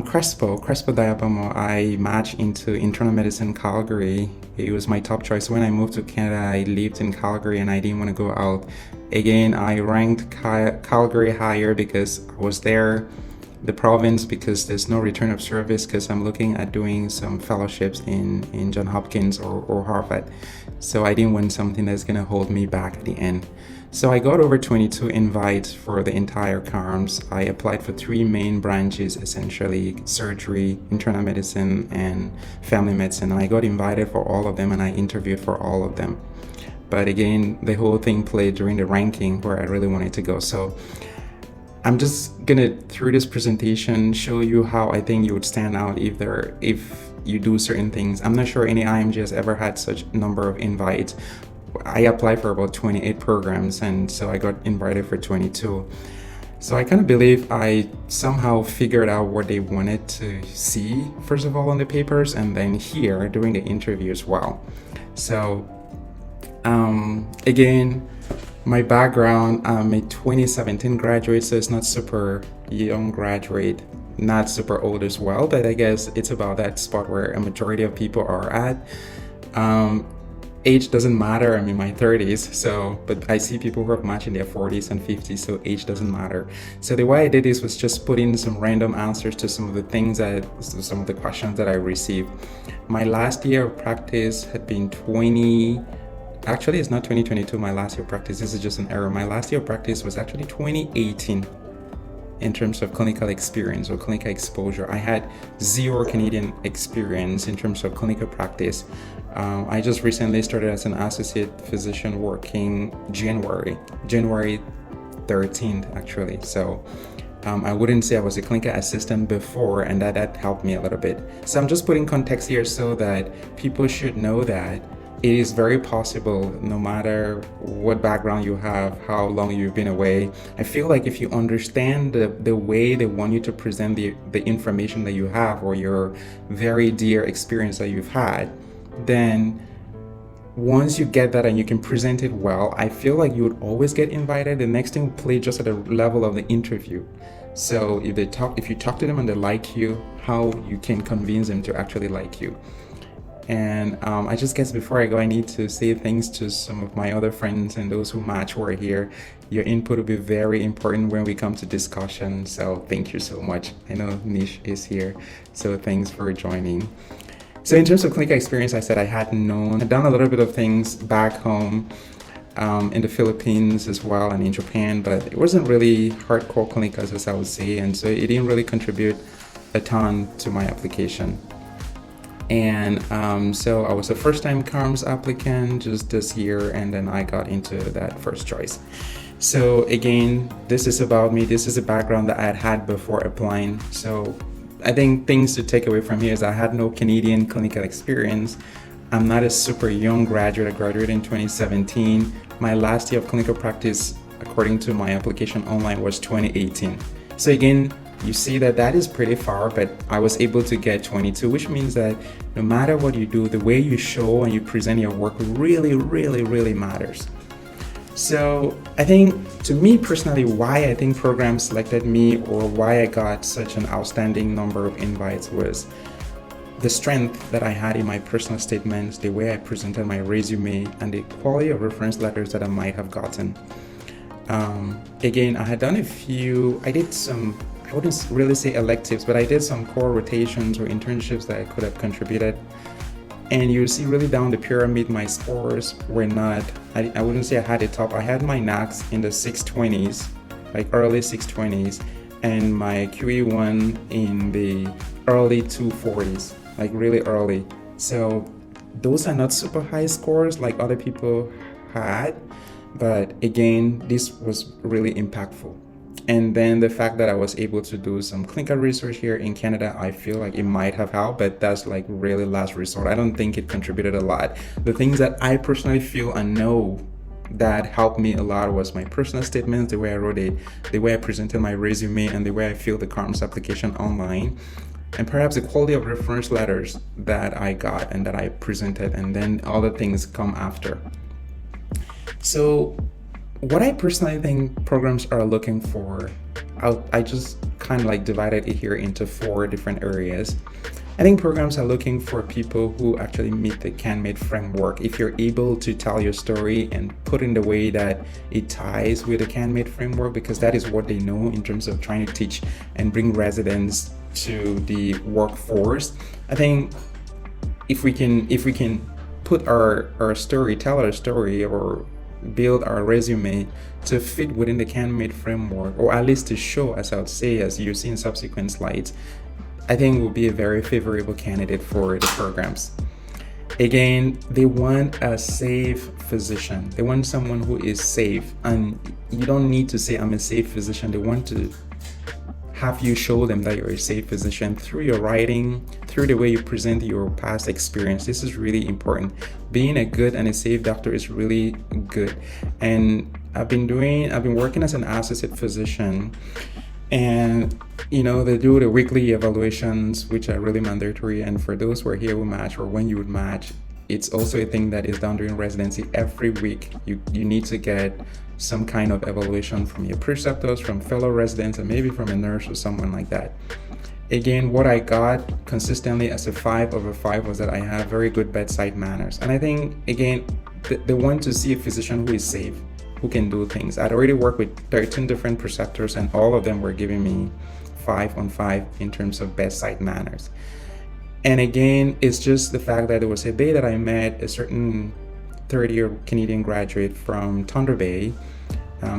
Crespo Diabomo. I matched into internal medicine Calgary. It was my top choice. When I moved to Canada, I lived in Calgary and I didn't want to go out. Again, I ranked Calgary higher because I was there, the province, because there's no return of service, because I'm looking at doing some fellowships in Johns Hopkins or Harvard. So I didn't want something that's going to hold me back at the end. So I got over 22 invites for the entire CaRMS. I applied for 3 main branches, essentially surgery, internal medicine, and family medicine. I got invited for all of them and I interviewed for all of them. But again, the whole thing played during the ranking where I really wanted to go. So I'm just gonna, through this presentation, show you how I think you would stand out if you do certain things. I'm not sure any IMG has ever had such number of invites. I applied for about 28 programs, and so I got invited for 22. So I kind of believe I somehow figured out what they wanted to see, first of all, on the papers, and then here during the interview as well. So again, my background, I'm a 2017 graduate, so it's not super young graduate, not super old as well, but I guess it's about that spot where a majority of people are at. Age doesn't matter. I'm in my 30s, but I see people who are matching their 40s and 50s, so age doesn't matter. So the way I did this was just put in some random answers to some of the questions that I received. My last year of practice had been actually it's not 2022, my last year of practice, this is just an error. My last year of practice was actually 2018 in terms of clinical experience or clinical exposure. I had 0 Canadian experience in terms of clinical practice. I just recently started as an associate physician working January 13th actually. So I wouldn't say I was a clinical assistant before, and that helped me a little bit. So I'm just putting context here so that people should know that it is very possible, no matter what background you have, how long you've been away. I feel like if you understand the way they want you to present the information that you have or your very dear experience that you've had, then once you get that and you can present it well, I feel like you would always get invited. The next thing will play just at the level of the interview. So if you talk to them and they like you, how you can convince them to actually like you. And I just guess before I go, I need to say thanks to some of my other friends and those who match who are here. Your input will be very important when we come to discussion. So thank you so much. I know Nish is here, so thanks for joining. So in terms of clinical experience, I said I'd done a little bit of things back home in the Philippines as well and in Japan, but it wasn't really hardcore clinicals, as I would say, and so it didn't really contribute a ton to my application. And so I was a first-time CaRMS applicant just this year, and then I got into that first choice. So again, this is about me. This is a background that I had before applying. So I think things to take away from here is I had no Canadian clinical experience. I'm not a super young graduate. I graduated in 2017. My last year of clinical practice, according to my application online, was 2018. So again, you see that is pretty far, but I was able to get 22, which means that no matter what you do, the way you show and you present your work really, really, really matters. So I think, to me personally, why I think programs selected me or why I got such an outstanding number of invites was the strength that I had in my personal statements, the way I presented my resume, and the quality of reference letters that I might have gotten. Again, I had done I did some, I wouldn't really say electives, but I did some core rotations or internships that I could have contributed. And you see really down the pyramid, my scores were not, I wouldn't say I had it top. I had my NACs in the 620s, like early 620s, and my QE1 in the early 240s, like really early. So those are not super high scores like other people had, but again, this was really impactful. And then the fact that I was able to do some clinical research here in Canada, I feel like it might have helped, but that's like really last resort. I don't think it contributed a lot. The things that I personally feel and know that helped me a lot was my personal statements, the way I wrote it, the way I presented my resume, and the way I filled the CaRMS application online, and perhaps the quality of reference letters that I got and that I presented, and then other things come after. So what I personally think programs are looking for, I just kind of like divided it here into 4 different areas. I think programs are looking for people who actually meet the CaRMS framework. If you're able to tell your story and put in the way that it ties with the CaRMS framework, because that is what they know in terms of trying to teach and bring residents to the workforce. I think if we can put our story, tell our story, or build our resume to fit within the CaRMS framework, or at least to show, as I'll say, as you see in subsequent slides, I think will be a very favorable candidate for the programs. Again, they want a safe physician. They want someone who is safe, and you don't need to say I'm a safe physician. They want to have you show them that you're a safe physician through your writing, through the way you present your past experience. This is really important. Being a good and a safe doctor is really good. And I've been working as an associate physician, and they do the weekly evaluations, which are really mandatory. And for those who are here who match, or when you would match, it's also a thing that is done during residency. Every week you need to get some kind of evaluation from your preceptors, from fellow residents, and maybe from a nurse or someone like that. Again, what I got consistently as a 5/5 was that I have very good bedside manners. And I think, again, they want to see a physician who is safe, who can do things. I'd already worked with 13 different preceptors, and all of them were giving me 5/5 in terms of bedside manners. And again, it's just the fact that there was a day that I met a certain third-year Canadian graduate from Thunder Bay.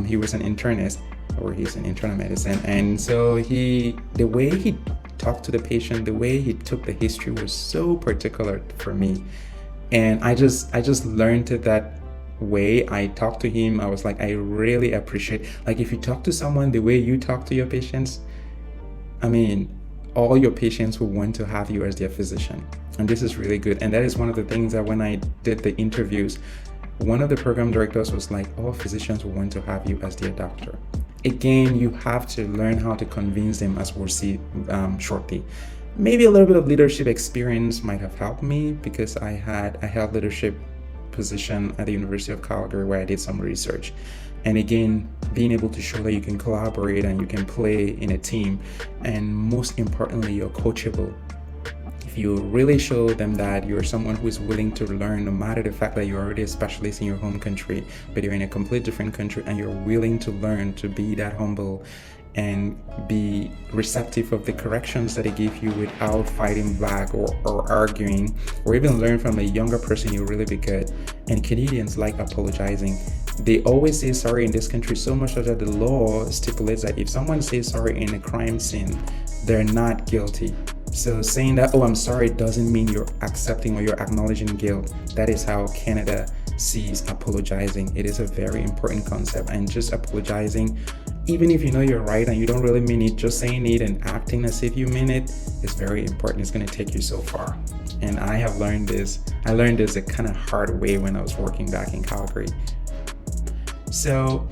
He was an internist, or he's in internal medicine. And so the way he talked to the patient, the way he took the history was so particular for me. And I just learned it that way. I talked to him. I was like, I really appreciate, like, if you talk to someone the way you talk to your patients, I mean, all your patients will want to have you as their physician. And this is really good. And that is one of the things that when I did the interviews, one of the program directors was like, all physicians will want to have you as their doctor. Again, you have to learn how to convince them, as we'll see shortly. Maybe a little bit of leadership experience might have helped me, because I held leadership position at the University of Calgary, where I did some research. And again, being able to show that you can collaborate and you can play in a team, and most importantly, you're coachable. If you really show them that you're someone who is willing to learn, no matter the fact that you're already a specialist in your home country, but you're in a completely different country, and you're willing to learn, to be that humble and be receptive of the corrections that they give you without fighting back or arguing, or even learn from a younger person, you'll really be good. And Canadians like apologizing. They always say sorry in this country, so much so that the law stipulates that if someone says sorry in a crime scene, they're not guilty. So saying that, oh, I'm sorry, doesn't mean you're accepting or you're acknowledging guilt. That is how Canada sees apologizing. It is a very important concept, and just apologizing, even if you know you're right and you don't really mean it, just saying it and acting as if you mean it is very important. It's going to take you so far. And I have learned this. I learned this a kind of hard way when I was working back in Calgary. So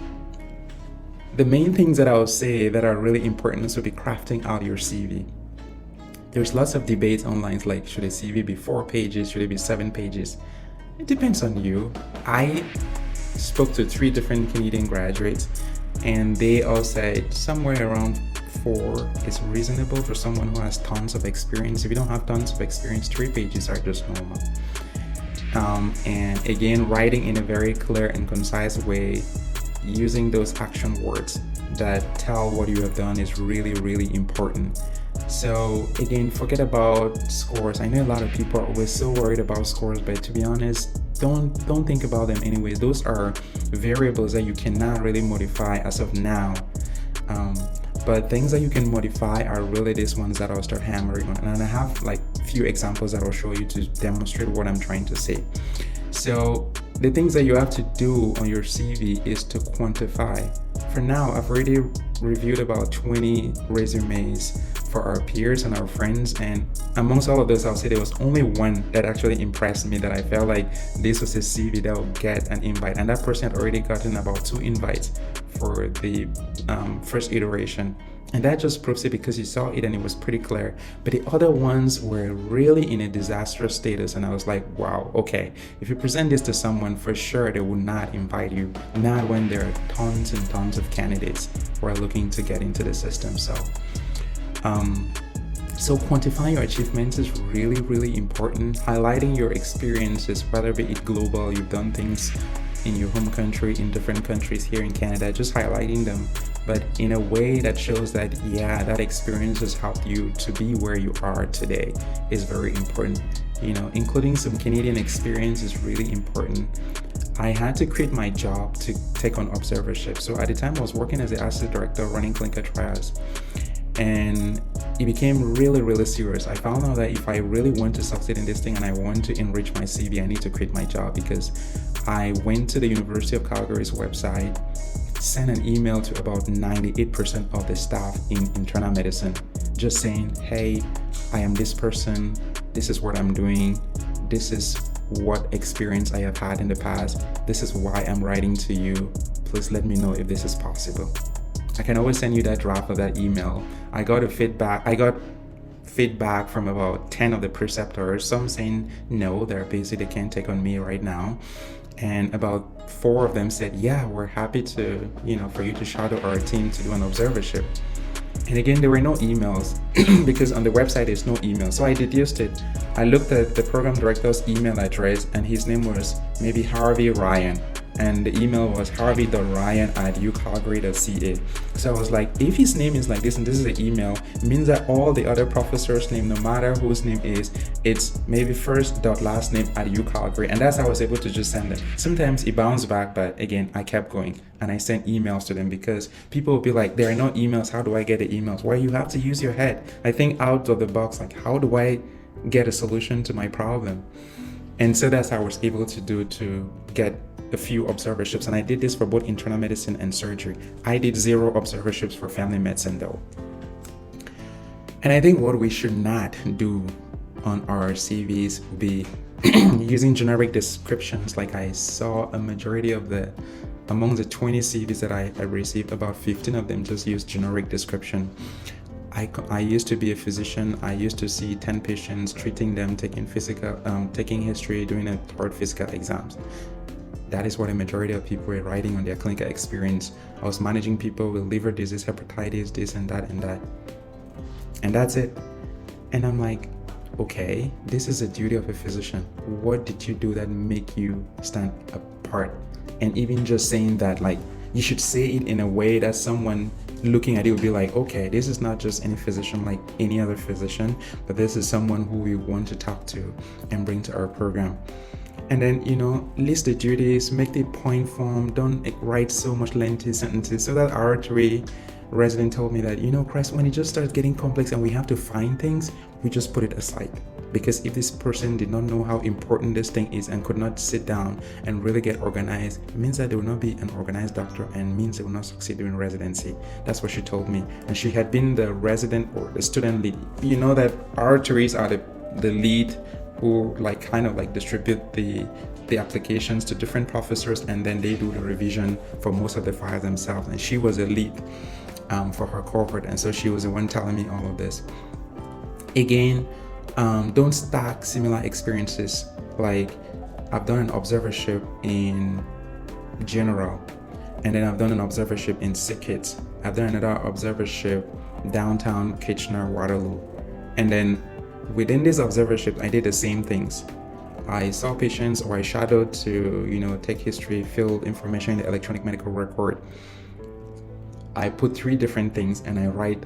the main things that I would say that are really important is to be crafting out your CV. There's lots of debates online, like, should a CV be 4 pages? Should it be 7 pages? It depends on you. I spoke to 3 different Canadian graduates, and they all said somewhere around 4 is reasonable for someone who has tons of experience. If you don't have tons of experience, 3 pages are just normal. And again, writing in a very clear and concise way, using those action words that tell what you have done is really, really important. So again, forget about scores. I know a lot of people are always so worried about scores, but to be honest, don't think about them anyways. Those are variables that you cannot really modify as of now. But things that you can modify are really these ones that I'll start hammering on. And I have like few examples that I'll show you to demonstrate what I'm trying to say. So the things that you have to do on your CV is to quantify. For now, I've already reviewed about 20 resumes for our peers and our friends, and amongst all of those, I'll say there was only one that actually impressed me, that I felt like this was a CV that would get an invite, and that person had already gotten about 2 invites for the first iteration. And that just proves it, because you saw it and it was pretty clear. But the other ones were really in a disastrous status, and I was like, wow, okay, if you present this to someone, for sure they will not invite you, not when there are tons and tons of candidates who are looking looking to get into the system. So quantifying your achievements is really, really important. Highlighting your experiences, whether be it global, you've done things in your home country, in different countries here in Canada, just highlighting them, but in a way that shows that, yeah, that experience has helped you to be where you are today is very important. Including some Canadian experience is really important. I had to quit my job to take on observership. So at the time I was working as the assistant director running clinical trials, and it became really, really serious. I found out that if I really want to succeed in this thing and I want to enrich my CV, I need to quit my job, because I went to the University of Calgary's website, sent an email to about 98% of the staff in internal medicine, just saying, hey, I am this person, this is what I'm doing, this is what experience I have had in the past, this is why I'm writing to you, please let me know if this is possible. I can always send you that draft of that email. I got feedback from about 10 of the preceptors, some saying no, they're busy, they can't take on me right now. And about 4 of them said, yeah, we're happy to, for you to shadow our team to do an observership. And again, there were no emails because on the website there's no email. So I deduced it. I looked at the program director's email address, and his name was maybe Harvey Ryan. And the email was harvey.ryan@ucalgary.ca. So I was like, if his name is like this and this is the email, it means that all the other professors' name, no matter whose name is, it's maybe first dot last name at UCalgary. And that's how I was able to just send them. Sometimes it bounced back, but again, I kept going and I sent emails to them, because people will be like, there are no emails, how do I get the emails? Well, you have to use your head. I think out of the box, like, how do I get a solution to my problem? And so that's how I was able to do to get a few observerships. And I did this for both internal medicine and surgery. I did 0 observerships for family medicine though. And I think what we should not do on our CVs would be using generic descriptions. Like I saw a majority of among the 20 CVs that I received, about 15 of them just use generic description. I used to be a physician. I used to see 10 patients, treating them, taking history, doing a third physical exams. That is what a majority of people were writing on their clinical experience. I was managing people with liver disease, hepatitis, this and that and that. And that's it. And I'm like, okay, this is the duty of a physician. What did you do that make you stand apart? And even just saying that, like, you should say it in a way that someone looking at it will be like, okay, this is not just any physician like any other physician, but this is someone who we want to talk to and bring to our program. And then, list the duties, make the point form, don't write so much lengthy sentences. So that R3 resident told me that, Chris, when it just starts getting complex and we have to find things, we just put it aside. Because if this person did not know how important this thing is and could not sit down and really get organized, it means that they will not be an organized doctor and means they will not succeed during residency. That's what she told me. And she had been the resident or the student lead. You know that R3s are the lead who kind of distribute the applications to different professors, and then they do the revision for most of the files themselves. And she was a lead for her cohort, and so she was the one telling me all of this. Again, don't stack similar experiences. Like, I've done an observership in general, and then I've done an observership in sick kids. I've done another observership downtown Kitchener, Waterloo, and then within this observership, I did the same things. I saw patients, or I shadowed to, take history, fill information in the electronic medical record. I put 3 different things, and I write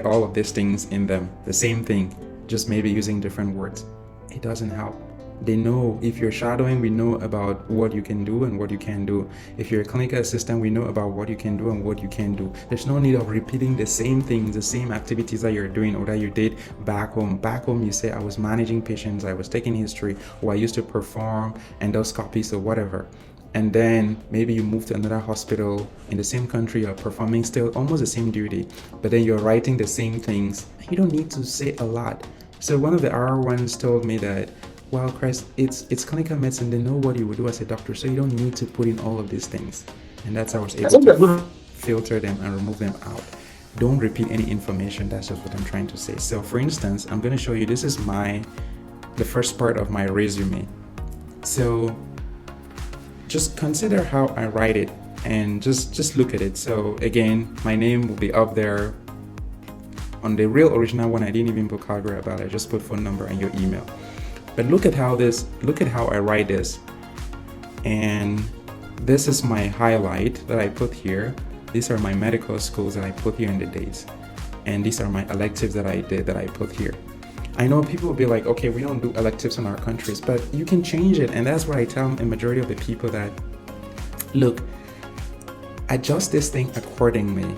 all of these things in them, the same thing, just maybe using different words. It doesn't help. They know, if you're shadowing, we know about what you can do and what you can't do. If you're a clinical assistant, we know about what you can do and what you can't do. There's no need of repeating the same things, the same activities that you're doing or that you did back home. Back home, you say, I was managing patients, I was taking history, or I used to perform endoscopies or whatever. And then maybe you move to another hospital in the same country, you're performing still almost the same duty, but then you're writing the same things. You don't need to say a lot. So one of the R1s told me that, well, Chris, it's clinical medicine. They know what you would do as a doctor, so you don't need to put in all of these things. And that's how I was able to filter them and remove them out. Don't repeat any information. That's just what I'm trying to say. So for instance, I'm going to show you, this is the first part of my resume. So just consider how I write it. and just look at it. So again, my name will be up there. On the real original one, I didn't even put Calgary about it. I just put phone number and your email. But look at how I write this. And this is my highlight that I put here. These are my medical schools that I put here in the dates. And these are my electives that I did that I put here. I know people will be like, okay, we don't do electives in our countries, but you can change it. And that's what I tell a majority of the people, that, look, adjust this thing accordingly.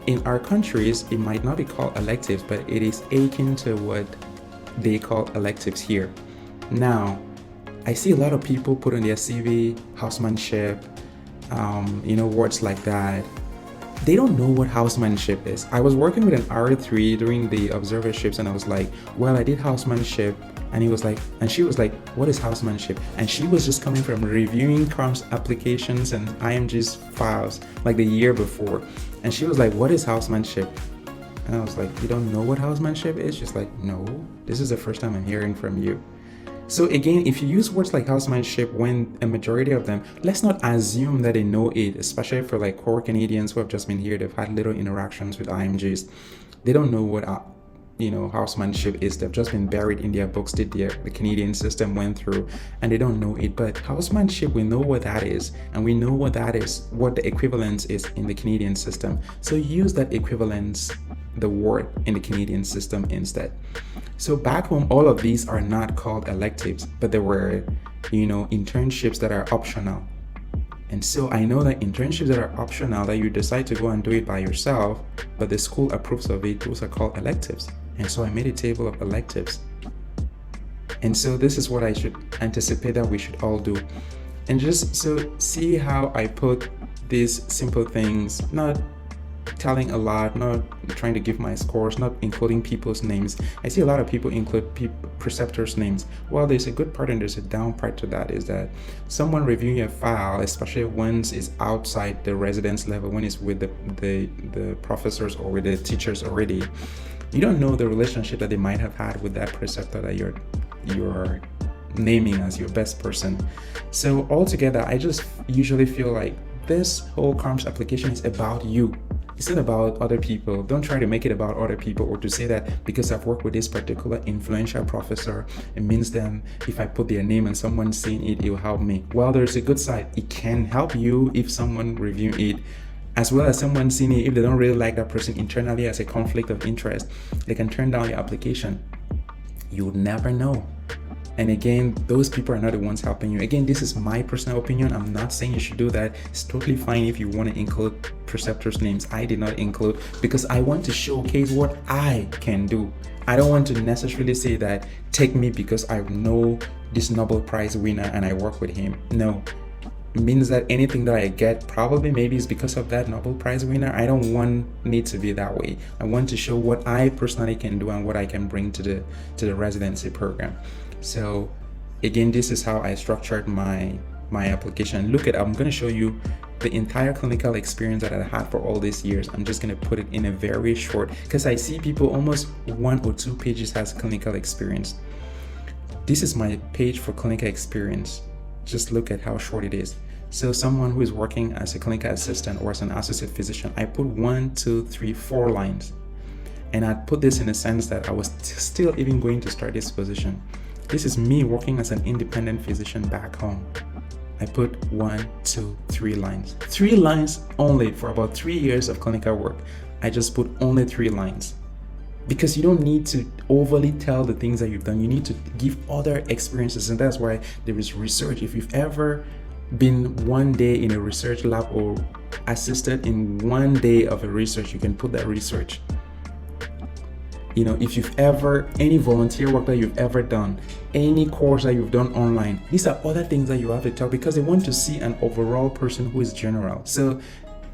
In our countries, it might not be called electives, but it is akin to what they call electives here. Now, I see a lot of people put on their CV housemanship, words like that. They don't know what housemanship is. I was working with an R3 during the observerships, and I was like, well, I did housemanship. And she was like, what is housemanship? And she was just coming from reviewing CaRMS applications and IMGs files like the year before. And she was like, what is housemanship? And I was like, you don't know what housemanship is? She's like, no, this is the first time I'm hearing from you. So again, if you use words like housemanship, when a majority of them, let's not assume that they know it, especially for like core Canadians who have just been here, they've had little interactions with IMGs. They don't know what housemanship is. They've just been buried in their books that the Canadian system went through, and they don't know it. But housemanship, we know what that is, and we know what the equivalence is in the Canadian system. So use that equivalence, the word, in the Canadian system instead. So back home, all of these are not called electives, but they were, internships that are optional. And so I know that internships that are optional, that you decide to go and do it by yourself, but the school approves of it, those are called electives. And so I made a table of electives. And so this is what I should anticipate that we should all do. And just so see how I put these simple things, not telling a lot, not trying to give my scores, not including people's names. I see a lot of people include preceptors' names. Well, there's a good part and there's a down part to that, is that someone reviewing a file, especially when it's outside the residence level, when it's with the professors or with the teachers already, you don't know the relationship that they might have had with that preceptor that you're naming as your best person. So altogether, I just usually feel like this whole CaRMS application is about you. It's not about other people. Don't try to make it about other people, or to say that because I've worked with this particular influential professor, it means then if I put their name and someone's seeing it, it will help me. Well, there's a good side. It can help you if someone review it, as well as someone seeing it. If they don't really like that person internally as a conflict of interest, they can turn down your application. You would never know. And again, those people are not the ones helping you. Again, this is my personal opinion. I'm not saying you should do that. It's totally fine if you want to include preceptors' names. I did not include because I want to showcase what I can do. I don't want to necessarily say that take me because I know this Nobel Prize winner and I work with him. No, it means that anything that I get probably maybe is because of that Nobel Prize winner. I don't want it to be that way. I want to show what I personally can do and what I can bring to the residency program. So again, this is how I structured my application. I'm going to show you the entire clinical experience that I had for all these years. I'm just going to put it in a very short, because I see people almost 1 or 2 pages has clinical experience. This is my page for clinical experience. Just look at how short it is. So someone who is working as a clinical assistant or as an associate physician, I put 1, 2, 3, 4 lines. And I put this in a sense that I was still even going to start this position. This is me working as an independent physician back home. I put 1, 2, 3 lines. 3 lines only for about 3 years of clinical work. I just put only 3 lines. Because you don't need to overly tell the things that you've done. You need to give other experiences, and that's why there is research. If you've ever been 1 day in a research lab or assisted in 1 day of a research, you can put that research. If you've ever, any volunteer work that you've ever done, any course that you've done online, these are other things that you have to tell, because they want to see an overall person who is general. So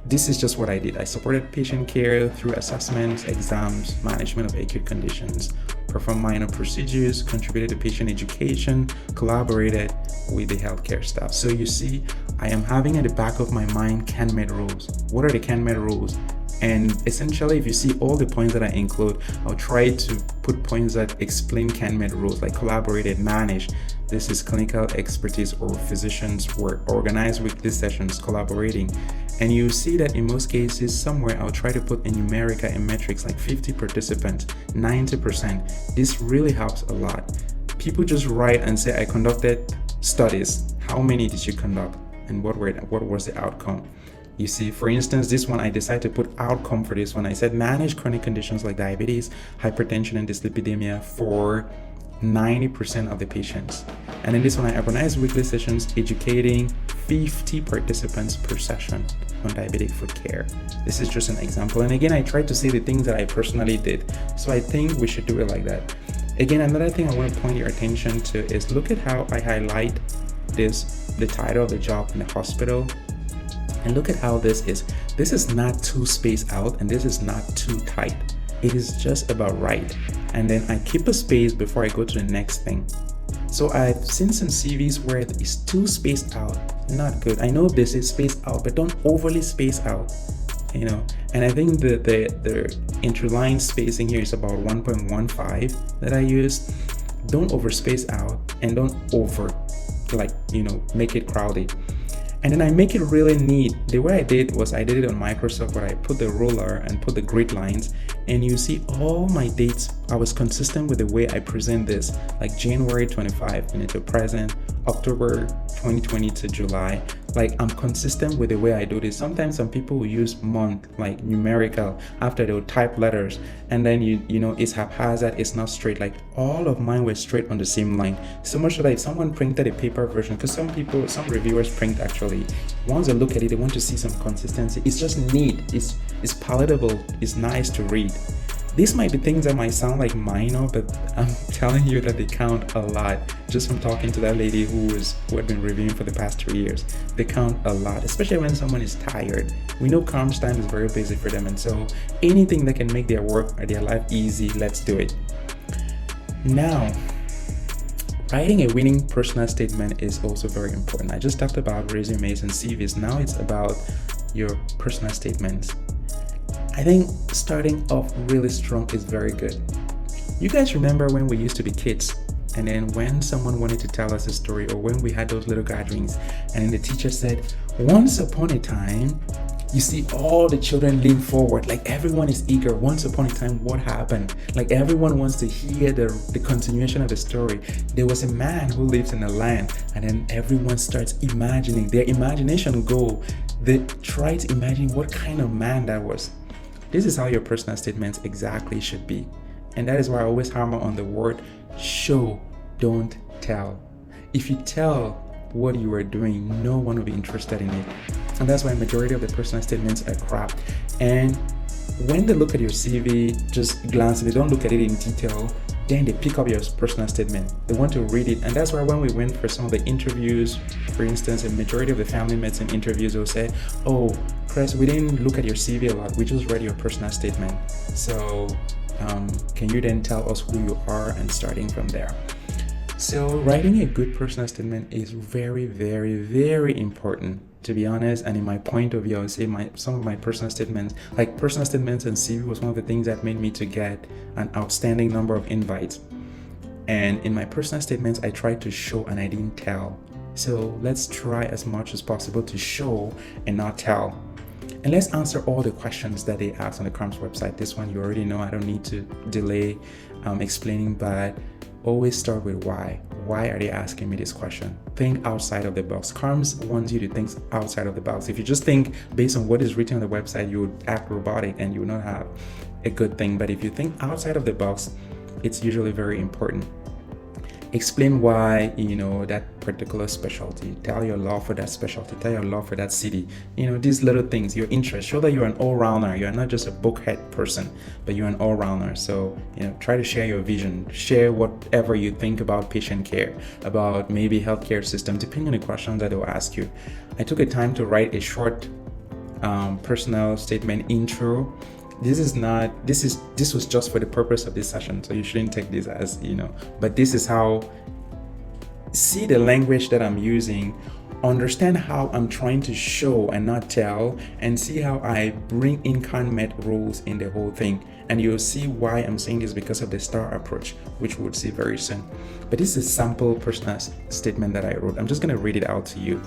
this is just what I did. I supported patient care through assessments, exams, management of acute conditions, performed minor procedures, contributed to patient education, collaborated with the healthcare staff. So you see, I am having at the back of my mind CANMED rules. What are the CANMED rules? And essentially, if you see all the points that I include, I'll try to put points that explain CAN-MED rules, like collaborated, managed. This is clinical expertise or physicians work, organized weekly sessions, collaborating. And you see that in most cases, somewhere I'll try to put a numeric and metrics like 50 participants, 90%. This really helps a lot. People just write and say, I conducted studies. How many did you conduct? And what was the outcome? You see, for instance, this one, I decided to put outcome for this one. I said manage chronic conditions like diabetes, hypertension, and dyslipidemia for 90% of the patients. And in this one, I organized weekly sessions educating 50 participants per session on diabetic foot care. This is just an example. And again, I tried to say the things that I personally did. So I think we should do it like that. Again, another thing I want to point your attention to is look at how I highlight this, the title of the job in the hospital. And look at how this is. This is not too spaced out and this is not too tight. It is just about right. And then I keep a space before I go to the next thing. So I've seen some CVs where it is too spaced out. Not good. I know this is spaced out, but don't overly space out. And I think the interline spacing here is about 1.15 that I use. Don't overspace out and don't make it crowded. And then I make it really neat. The way I did was I did it on Microsoft, where I put the ruler and put the grid lines, and you see all my dates. I was consistent with the way I present this, like January 25 to present, October 2020 to July. Like, I'm consistent with the way I do this. Sometimes some people will use month, like numerical, after they'll type letters, and then it's haphazard, it's not straight. Like, all of mine were straight on the same line. So much that if someone printed a paper version, because some reviewers print actually, once they look at it, they want to see some consistency. It's just neat, it's palatable, it's nice to read. These might be things that might sound like minor, but I'm telling you that they count a lot. Just from talking to that lady who had been reviewing for the past 3 years, they count a lot, especially when someone is tired. We know CaRMS time is very busy for them, and so anything that can make their work or their life easy, let's do it. Now, writing a winning personal statement is also very important. I just talked about resumes and CVs. Now it's about your personal statements. I think starting off really strong is very good. You guys remember when we used to be kids, and then when someone wanted to tell us a story, or when we had those little gatherings, and then the teacher said, once upon a time, you see all the children lean forward, like everyone is eager. Once upon a time, what happened? Like everyone wants to hear the continuation of the story. There was a man who lives in a land, and then everyone starts imagining. Their imagination go. They try to imagine what kind of man that was. This is how your personal statements exactly should be. And that is why I always hammer on the word show, don't tell. If you tell what you are doing, no one will be interested in it. And that's why majority of the personal statements are crap. And when they look at your CV, just glance, they don't look at it in detail, then they pick up your personal statement. They want to read it. And that's why when we went for some of the interviews, for instance, a majority of the family medicine interviews will say, oh, Chris, we didn't look at your CV a lot. We just read your personal statement. So can you then tell us who you are, and starting from there. So writing a good personal statement is very, very, very important, to be honest. And in my point of view, I would say some of my personal statements, like personal statements and CV, was one of the things that made me to get an outstanding number of invites. And in my personal statements, I tried to show and I didn't tell. So let's try as much as possible to show and not tell. And let's answer all the questions that they ask on the CaRMS website. This one you already know, I don't need to delay explaining, but always start with why. Why are they asking me this question? Think outside of the box. CaRMS wants you to think outside of the box. If you just think based on what is written on the website, you would act robotic and you will not have a good thing. But if you think outside of the box, it's usually very important. Explain why, that particular specialty. Tell your love for that specialty. Tell your love for that city. These little things, your interest. Show that you're an all-rounder. You're not just a bookhead person, but you're an all-rounder. So, try to share your vision. Share whatever you think about patient care, about maybe healthcare system, depending on the questions that they'll ask you. I took a time to write a short personal statement intro. This was just for the purpose of this session, so you shouldn't take this as, but this is how, see the language that I'm using. Understand how I'm trying to show and not tell, and see how I bring in CaRMS rules in the whole thing. And you'll see why I'm saying this because of the STAR approach, which we'll see very soon. But this is a sample personal statement that I wrote. I'm just going to read it out to you.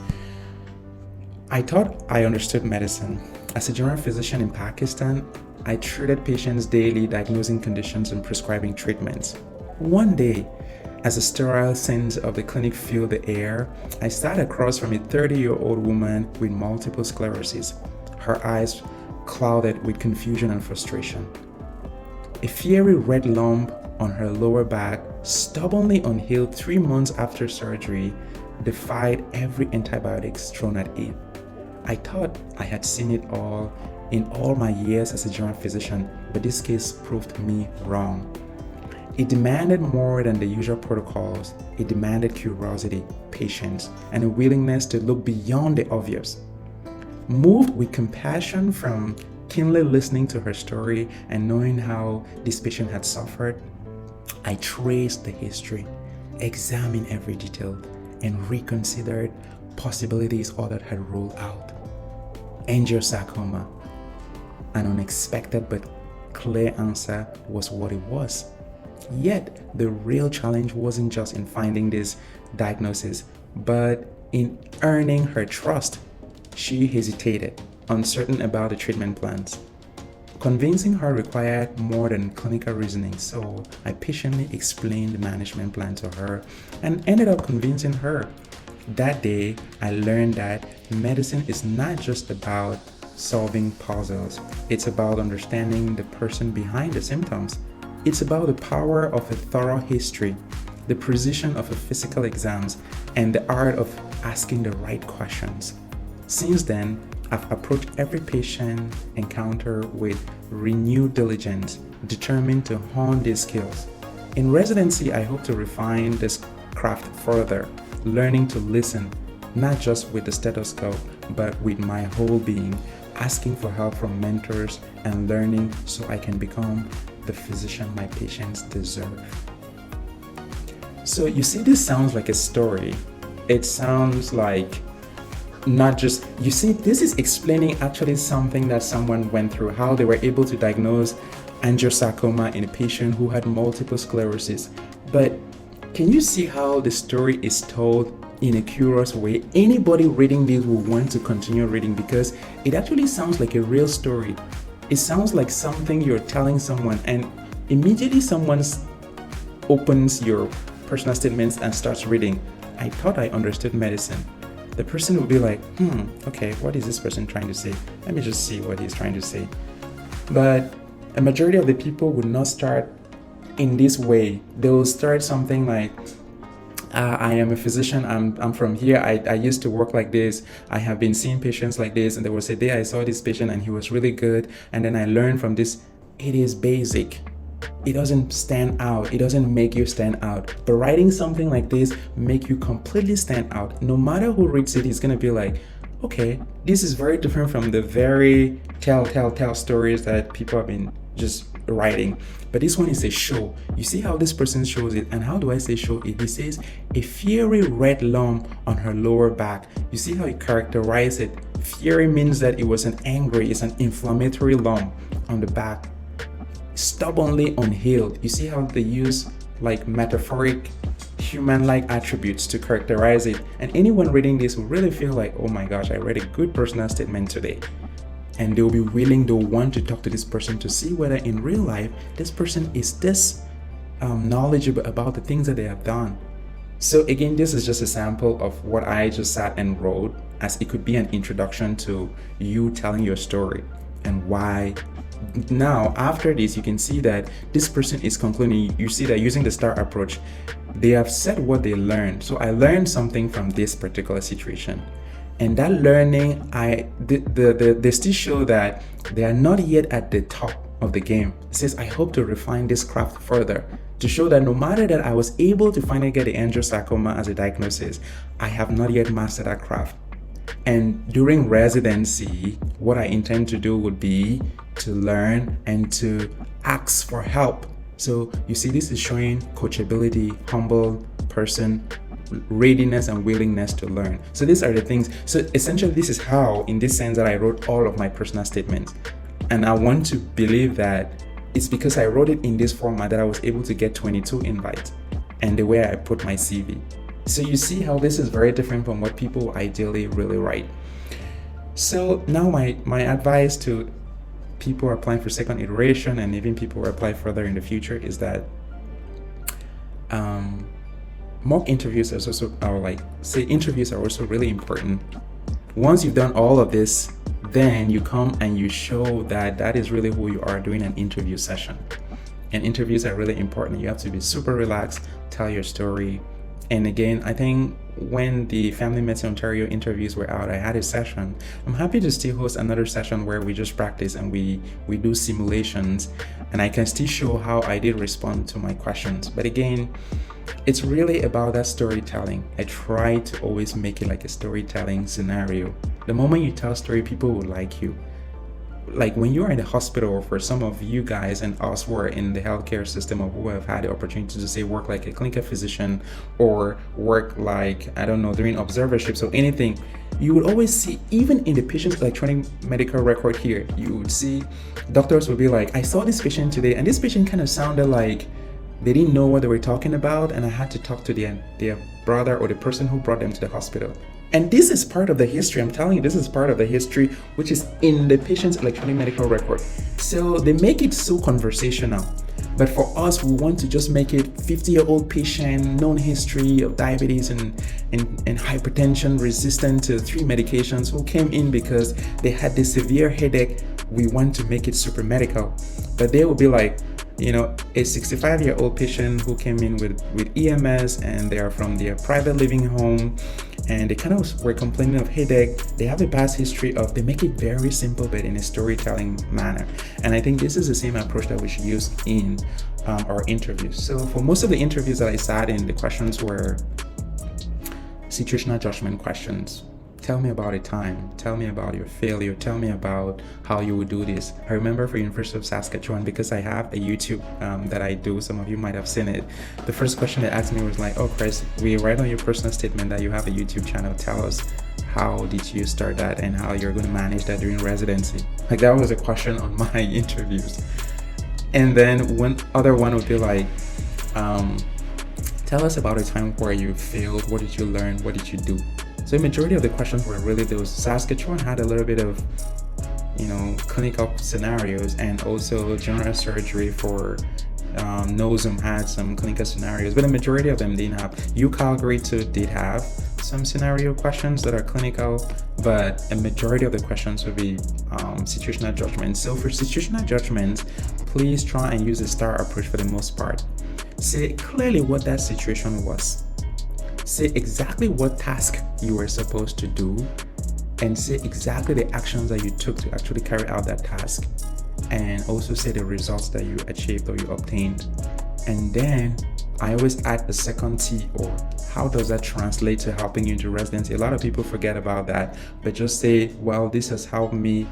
I thought I understood medicine. As a general physician in Pakistan, I treated patients daily, diagnosing conditions and prescribing treatments. One day, as the sterile scents of the clinic filled the air, I sat across from a 30-year-old woman with multiple sclerosis, her eyes clouded with confusion and frustration. A fiery red lump on her lower back, stubbornly unhealed 3 months after surgery, defied every antibiotics thrown at it. I thought I had seen it all in all my years as a general physician, but this case proved me wrong. It demanded more than the usual protocols. It demanded curiosity, patience, and a willingness to look beyond the obvious. Moved with compassion from keenly listening to her story and knowing how this patient had suffered, I traced the history, examined every detail, and reconsidered possibilities others had ruled out. Angiosarcoma. An unexpected but clear answer was what it was. Yet, the real challenge wasn't just in finding this diagnosis, but in earning her trust. She hesitated, uncertain about the treatment plans. Convincing her required more than clinical reasoning, so I patiently explained the management plan to her and ended up convincing her. That day, I learned that medicine is not just about solving puzzles. It's about understanding the person behind the symptoms. It's about the power of a thorough history, the precision of a physical exams, and the art of asking the right questions. Since then, I've approached every patient encounter with renewed diligence, determined to hone these skills. In residency, I hope to refine this craft further, learning to listen, not just with the stethoscope, but with my whole being, asking for help from mentors and learning so I can become the physician my patients deserve. So you see, this sounds like a story. It sounds like not just, you see, this is explaining actually something that someone went through, how they were able to diagnose angiosarcoma in a patient who had multiple sclerosis. But can you see how the story is told in a curious way? Anybody reading this will want to continue reading because it actually sounds like a real story. It sounds like something you're telling someone, and immediately someone opens your personal statements and starts reading. I thought I understood medicine. The person will be like, okay, what is this person trying to say? Let me just see what he's trying to say. But a majority of the people would not start in this way. They will start something like, I am a physician, I'm from here, I used to work like this, I have been seeing patients like this, and there was a day I saw this patient and he was really good, and then I learned from this. It is basic. It doesn't stand out. It doesn't make you stand out. But writing something like this make you completely stand out. No matter who reads it, he's gonna be like, okay, this is very different from the very tell stories that people have been just writing. But this one is a show. You see how this person shows it, and how do I say show it? He says a fiery red lump on her lower back. You see how he characterized it. Fiery means that it was it's an inflammatory lump on the back, stubbornly unhealed. You see how they use like metaphoric human-like attributes to characterize it, and anyone reading this will really feel like, oh my gosh, I read a good personal statement today. And they'll want to talk to this person to see whether in real life this person is this knowledgeable about the things that they have done. So again, this is just a sample of what I just sat and wrote, as it could be an introduction to you telling your story and why. Now, after this, you can see that this person is concluding. You see that using the STAR approach, they have said what they learned. So I learned something from this particular situation. And that learning, they still show that they are not yet at the top of the game. It says, I hope to refine this craft further to show that no matter that I was able to finally get the angiosarcoma as a diagnosis, I have not yet mastered that craft. And during residency, what I intend to do would be to learn and to ask for help. So you see, this is showing coachability, humble person, readiness and willingness to learn. So these are the things. So essentially, this is how, in this sense, that I wrote all of my personal statements. And I want to believe that it's because I wrote it in this format that I was able to get 22 invites, and the way I put my CV. So you see how this is very different from what people ideally really write. So now my advice to people who are applying for second iteration, and even people who apply further in the future, is that mock interviews interviews are also really important. Once you've done all of this, then you come and you show that that is really who you are during an interview session. And interviews are really important. You have to be super relaxed, tell your story. And again, I think when the Family Medicine Ontario interviews were out, I had a session. I'm happy to still host another session where we just practice and we do simulations, and I can still show how I did respond to my questions. But again, it's really about that storytelling. I try to always make it like a storytelling scenario. The moment you tell a story, people will like you. Like when you are in the hospital, or for some of you guys and us who are in the healthcare system, or who have had the opportunity to say work like a clinical physician, or work like, I don't know, during observerships or anything, you would always see, even in the patient's electronic medical record here, you would see doctors would be like, I saw this patient today, and this patient kind of sounded like they didn't know what they were talking about, and I had to talk to their brother or the person who brought them to the hospital. And this is part of the history. I'm telling you, this is part of the history which is in the patient's electronic medical record. So they make it so conversational. But for us, we want to just make it 50-year-old patient, known history of diabetes and hypertension, resistant to 3 medications, who came in because they had this severe headache. We want to make it super medical. But they will be like, a 65-year-old patient who came in with EMS, and they are from their private living home, and they kind of were complaining of headache. They have a past history of, they make it very simple but in a storytelling manner. And I think this is the same approach that we should use in our interviews. So for most of the interviews that I sat in, the questions were situational judgment questions. Tell me about a time. Tell me about your failure. Tell me about how you would do this. I remember for University of Saskatchewan, because I have a YouTube that I do, some of you might have seen it. The first question they asked me was like, oh Chris, we read on your personal statement that you have a YouTube channel. Tell us, how did you start that and how you're going to manage that during residency? Like, that was a question on my interviews. And then one other one would be like, tell us about a time where you failed. What did you learn? What did you do? So the majority of the questions were really those. Saskatchewan had a little bit of, clinical scenarios, and also general surgery for NOSM had some clinical scenarios, but the majority of them didn't have. Calgary too did have some scenario questions that are clinical, but a majority of the questions would be situational judgment. So for situational judgments, please try and use a STAR approach for the most part. Say clearly what that situation was. Say exactly what task you were supposed to do, and say exactly the actions that you took to actually carry out that task, and also say the results that you achieved or you obtained. And then I always add the second T, or how does that translate to helping you into residency? A lot of people forget about that, but just say, well, this has helped me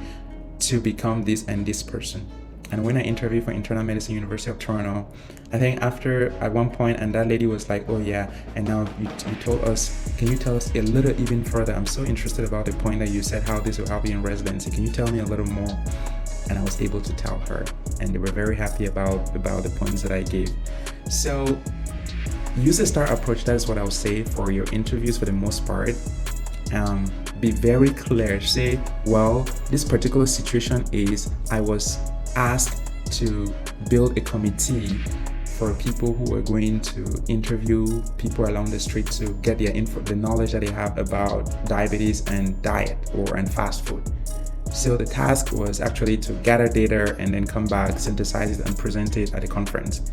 to become this and this person. And when I interviewed for Internal Medicine, University of Toronto, I think at one point, and that lady was like, oh yeah, and now you told us, can you tell us a little even further? I'm so interested about the point that you said how this will help you in residency. Can you tell me a little more? And I was able to tell her, and they were very happy about the points that I gave. So use a STAR approach. That is what I would say for your interviews for the most part. Be very clear. Say, well, this particular situation is, I was asked to build a committee for people who are going to interview people along the street to get their the knowledge that they have about diabetes and diet and fast food. So the task was actually to gather data and then come back, synthesize it, and present it at a conference.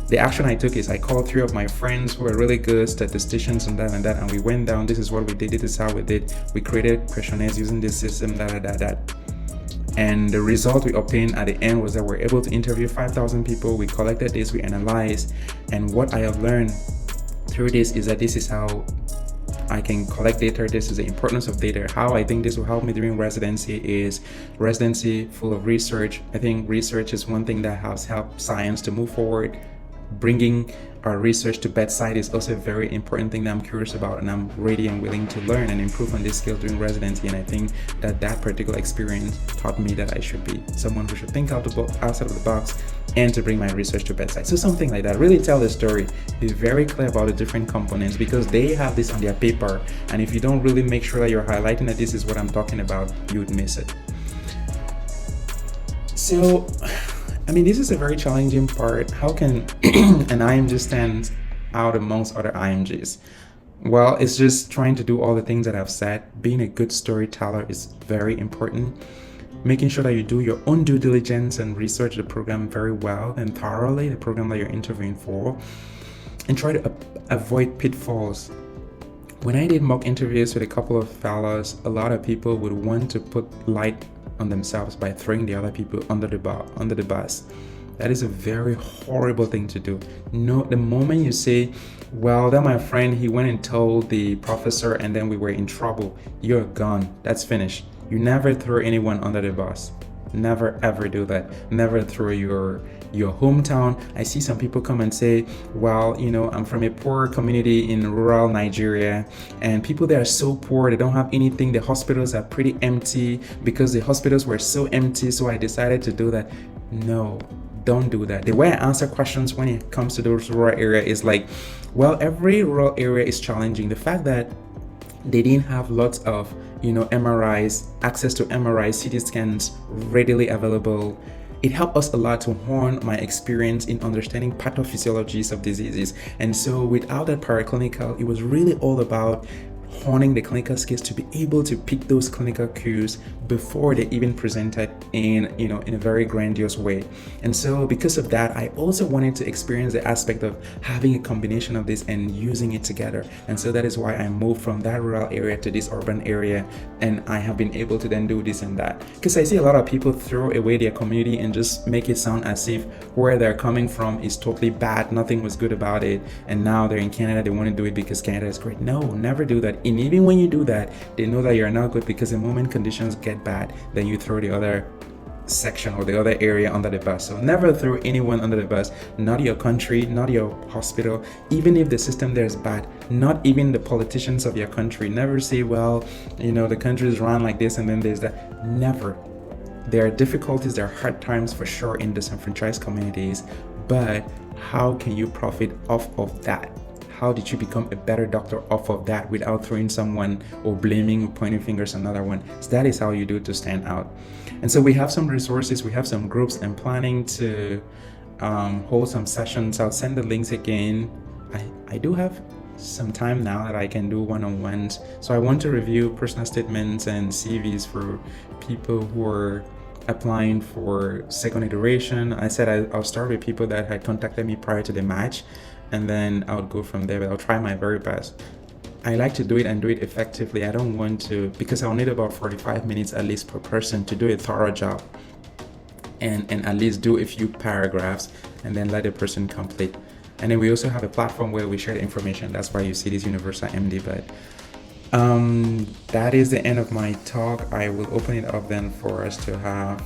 The action I took is I called 3 of my friends who are really good statisticians and that, and we went down. This is what we did. This is how we did. We created questionnaires using this system, that. And the result we obtained at the end was that we're able to interview 5,000 people. We collected this, we analyzed, and what I have learned through this is that this is how I can collect data. This is the importance of data. How I think this will help me during residency is residency full of research. I think research is one thing that has helped science to move forward, bringing our research to bedside is also a very important thing that I'm curious about, and I'm ready and willing to learn and improve on this skill during residency. And I think that particular experience taught me that I should be someone who should think outside of the box and to bring my research to bedside. So something like that. Really tell the story. Be very clear about the different components, because they have this on their paper, and if you don't really make sure that you're highlighting that this is what I'm talking about, you would miss it. So, I mean, this is a very challenging part. How can an IMG stand out amongst other IMGs? Well, it's just trying to do all the things that I've said. Being a good storyteller is very important. Making sure that you do your own due diligence and research the program very well and thoroughly, the program that you're interviewing for, and try to avoid pitfalls. When I did mock interviews with a couple of fellows, a lot of people would want to put light on themselves by throwing the other people under the bus. That is a very horrible thing to do. No, the moment you say, well, that my friend, he went and told the professor and then we were in trouble, you're gone. That's finished. You never throw anyone under the bus. Never ever do that. Never throw your hometown. I see some people come and say, well, I'm from a poor community in rural Nigeria, and people there are so poor, they don't have anything. The hospitals are pretty empty. Because the hospitals were so empty, so I decided to do that. No, don't do that. The way I answer questions when it comes to those rural areas is like, well, every rural area is challenging. The fact that they didn't have lots of MRIs, access to MRIs, CT scans readily available. It helped us a lot to hone my experience in understanding pathophysiologies of diseases. And so without that paraclinical, it was really all about honing the clinical skills to be able to pick those clinical cues before they even presented in a very grandiose way. And so because of that, I also wanted to experience the aspect of having a combination of this and using it together. And so that is why I moved from that rural area to this urban area, and I have been able to then do this and that. Because I see a lot of people throw away their community and just make it sound as if where they're coming from is totally bad, nothing was good about it, and now they're in Canada, they want to do it because Canada is great. No, never do that. And even when you do that, they know that you're not good, because the moment conditions get bad, then you throw the other section or the other area under the bus. So never throw anyone under the bus, not your country, not your hospital, even if the system there is bad, not even the politicians of your country. Never say, well, the country is run like this and then there's that. Never. There are difficulties, there are hard times for sure in disenfranchised communities, but how can you profit off of that? How did you become a better doctor off of that without throwing someone or blaming or pointing fingers at another one? So that is how you do to stand out. And so we have some resources, we have some groups, and planning to hold some sessions. I'll send the links again. I do have some time now that I can do one-on-ones. So I want to review personal statements and CVs for people who are applying for second iteration. I said I'll start with people that had contacted me prior to the match, and then I'll go from there, but I'll try my very best. I like to do it and do it effectively. I don't want to, because I'll need about 45 minutes at least per person to do a thorough job and at least do a few paragraphs and then let the person complete. And then we also have a platform where we share the information. That's why you see this Universal MD. But that is the end of my talk. I will open it up then for us to have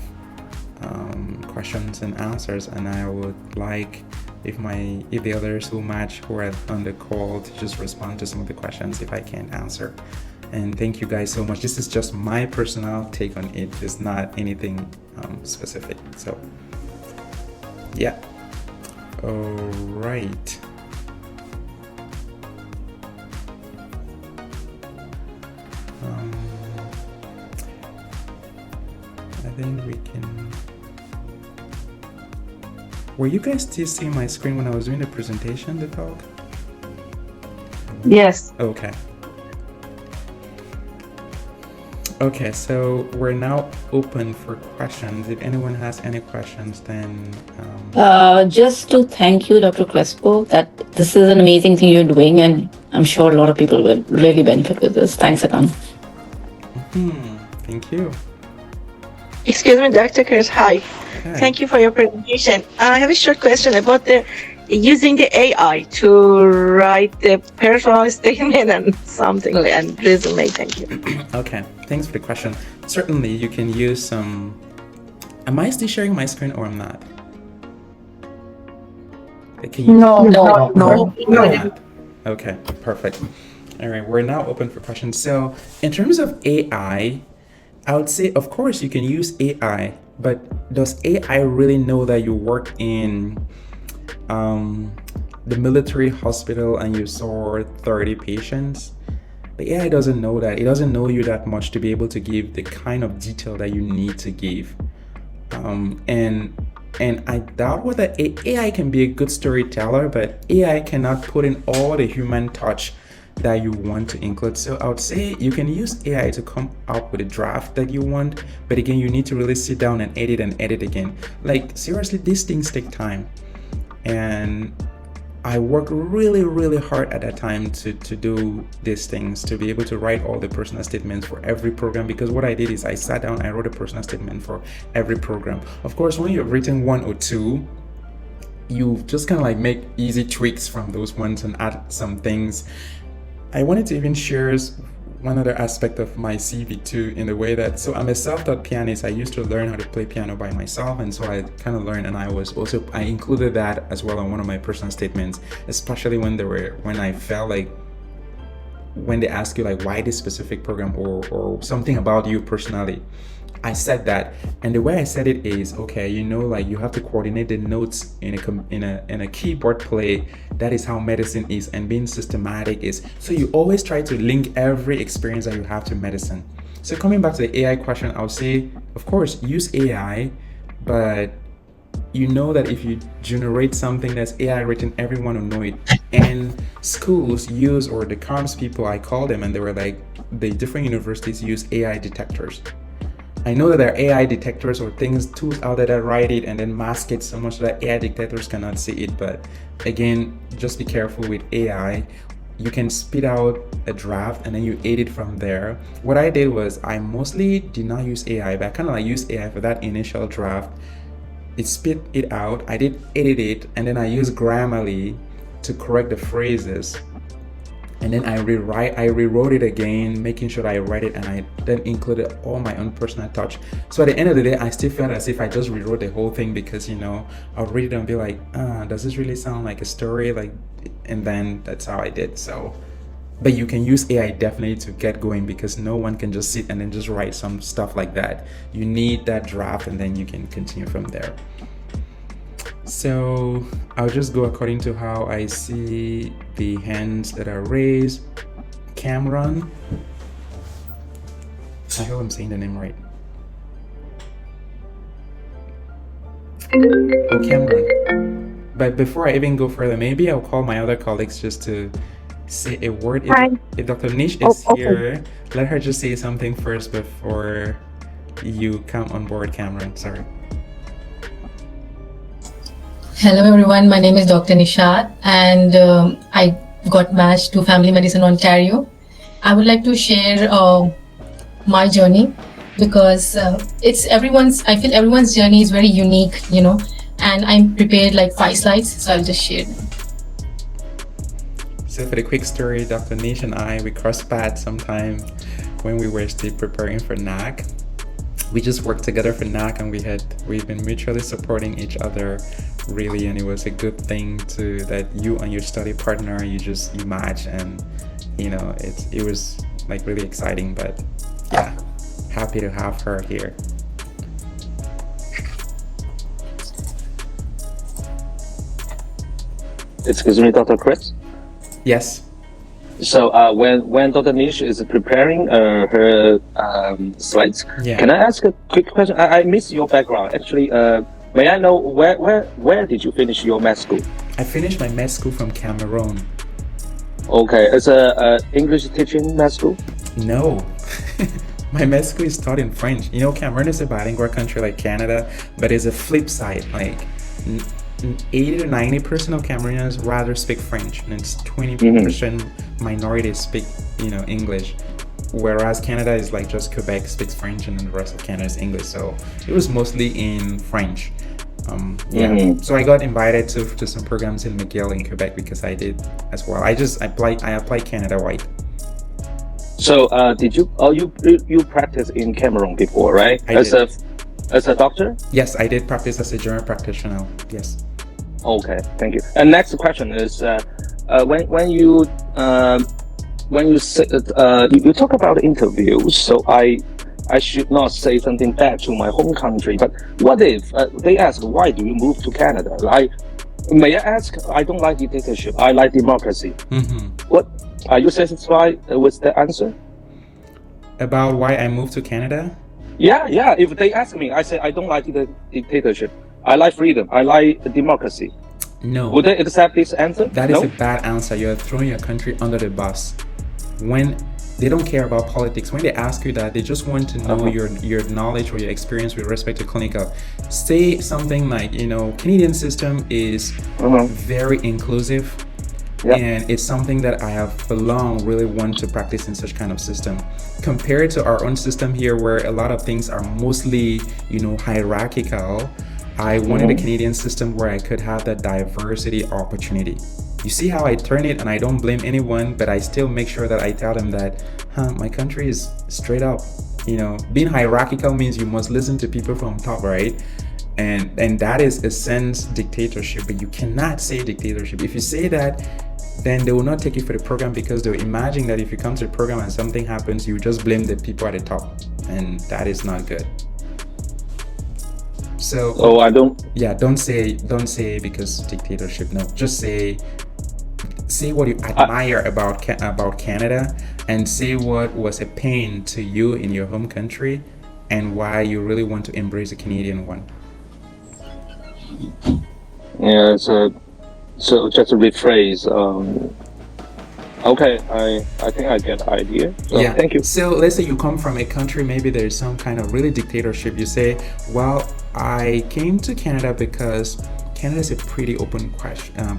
questions and answers, and I would like if the others who match who are on the call to just respond to some of the questions if I can't answer. And thank you guys so much. This is just my personal take on it. It's not anything specific. So yeah. All right. I think we can. Were you guys still seeing my screen when I was doing the presentation, the talk? Yes. Okay. Okay, so we're now open for questions. If anyone has any questions, then... Just to thank you, Dr. Crespo, that this is an amazing thing you're doing, and I'm sure a lot of people will really benefit with this. Thanks a ton. Thank you. Excuse me, Dr. Chris. Hi. Okay. Thank you for your presentation. I have a short question about using the AI to write the personal statement and something like and resume. Thank you. Okay, thanks for the question. Certainly, you can use some... Am I still sharing my screen or I'm not? Can you? No. Not. Okay, perfect. All right, we're now open for questions. So, in terms of AI, I would say, of course, you can use AI, but does AI really know that you work in the military hospital and you saw 30 patients? The AI doesn't know that. It doesn't know you that much to be able to give the kind of detail that you need to give. And I doubt whether AI can be a good storyteller, but AI cannot put in all the human touch that you want to include. So I would say you can use AI to come up with a draft that you want, but again, you need to really sit down and edit again. Like seriously, these things take time. And I worked really, really hard at that time to do these things, to be able to write all the personal statements for every program, because what I did is I sat down, I wrote a personal statement for every program. Of course, when you've written one or two, you just kind of like make easy tweaks from those ones and add some things. I wanted to even share one other aspect of my CV too, in the way that, so I'm a self-taught pianist. I used to learn how to play piano by myself, and so I kind of learned, and I included that as well on one of my personal statements, especially when I felt like, when they ask you like why this specific program or something about you personally, I said that. And the way I said it is, okay, like you have to coordinate the notes in a keyboard play. That is how medicine is, and being systematic is. So you always try to link every experience that you have to medicine. So coming back to the AI question, I'll say, of course, use AI, but you know that if you generate something that's AI written, everyone will know it. And schools use, or the CaRMS people, I call them, and they were like, the different universities use AI detectors. I know that there are AI detectors or tools out there that write it and then mask it so much that AI detectors cannot see it. But again, just be careful with AI. You can spit out a draft and then you edit from there. What I did was I mostly did not use AI, but I kind of like used AI for that initial draft. It spit it out, I did edit it, and then I used Grammarly to correct the phrases. And then I rewrote it again, making sure that I read it, and I then included all my own personal touch. So at the end of the day, I still felt as if I just rewrote the whole thing, because I'll read it and be like, does this really sound like a story? And then that's how I did. So, but you can use AI definitely to get going, because no one can just sit and then just write some stuff like that. You need that draft, and then you can continue from there. So I'll just go according to how I see the hands that are raised. Cameron, I hope I'm saying the name right. Oh, Cameron. But before I even go further, maybe I'll call my other colleagues just to say a word. If Dr. Nish is here, let her just say something first before you come on board, Cameron. Sorry. Hello everyone, my name is Dr. Nishad, and I got matched to Family Medicine Ontario. I would like to share my journey, because I feel everyone's journey is very unique, and I'm prepared like 5 slides, so I'll just share them. So for the quick story, Dr. Nish and we crossed paths sometime when we were still preparing for NAC. We just worked together for NAC, and we've been mutually supporting each other, really, and it was a good thing that you and your study partner, you match, and it was like really exciting. But yeah, happy to have her here. Excuse me, Dr. Chris? Yes. So when Dr. Nish is preparing her slides, yeah. Can I ask a quick question? I missed your background. Actually, may I know where did you finish your med school? I finished my med school from Cameroon. Okay, it's a English teaching med school? No. My med school is taught in French. Cameroon is a bilingual country like Canada, but it's a flip side. Like 80 to 90% of Cameroonians rather speak French, and it's 20% minorities speak, English. Whereas Canada is like just Quebec speaks French, and then the rest of Canada is English. So it was mostly in French. So I got invited to some programs in McGill in Quebec because I did as well. I applied Canada-wide. So did you practice in Cameroon before, right? As a doctor? Yes, I did practice as a general practitioner. Yes. Okay, thank you. And next question is, when you say, you talk about interviews, so I should not say something bad to my home country, but what if they ask, why do you move to Canada? May I ask, I don't like dictatorship, I like democracy. What, are you satisfied with the answer? About why I moved to Canada? Yeah, if they ask me, I say I don't like the dictatorship, I like freedom, I like democracy. No. Would they accept this answer? That is a bad answer. You're throwing your country under the bus. When they don't care about politics, when they ask you that, they just want to know your knowledge or your experience with respect to clinical. Say something like, Canadian system is very inclusive, and it's something that I have for long really want to practice in such kind of system. Compared to our own system here, where a lot of things are mostly, hierarchical, I wanted a Canadian system where I could have that diversity opportunity. You see how I turn it, and I don't blame anyone, but I still make sure that I tell them that, my country is straight up. Being hierarchical means you must listen to people from top, right? And that is a sense dictatorship, but you cannot say dictatorship. If you say that, then they will not take you for the program, because they'll imagine that if you come to the program and something happens, you just blame the people at the top, and that is not good. So I don't. Yeah, don't say because dictatorship. No, just say what you admire about Canada, and say what was a pain to you in your home country, and why you really want to embrace the Canadian one. Yeah, so just to rephrase. Okay, I think I get the idea. So, yeah, thank you. So let's say you come from a country, maybe there's some kind of really dictatorship. You say, well, I came to Canada because Canada is a pretty open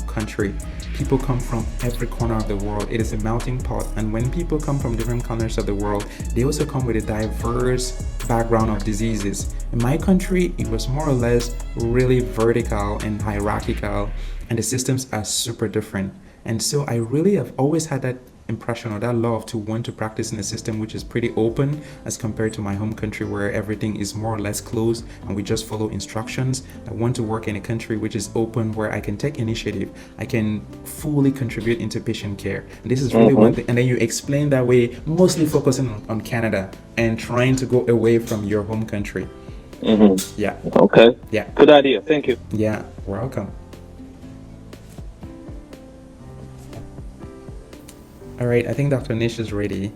country. People come from every corner of the world. It is a melting pot, and when people come from different corners of the world, they also come with a diverse background of diseases. In my country, it was more or less really vertical and hierarchical, and the systems are super different. And so I really have always had that impression or that love to want to practice in a system which is pretty open as compared to my home country, where everything is more or less closed and we just follow instructions. I want to work in a country which is open, where I can take initiative, I can fully contribute into patient care. And this is really one thing. And then you explain that way, mostly focusing on Canada and trying to go away from your home country. Yeah. Okay. Yeah. Good idea. Thank you. Yeah. Welcome. All right, I think Dr. Nish is ready.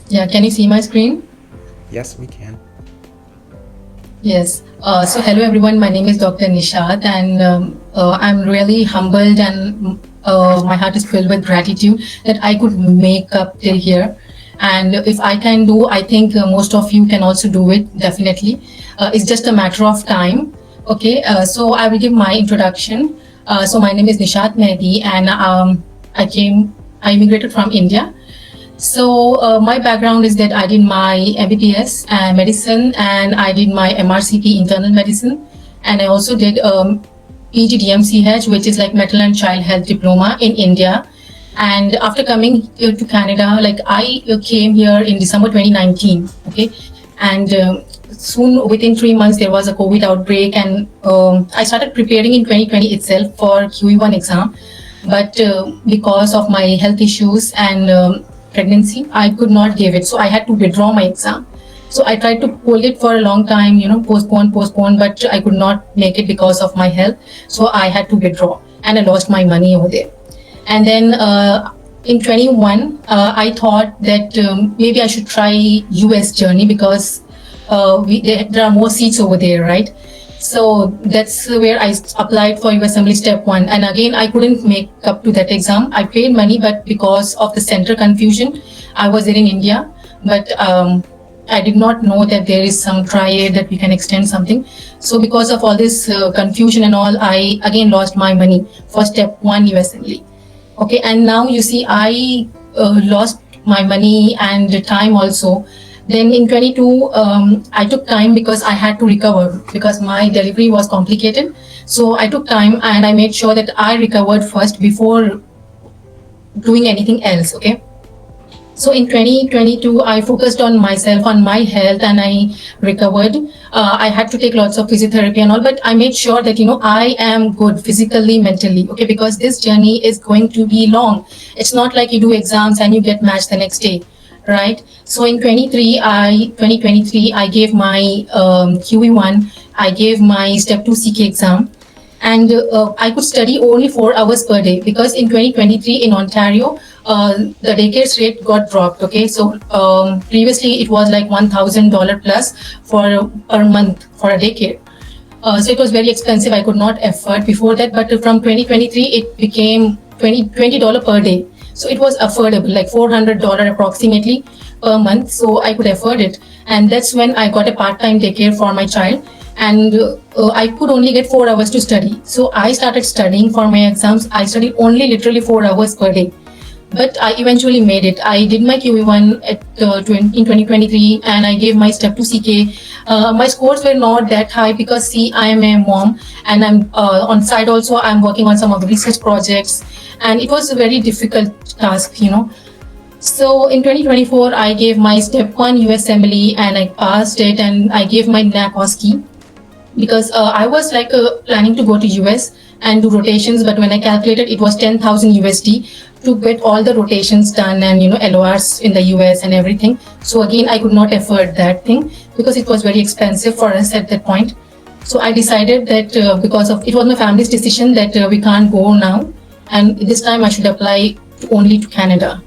Yeah, can you see my screen? Yes, we can. Yes. So hello everyone, my name is Dr. Nishad, and I'm really humbled, and my heart is filled with gratitude that I could make up till here. And if I can do, I think most of you can also do it, definitely. It's just a matter of time. Okay, so I will give my introduction. So my name is Nishad Mehdi, and I immigrated from India. So my background is that I did my MBBS medicine, and I did my MRCP internal medicine, and I also did PGDMCH, which is like maternal and child health diploma in India. And after coming here to Canada, like I came here in December 2019, okay, and soon within 3 months there was a COVID outbreak, and I started preparing in 2020 itself for QE1 exam. But because of my health issues and pregnancy, I could not give it. So I had to withdraw my exam. So I tried to hold it for a long time, postpone, but I could not make it because of my health. So I had to withdraw, and I lost my money over there. And then in 21, I thought that maybe I should try US journey, because there are more seats over there, right? So that's where I applied for US Assembly Step 1. And again, I couldn't make up to that exam. I paid money, but because of the center confusion, I was there in India. But I did not know that there is some triad that we can extend something. So because of all this confusion and all, I again lost my money for Step 1 US Assembly. Okay, and now you see, I lost my money and the time also. Then in 22, I took time because I had to recover, because my delivery was complicated. So I took time and I made sure that I recovered first before doing anything else, okay? So in 2022, I focused on myself, on my health, and I recovered. I had to take lots of physiotherapy and all, but I made sure that, I am good physically, mentally, okay, because this journey is going to be long. It's not like you do exams and you get matched the next day, right? So in 2023, I gave my QE1, I gave my Step 2 CK exam, and I could study only 4 hours per day, because in 2023 in Ontario, the daycare rate got dropped. Okay, so previously it was like $1,000 plus per month for a daycare. So it was very expensive. I could not afford before that, but from 2023 it became $20 per day. So it was affordable, like $400 approximately per month. So I could afford it, and that's when I got a part-time daycare for my child. And I could only get 4 hours to study. So I started studying for my exams. I studied only literally 4 hours per day. But I eventually made it. I did my QE1 in 2023, and I gave my Step 2 CK. My scores were not that high because, see, I am a mom, and I'm on side also. I'm working on some of the research projects, and it was a very difficult task, So in 2024, I gave my Step 1 US Assembly, and I passed it, and I gave my NACOSKI, because I was like planning to go to US and do rotations, but when I calculated, it was 10,000 USD to get all the rotations done, and LORs in the US and everything. So again, I could not afford that thing because it was very expensive for us at that point. So I decided that because of it was my family's decision that we can't go now, and this time I should apply only to Canada.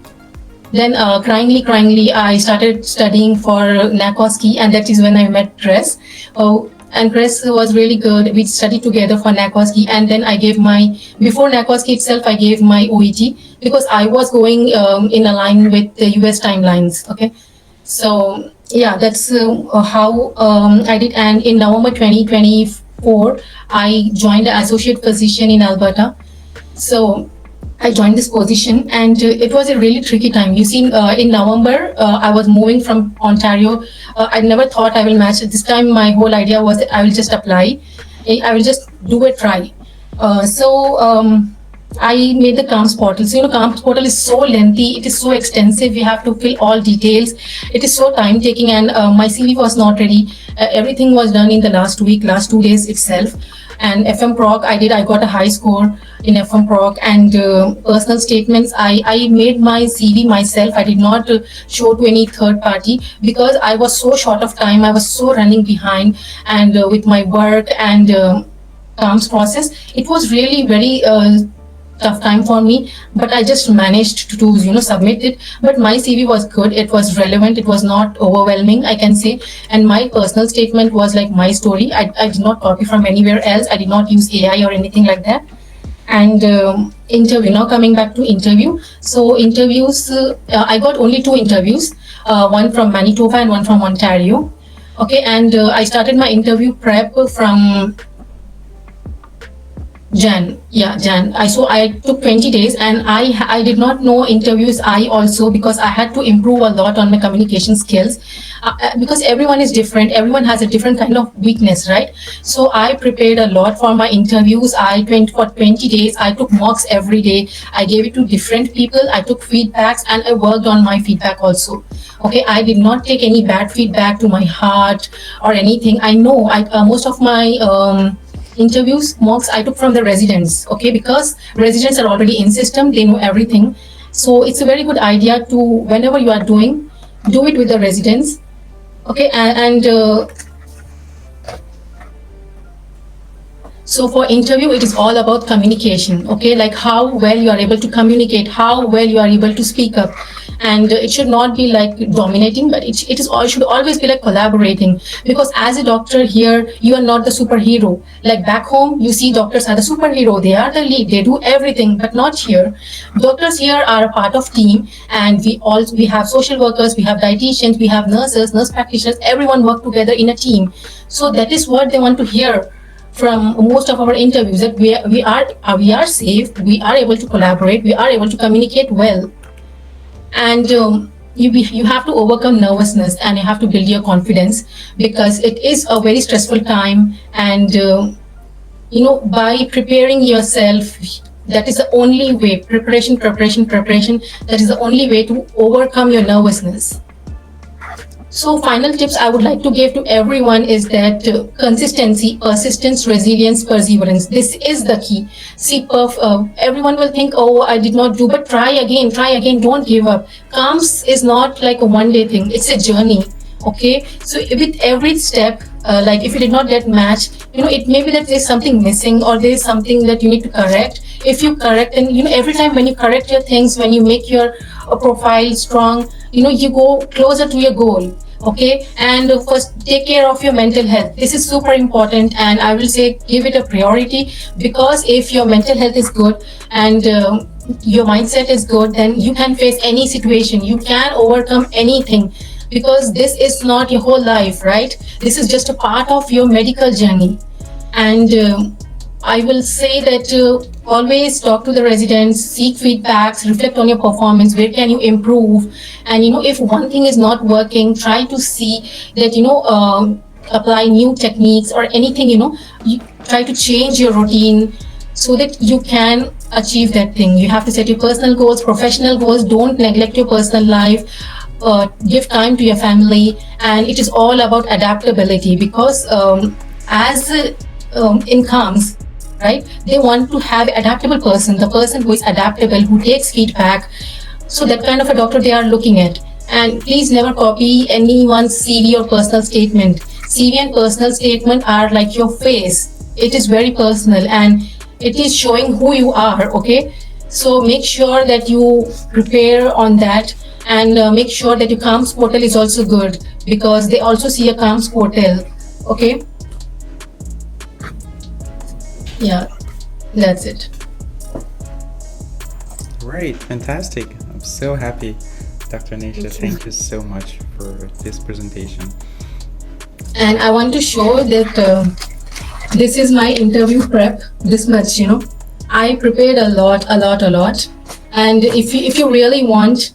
Then cryingly, I started studying for NACOSKI, and that is when I met Chris. And Chris was really good. We studied together for NACOSKI, and then I gave before NACOSKI itself, I gave my OET, because I was going in a line with the US timelines. Okay, so yeah, that's how I did. And in November 2024, I joined the associate position in Alberta. So I joined this position, and it was a really tricky time. You see, in November, I was moving from Ontario. I never thought I will match. This time, my whole idea was that I will just apply. I will just do a try. I made the CaRMS portal. So, CaRMS portal is so lengthy. It is so extensive. We have to fill all details. It is so time taking, and my CV was not ready. Everything was done in the last 2 days itself. And FM Proc, I got a high score in FM Proc, and personal statements, I made my CV myself. I did not show to any third party because I was so short of time. I was so running behind, and with my work and CaRMS process, it was really very tough time for me, but I just managed to submit it. But my CV was good. It was relevant. It was not overwhelming, I can say. And my personal statement was like my story. I did not copy from anywhere else. I did not use AI or anything like that. And interview, now coming back to interview. So interviews, I got only 2 interviews, one from Manitoba and one from Ontario. Okay, and I started my interview prep from Jan. I took 20 days, and I did not know interviews. I also, because I had to improve a lot on my communication skills, because everyone is different. Everyone has a different kind of weakness, right? So I prepared a lot for my interviews. For 20 days, I took mocks every day. I gave it to different people. I took feedbacks, and I worked on my feedback also. Okay, I did not take any bad feedback to my heart or anything. I know most of my interviews, mocks, I took from the residents, okay, because residents are already in system, they know everything. So it's a very good idea to, whenever you are doing, do it with the residents, okay. So for interview, it is all about communication, okay, like how well you are able to communicate, how well you are able to speak up. And it should not be like dominating, but it should always be like collaborating, because as a doctor here, you are not the superhero. Like back home, you see doctors are the superhero, they are the lead, they do everything, but not here. Doctors here are a part of team, and we have social workers, we have dietitians, we have nurses, nurse practitioners, everyone work together in a team. So that is what they want to hear from most of our interviews, that we are safe, we are able to collaborate, we are able to communicate well. And you have to overcome nervousness, and you have to build your confidence, because it is a very stressful time. And by preparing yourself That is the only way. Preparation. That is the only way to overcome your nervousness. So final tips I would like to give to everyone is that consistency, persistence, resilience, perseverance. This is the key. See, everyone will think, oh, I did not do, but try again, don't give up. CaRMS is not like a one-day thing. It's a journey. Okay, so with every step, like if you did not get matched, it may be that there's something missing or there's something that you need to correct. If you correct, and every time when you correct your things, when you make your profile strong, you go closer to your goal. Okay, and first take care of your mental health. This is super important, and I will say give it a priority, because if your mental health is good and your mindset is good, then you can face any situation, you can overcome anything, because this is not your whole life, right? This is just a part of your medical journey. And I will say that always talk to the residents, seek feedbacks, reflect on your performance, where can you improve, and if one thing is not working, try to see that apply new techniques or anything, you try to change your routine so that you can achieve that thing. You have to set your personal goals, professional goals. Don't neglect your personal life. Give time to your family, and it is all about adaptability, because as in CaRMS, right, they want to have adaptable person, the person who is adaptable, who takes feedback. So that kind of a doctor they are looking at. And please never copy anyone's CV or personal statement. CV and personal statement are like your face. It is very personal and it is showing who you are. Okay, so make sure that you prepare on that, and make sure that your CaRMS portal is also good, because they also see a CaRMS portal. Okay, yeah, that's it. Right, fantastic. I'm so happy, Dr. Nishad. Thank you so much for this presentation. And I want to show that this is my interview prep. This much, I prepared a lot. And if you really want,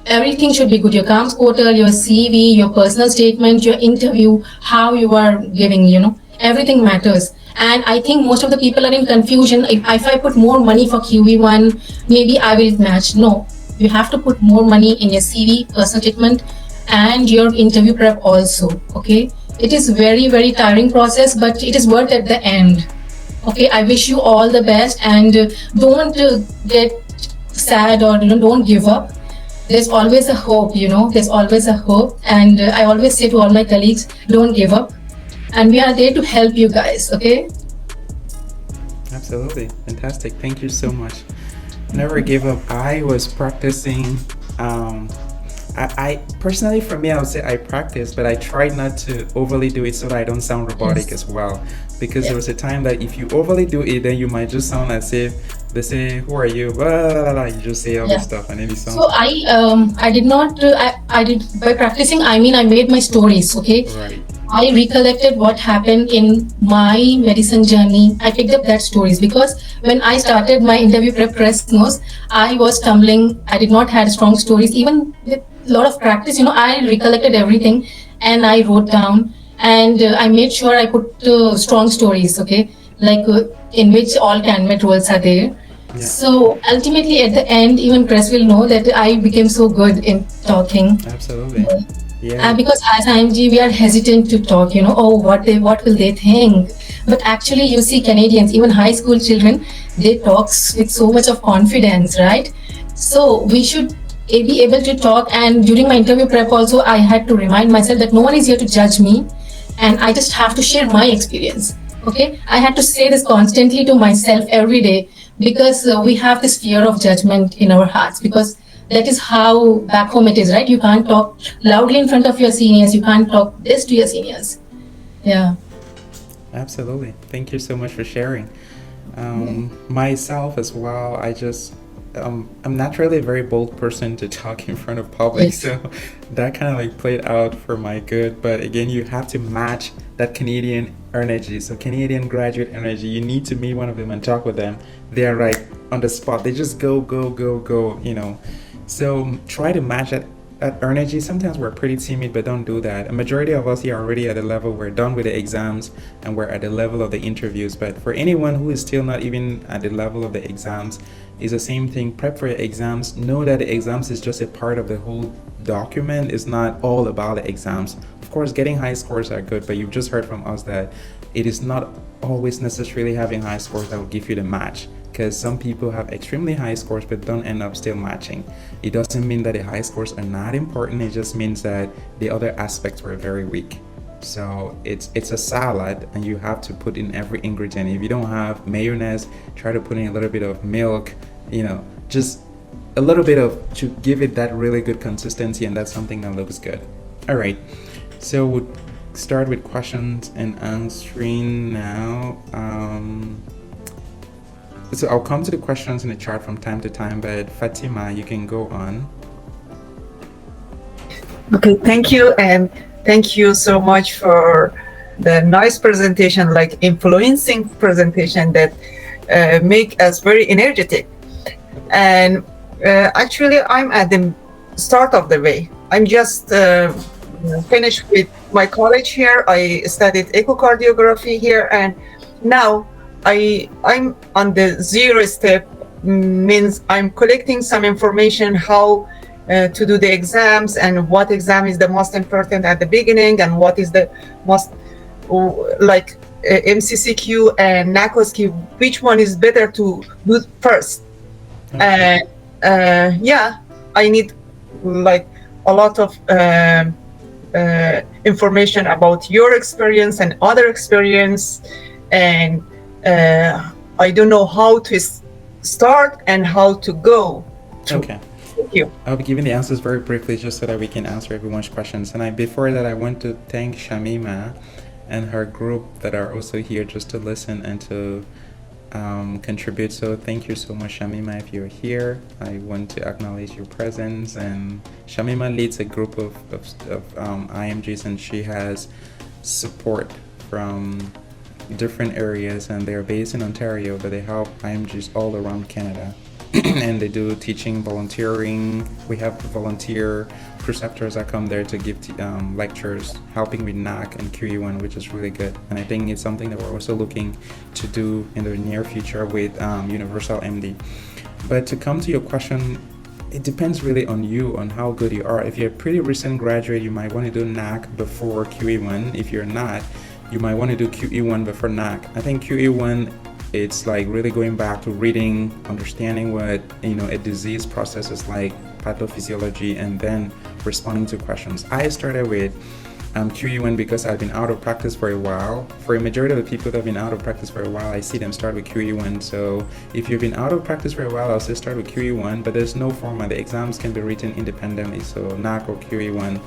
everything should be good. Your CaRMS portal, your CV, your personal statement, your interview, how you are giving, everything matters. And I think most of the people are in confusion. If I put more money for QE1, maybe I will match. No, you have to put more money in your CV, personal statement, and your interview prep also. Okay, it is very, very tiring process, but it is worth at the end. Okay, I wish you all the best, and don't get sad, or don't give up. There's always a hope, there's always a hope. And I always say to all my colleagues, don't give up. And we are there to help you guys, okay? Absolutely. Fantastic. Thank you so much. Never give up. I was practicing. I personally, for me, I would say I practice, but I tried not to overly do it so that I don't sound robotic as well. Because there was a time that if you overly do it, then you might just sound as if they say, "Who are you?" Blah, blah, blah, you just say all this stuff, and then you sound. So I did not. I did by practicing. I mean, I made my stories. Okay. Right. I recollected what happened in my medicine journey. I picked up that stories, because when I started my interview prep press notes, I was stumbling. I did not have strong stories. Even with a lot of practice, I recollected everything and I wrote down, and I made sure I put strong stories. Okay, like in which all candidate roles are there. Yeah. So ultimately, at the end, even press will know that I became so good in talking. Absolutely. Yeah. And because as IMG, we are hesitant to talk, what will they think? But actually, you see Canadians, even high school children, they talk with so much of confidence, right? So we should be able to talk. And during my interview prep also, I had to remind myself that no one is here to judge me, and I just have to share my experience. Okay, I had to say this constantly to myself every day, because we have this fear of judgment in our hearts, because that is how back home it is, right? You can't talk loudly in front of your seniors. You can't talk this to your seniors. Yeah. Absolutely. Thank you so much for sharing. Myself as well, I'm naturally a very bold person to talk in front of public. Yes. So that kind of like played out for my good. But again, you have to match that Canadian energy. So Canadian graduate energy, you need to meet one of them and talk with them. They're right on the spot. They just go. So try to match that at Energy, sometimes we're pretty timid, but don't do that. A majority of us here are already at the level we're done with the exams and we're at the level of the interviews. But for anyone who is still not even at the level of the exams, it's the same thing. Prep for your exams. Know that the exams is just a part of the whole document. It's not all about the exams. Of course, getting high scores are good, but you've just heard from us that it is not always necessarily having high scores that will give you the match, because some people have extremely high scores but don't end up still matching. It doesn't mean that the high scores are not important. It just means that the other aspects were very weak. So it's a salad and you have to put in every ingredient. If you don't have mayonnaise, try to put in a little bit of milk, just a little bit of, to give it that really good consistency, and that's something that looks good. All right, so we'll start with questions and answering now. So I'll come to the questions in the chat from time to time, but Fatima, you can go on. Okay, thank you, and thank you so much for the nice presentation, like influencing presentation that make us very energetic. And actually, I'm at the start of the way. I'm just finished with my college here. I studied echocardiography here, and now I'm on the 0 step, means I'm collecting some information how to do the exams and what exam is the most important at the beginning and what is the most like MCCQ and NACOSQ, which one is better to do first. And yeah, I need like a lot of information about your experience and other experience, and I don't know how to start and how to go. Okay. Thank you. I'll be giving the answers very briefly just so that we can answer everyone's questions. And before that, I want to thank Shamima and her group that are also here just to listen and to contribute. So thank you so much, Shamima. If you're here, I want to acknowledge your presence. And Shamima leads a group of IMGs, and she has support from different areas, and they're based in Ontario, but they help IMGs all around Canada. And they do teaching, volunteering. We have volunteer preceptors that come there to give lectures, helping with NAC and QE1, which is really good. And I think it's something that we're also looking to do in the near future with Universal MD. But to come to your question, it depends really on you, on how good you are. If you're a pretty recent graduate, you might want to do NAC before QE1. If you're not, you might want to do QE1 before NAC. I think QE1, it's like really going back to reading, understanding what a disease process is like, pathophysiology, and then responding to questions. I started with QE1 because I've been out of practice for a while. For a majority of the people that have been out of practice for a while, I see them start with QE1. So if you've been out of practice for a while, I'll say start with QE1, but there's no format. The exams can be written independently, so NAC or QE1,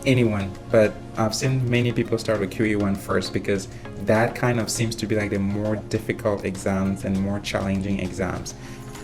anyone. But I've seen many people start with QE1 first because that kind of seems to be like the more difficult exams and more challenging exams.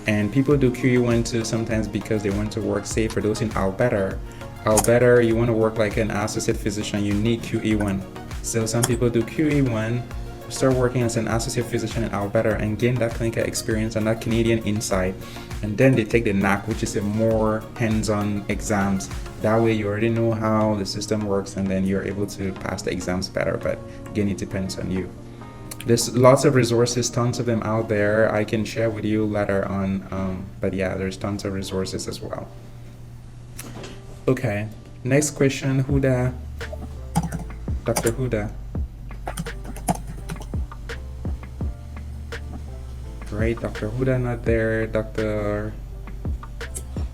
And people do QE1 too sometimes because they want to work, say for those in Alberta, you want to work like an associate physician, you need QE1. So some people do QE1, start working as an associate physician in Alberta and gain that clinical experience and that Canadian insight. And then they take the NAC, which is a more hands-on exams. That way you already know how the system works, and then you're able to pass the exams better. But again, it depends on you. There's lots of resources, tons of them out there. I can share with you later on. But yeah, there's tons of resources as well. Okay, next question, Huda. Dr. Huda. Great, Dr. Huda not there. Dr.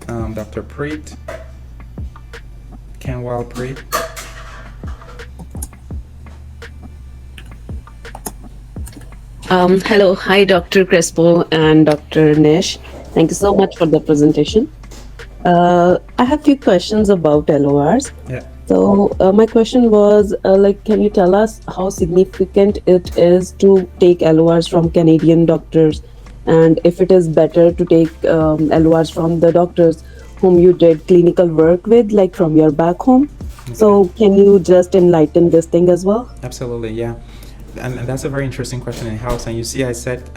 Preet. Kenwal Preet. Hello, hi Dr. Crespo and Dr. Nish. Thank you so much for the presentation. I have a few questions about LORs. Yeah. So my question was, can you tell us how significant it is to take LORs from Canadian doctors, and if it is better to take LORs from the doctors whom you did clinical work with, like from your back home? Okay. So can you just enlighten this thing as well? Absolutely, yeah. And that's a very interesting question in house. And you see, I said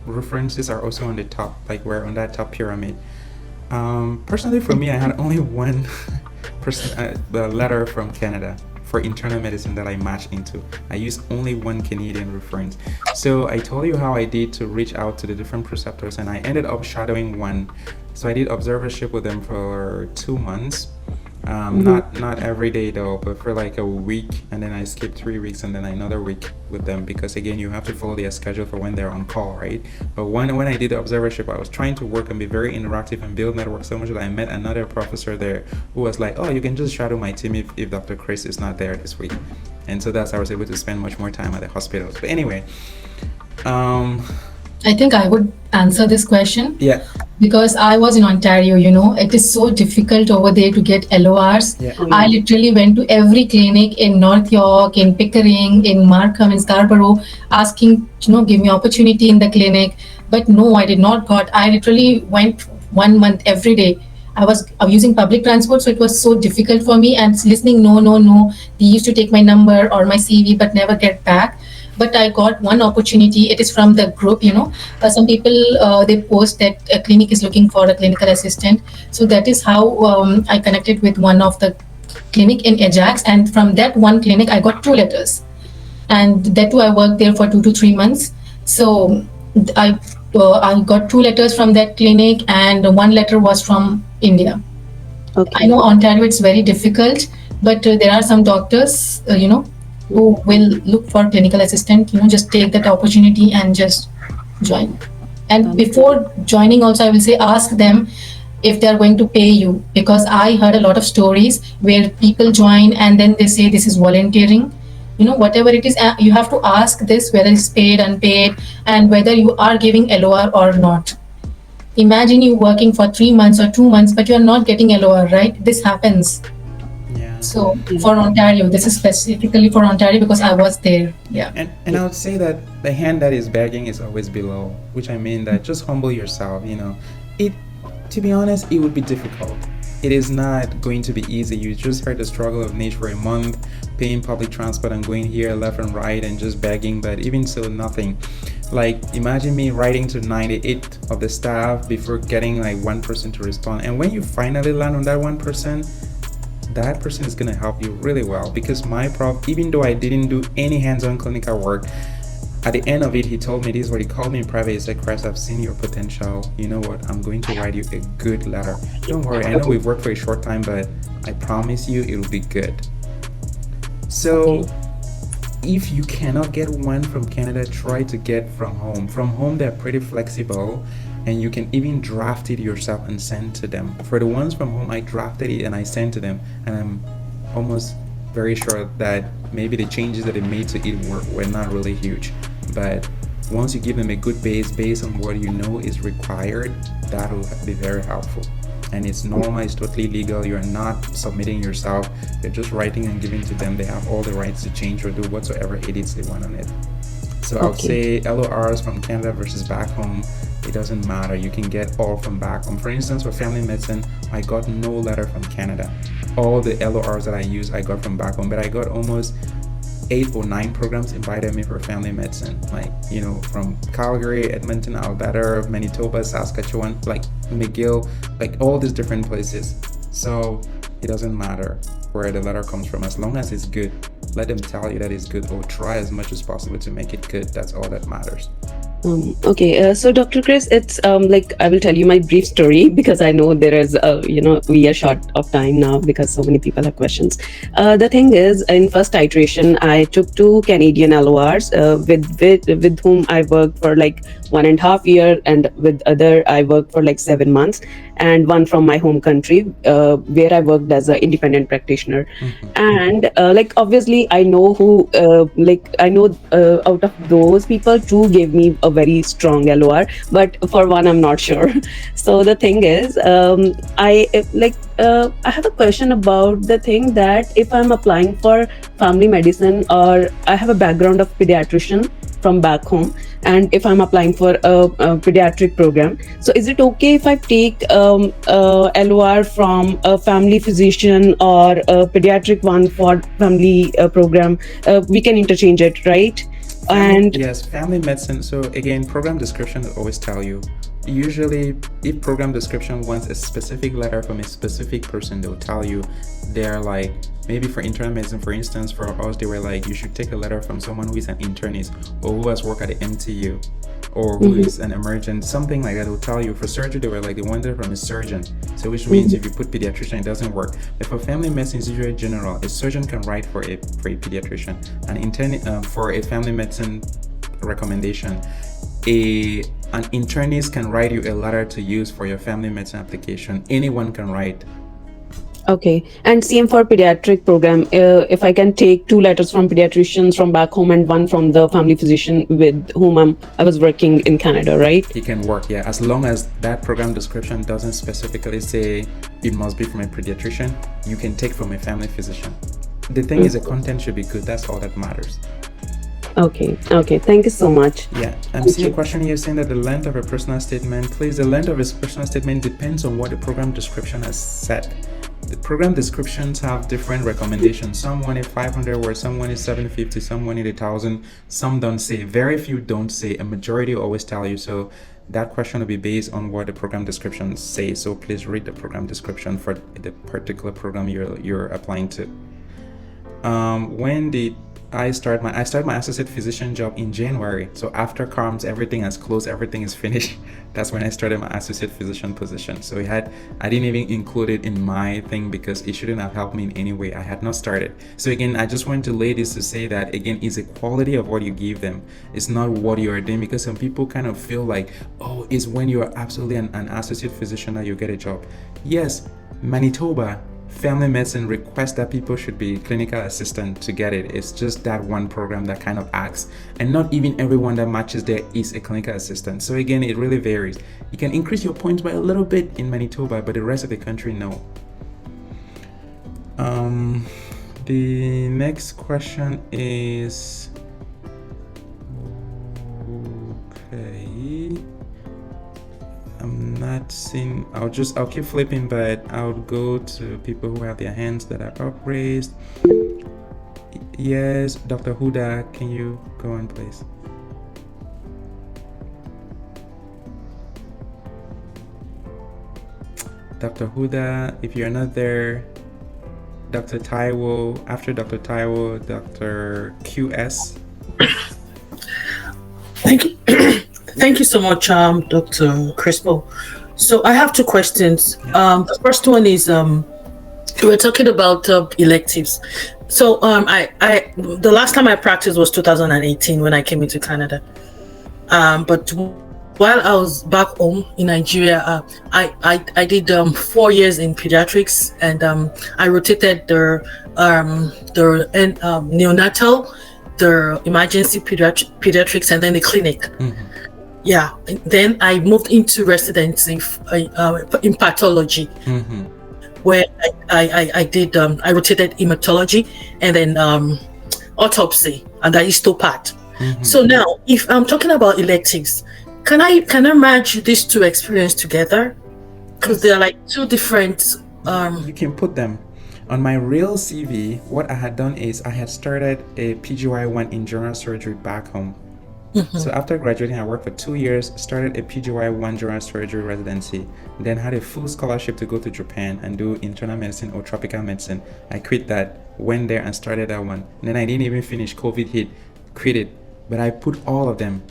references are also on the top, like we're on that top pyramid. Personally, for me, I had only one the letter from Canada for internal medicine that I matched into. I used only one Canadian reference. So I told you how I did to reach out to the different preceptors, and I ended up shadowing one. So I did observership with them for 2 months. Not every day though, but for like a week, and then I skipped 3 weeks and then another week with them, because again you have to follow their schedule for when they're on call, right? But when I did the observership, I was trying to work and be very interactive and build network so much that I met another professor there who was like, oh, you can just shadow my team if Dr. Chris is not there this week. And so that's how I was able to spend much more time at the hospitals. But anyway, I think I would answer this question. yeah. Because I was in Ontario, it is so difficult over there to get LORs. Yeah. I literally went to every clinic in North York, in Pickering, in Markham, in Scarborough, asking, give me opportunity in the clinic. But no, I did not got. I literally went 1 month every day. I was using public transport, so it was so difficult for me. And listening, no. They used to take my number or my CV, but never get back. But I got one opportunity. It is from the group, some people, they post that a clinic is looking for a clinical assistant. So that is how I connected with one of the clinic in Ajax. And from that one clinic, I got 2 letters. And that too, I worked there for 2 to 3 months. So I got 2 letters from that clinic, and 1 letter was from India. Okay. I know Ontario, it's very difficult, but there are some doctors, who will look for clinical assistant, just take that opportunity and just join. And before joining also, I will say, ask them if they're going to pay you, because I heard a lot of stories where people join and then they say this is volunteering. Whatever it is, you have to ask this, whether it's paid, unpaid, and whether you are giving LOR or not. Imagine you working for 3 months or 2 months, but you're not getting LOR, right? This happens. Yeah. So for Ontario, this is specifically for Ontario because I was there. Yeah. And I would say that the hand that is begging is always below, which I mean that just humble yourself, to be honest, it would be difficult. It is not going to be easy. You just heard the struggle of Niche for a month, paying public transport and going here left and right and just begging, but even so, nothing. Like, imagine me writing to 98 of the staff before getting like one person to respond. And when you finally land on that one person, that person is going to help you really well, because my prof, even though I didn't do any hands-on clinical work, at the end of it, he told me this, what he called me in private. He said, Chris, I've seen your potential. You know what? I'm going to write you a good letter. Don't worry. I know we've worked for a short time, but I promise you it'll be good. So if you cannot get one from Canada, try to get from home. From home, they're pretty flexible, and you can even draft it yourself and send to them. For the ones from home, I drafted it and I sent to them, and I'm almost very sure that maybe the changes that they made to it were not really huge. But once you give them a good base based on what you know is required, that will be very helpful. And it's normal, it's totally legal. You're not submitting yourself, you're just writing and giving to them. They have all the rights to change or do whatsoever edits they want on it. So I would say LORs from Canada versus back home, it doesn't matter. You can get all from back home. For instance, for family medicine, I got no letter from Canada. All the LORs that I use, I got from back home, but I got almost 8 or 9 programs invited me for family medicine, like, from Calgary, Edmonton, Alberta, Manitoba, Saskatchewan, like McGill, like all these different places. So it doesn't matter where the letter comes from, as long as it's good. Let them tell you that it's good, or try as much as possible to make it good. That's all that matters. Okay, so Dr. Chris, it's like, I will tell you my brief story, because I know there is, we are short of time now because so many people have questions. The thing is, in first iteration, I took 2 Canadian LORs with whom I worked for like 1.5 years, and with other I worked for like 7 months, and one from my home country where I worked as an independent practitioner. And like, obviously I know who, out of those people, 2 gave me a very strong LOR, but for one I'm not sure. So the thing is, I have a question about the thing that if I'm applying for family medicine, or I have a background of pediatrician from back home, and if I'm applying for a pediatric program, so is it okay if I take LOR from a family physician or a pediatric one for family program? We can interchange it, right? And yes, family medicine. So again, program description will always tell you usually if program description wants a specific letter from a specific person, they'll tell you. They're like, maybe for internal medicine, for instance, for us, they were like, you should take a letter from someone who is an internist or who has worked at the MTU or who is an emergent, something like that. Will tell you. For surgery, they were like, they wanted it from a surgeon, so which means if you put pediatrician, it doesn't work. But for family medicine, it's usually general. A surgeon can write for a pediatrician. For a family medicine recommendation, an internist can write you a letter to use for your family medicine application. Anyone can write. Okay, and same for pediatric program. If I can take 2 letters from pediatricians from back home and 1 from the family physician with whom I was working in Canada, right? It can work, yeah, as long as that program description doesn't specifically say it must be from a pediatrician. You can take from a family physician. The thing is, the content should be good. That's all that matters. Okay, thank you so much. Yeah, I'm seeing a question here saying that the length of a personal statement. Please, the length of a personal statement depends on what the program description has said. The program descriptions have different recommendations. Some want it 500 words, some want it 750, some want it 1,000. Some don't say. Very few don't say. A majority always tell you. So that question will be based on what the program descriptions say. So please read the program description for the particular program you're applying to. When did I started my associate physician job in January. So after CaRMS, everything has closed, everything is finished. That's when I started my associate physician position. So I didn't even include it in my thing because it shouldn't have helped me in any way. I had not started. So again, I just want to lay this to say that again, it's the quality of what you give them. It's not what you are doing, because some people kind of feel like, oh, it's when you're absolutely an associate physician that you get a job. Yes, Manitoba family medicine requests that people should be clinical assistant to get it. It's just that one program that kind of asks, and not even everyone that matches there is a clinical assistant. So again, it really varies. You can increase your points by a little bit in Manitoba, but the rest of the country, no. The next question is, okay, I'm not seeing. I'll keep flipping, but I'll go to people who have their hands that are upraised. Yes, Dr. Huda, can you go on, please? Dr. Huda, if you're not there, Dr. Taiwo, after Dr. Taiwo, Dr. QS. Thank you. Thank you so much, Dr. Crespo. So I have two questions. The first one is, we were talking about electives. So I the last time I practiced was 2018 when I came into Canada. But while I was back home in Nigeria, I did 4 years in pediatrics, and I rotated the neonatal, the emergency pediatrics, and then the clinic. Mm-hmm. Yeah, then I moved into residency in pathology, mm-hmm. where I rotated hematology and then autopsy and the histopath. Mm-hmm. So now, if I'm talking about electives, can I merge these two experiences together? Because they're like two different. You can put them. On my real CV, what I had done is I had started a PGY1 in general surgery back home. Mm-hmm. So after graduating, I worked for 2 years, started a PGY1 general surgery residency, then had a full scholarship to go to Japan and do internal medicine or tropical medicine. I quit that, went there and started that one. And then I didn't even finish, COVID hit, quit it. But I put all of them.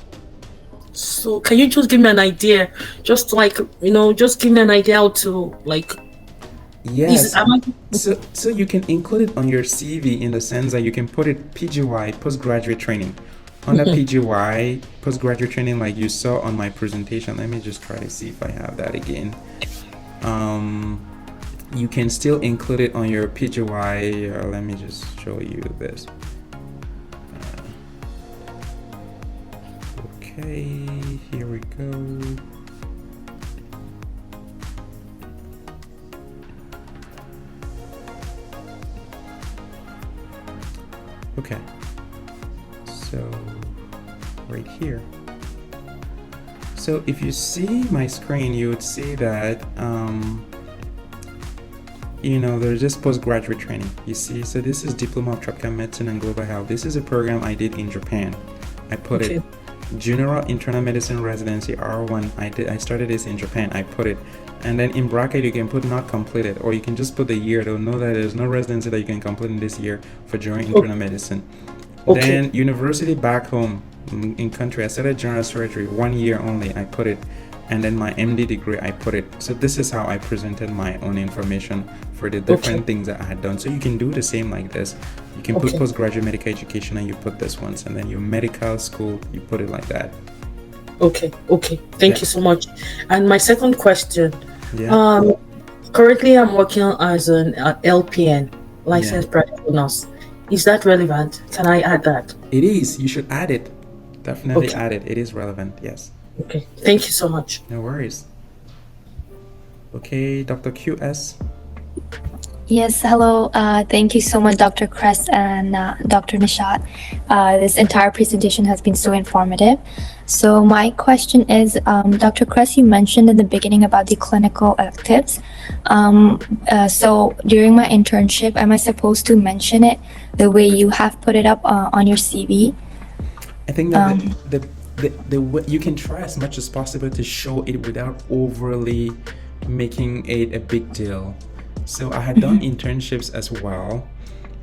So can you just give me an idea? Just like, just give me an idea how to like. Yes. So you can include it on your CV in the sense that you can put it PGY, postgraduate training. Under PGY, postgraduate training, like you saw on my presentation. Let me just try to see if I have that again. You can still include it on your PGY. Let me just show you this. Okay, here we go. Okay, so right here. So if you see my screen, you would see that there's just postgraduate training. You see, so this is Diploma of Tropical Medicine and Global Health. This is a program I did in Japan. I put it. General Internal Medicine Residency R1. I started this in Japan. I put it, and then in bracket you can put not completed, or you can just put the year. They'll know that there's no residency that you can complete in this year for general internal medicine. Okay. Then university back home in country, I started general surgery 1 year only. I put it, and then my MD degree I put it. So this is how I presented my own information for the different things that I had done. So you can do the same like this. You can put postgraduate medical education and you put this once, and then your medical school, you put it like that. Okay. Thank you so much. And my second question. Yeah. Currently I'm working as an LPN, licensed practical nurse. Is that relevant? Can I add that? It is. You should add it. Definitely add it. It is relevant. Yes. Okay. Thank you so much. No worries. Okay, Dr. QS. Yes, hello. Thank you so much, Dr. Kress and Dr. Nishad. This entire presentation has been so informative. So my question is, Dr. Kress, you mentioned in the beginning about the clinical electives. So during my internship, am I supposed to mention it the way you have put it up on your CV? I think that the way you can try as much as possible to show it without overly making it a big deal. So I had done internships as well,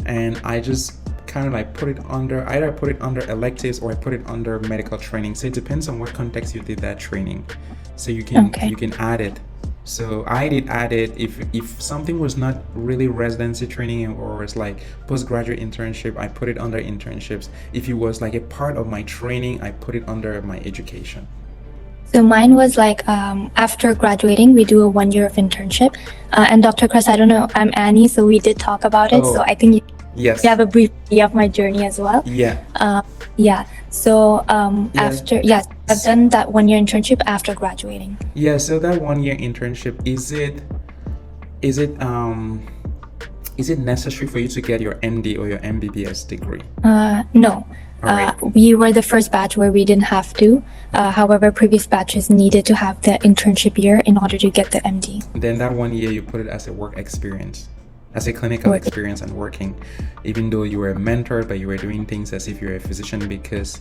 and I just kind of like put it under, either I put it under electives or I put it under medical training. So it depends on what context you did that training. So you can you can add it. So I did add it if something was not really residency training or it's like postgraduate internship, I put it under internships. If it was like a part of my training, I put it under my education. So mine was like after graduating, we do a 1 year of internship. And Dr. Kress, I don't know, I'm Annie, so we did talk about it. So I think you have a brief idea of my journey as well. Yeah. So after, I've done that 1 year internship after graduating. Yeah, so that 1 year internship, is it necessary for you to get your MD or your MBBS degree? No. We were the first batch where we didn't have to. However, previous batches needed to have the internship year in order to get the MD. Then that 1 year you put it as a work experience, as a clinical experience and working, even though you were mentored, but you were doing things as if you're a physician because,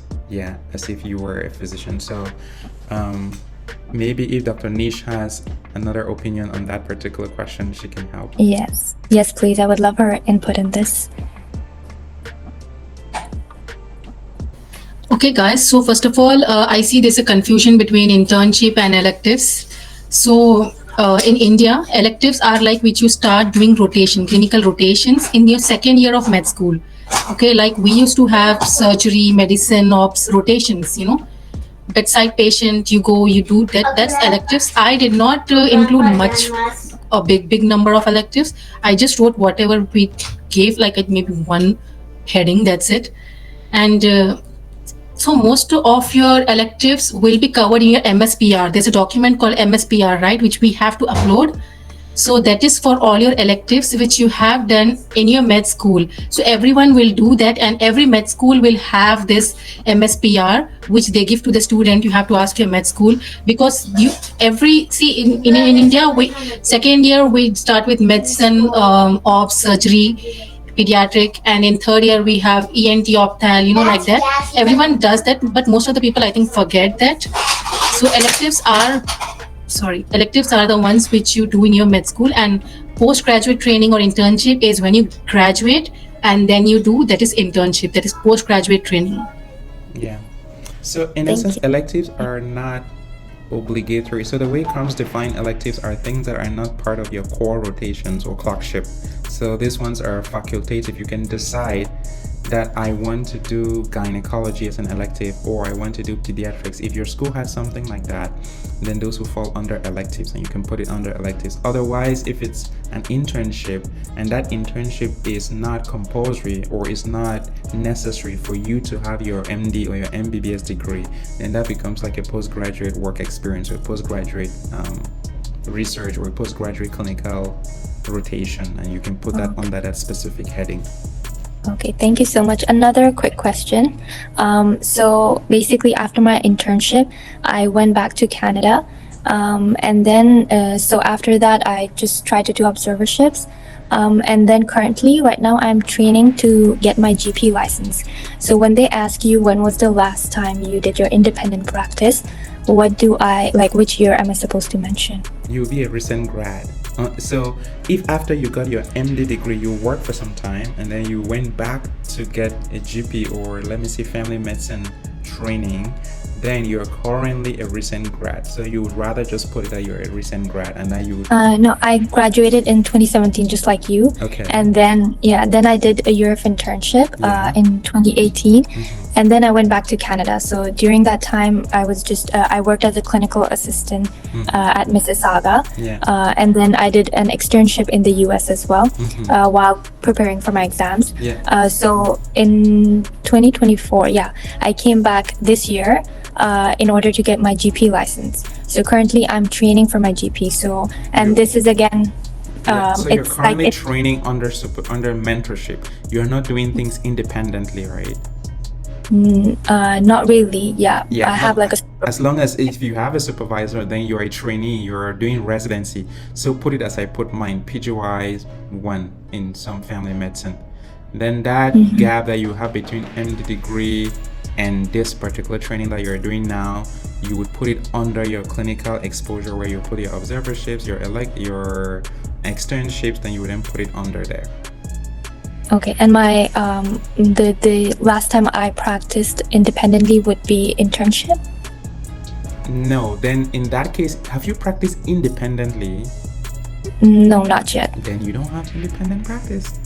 as if you were a physician. So maybe if Dr. Nish has another opinion on that particular question, she can help. Yes, please. I would love her input in this. Okay, guys. So first of all, I see there's a confusion between internship and electives. So in India, electives are like which you start doing clinical rotations in your second year of med school. Okay, like we used to have surgery, medicine, ops rotations, bedside patient, you go, you do that. That's electives. I did not include a big number of electives. I just wrote whatever we gave, like maybe one heading, that's it. And so most of your electives will be covered in your MSPR. There's a document called MSPR, right, which we have to upload. So that is for all your electives which you have done in your med school. So everyone will do that, and every med school will have this MSPR which they give to the student. You have to ask your med school, because in India, second year we start with medicine, ops, surgery, pediatric, and in third year we have ENT, opthal, like that. Everyone does that, but most of the people I think forget that. So electives are the ones which you do in your med school, and postgraduate training or internship is when you graduate and then you do, that is internship, that is postgraduate training. Yeah. So in essence, electives are not obligatory. So the way CaRMS define electives are things that are not part of your core rotations or clockship. So these ones are facultative. You can decide that I want to do gynecology as an elective, or I want to do pediatrics. If your school has something like that, then those will fall under electives and you can put it under electives. Otherwise, if it's an internship and that internship is not compulsory or is not necessary for you to have your MD or your MBBS degree, then that becomes like a postgraduate work experience or postgraduate research or postgraduate clinical rotation, and you can put that under that specific heading. Okay, thank you so much. Another quick question. So basically after my internship, I went back to Canada And then, so after that, I just tried to do observerships. And then currently, right now, I'm training to get my GP license. So when they ask you when was the last time you did your independent practice, which year am I supposed to mention? You'll be a recent grad. So if after you got your MD degree, you worked for some time and then you went back to get a GP or let me say family medicine training, then you're currently a recent grad. So you would rather just put it that you're a recent grad and that you would... No, I graduated in 2017, just like you. Okay. And then, then I did a year of internship in 2018. And then I went back to Canada. So during that time, I was just, I worked as a clinical assistant at Mississauga. And then I did an externship in the US as well while preparing for my exams. So in 2024, I came back this year in order to get my GP license. So currently I'm training for my GP. So, and this is again, so you're currently training under mentorship. You're not doing things independently, right? Not really. I have like a... As long as if you have a supervisor, then you're a trainee, you're doing residency. So put it as I put mine, PGY 1 in some family medicine. Then that gap that you have between MD degree and this particular training that you're doing now, you would put it under your clinical exposure where you put your observerships, your externships, then you would then put it under there. Okay, and my the last time I practiced independently would be internship? No, then in that case, have you practiced independently? No, not yet. Then you don't have independent practice.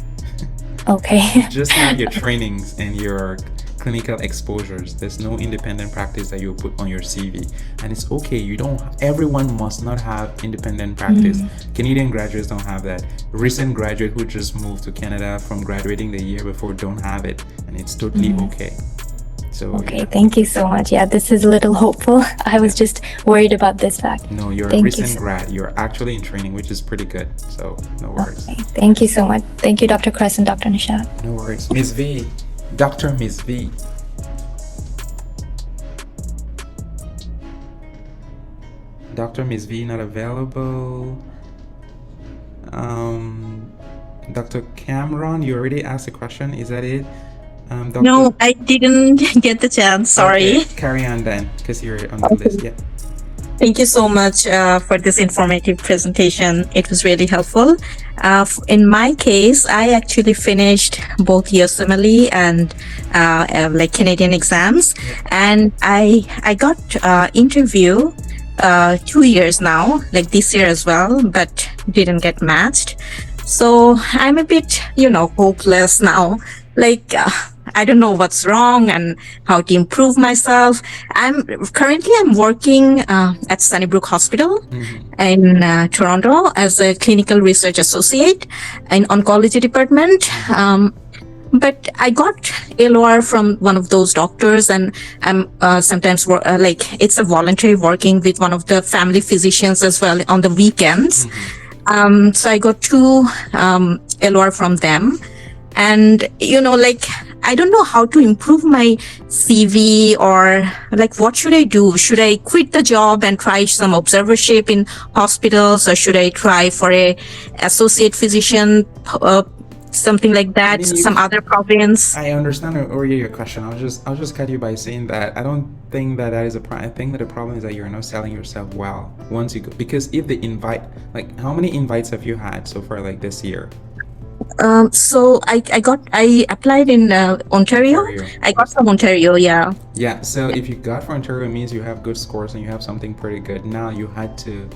Okay. Just have your trainings and your clinical exposures. There's no independent practice that you put on your CV, and it's okay. Everyone must not have independent practice. Canadian graduates don't have that. Recent graduate who just moved to Canada from graduating the year before don't have it, and it's totally okay. So okay, thank you so much. This is a little hopeful. I was just worried about this fact. No, you're a recent grad. You're actually in training, which is pretty good. So no worries. Okay, thank you so much. Thank you, Dr. Kress and Dr. Nishad. No worries. Ms. V. Dr. Ms. V. Dr. Ms. V not available. Dr. Cameron, you already asked a question. Is that it? Dr. No, I didn't get the chance. Sorry. Okay, carry on then, because you're on the list. Yeah. Thank you so much for this informative presentation. It was really helpful. In my case, I actually finished both USMLE and like Canadian exams, and I got interview 2 years now, like this year as well, but didn't get matched. So I'm a bit, hopeless now. Like, I don't know what's wrong and how to improve myself. I'm working at Sunnybrook Hospital in Toronto as a clinical research associate in oncology department. But I got LOR from one of those doctors, and I'm sometimes it's a voluntary working with one of the family physicians as well on the weekends. So I got 2 LOR from them. And, I don't know how to improve my CV, or what should I do? Should I quit the job and try some observership in hospitals, or should I try for a associate physician, something like that, some other province? I understand already your question. I'll just cut you by saying that I don't think that is a problem. I think that the problem is that you're not selling yourself well once you go, because if the invite, how many invites have you had so far, this year? So I applied in Ontario. I got from Ontario, yeah. Yeah, so if you got from Ontario, it means you have good scores and you have something pretty good. Now you had to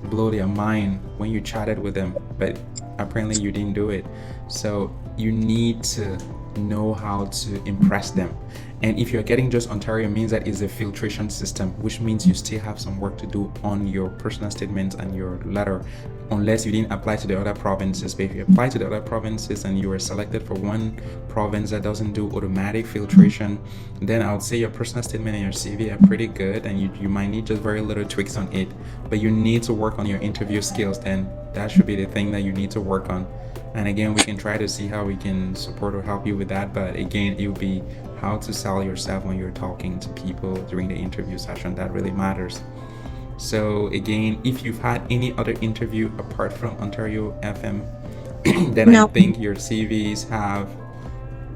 blow their mind when you chatted with them, but apparently you didn't do it. So you need to know how to impress them. And if you're getting just Ontario, it means that it's a filtration system, which means you still have some work to do on your personal statement and your letter, unless you didn't apply to the other provinces. But if you apply to the other provinces and you were selected for one province that doesn't do automatic filtration, then I would say your personal statement and your CV are pretty good, and you might need just very little tweaks on it. But you need to work on your interview skills, then that should be the thing that you need to work on. And again, we can try to see how we can support or help you with that. But again, it will be how to sell yourself when you're talking to people during the interview session. That really matters. So again, if you've had any other interview apart from Ontario FM, then I No. think your CVs have.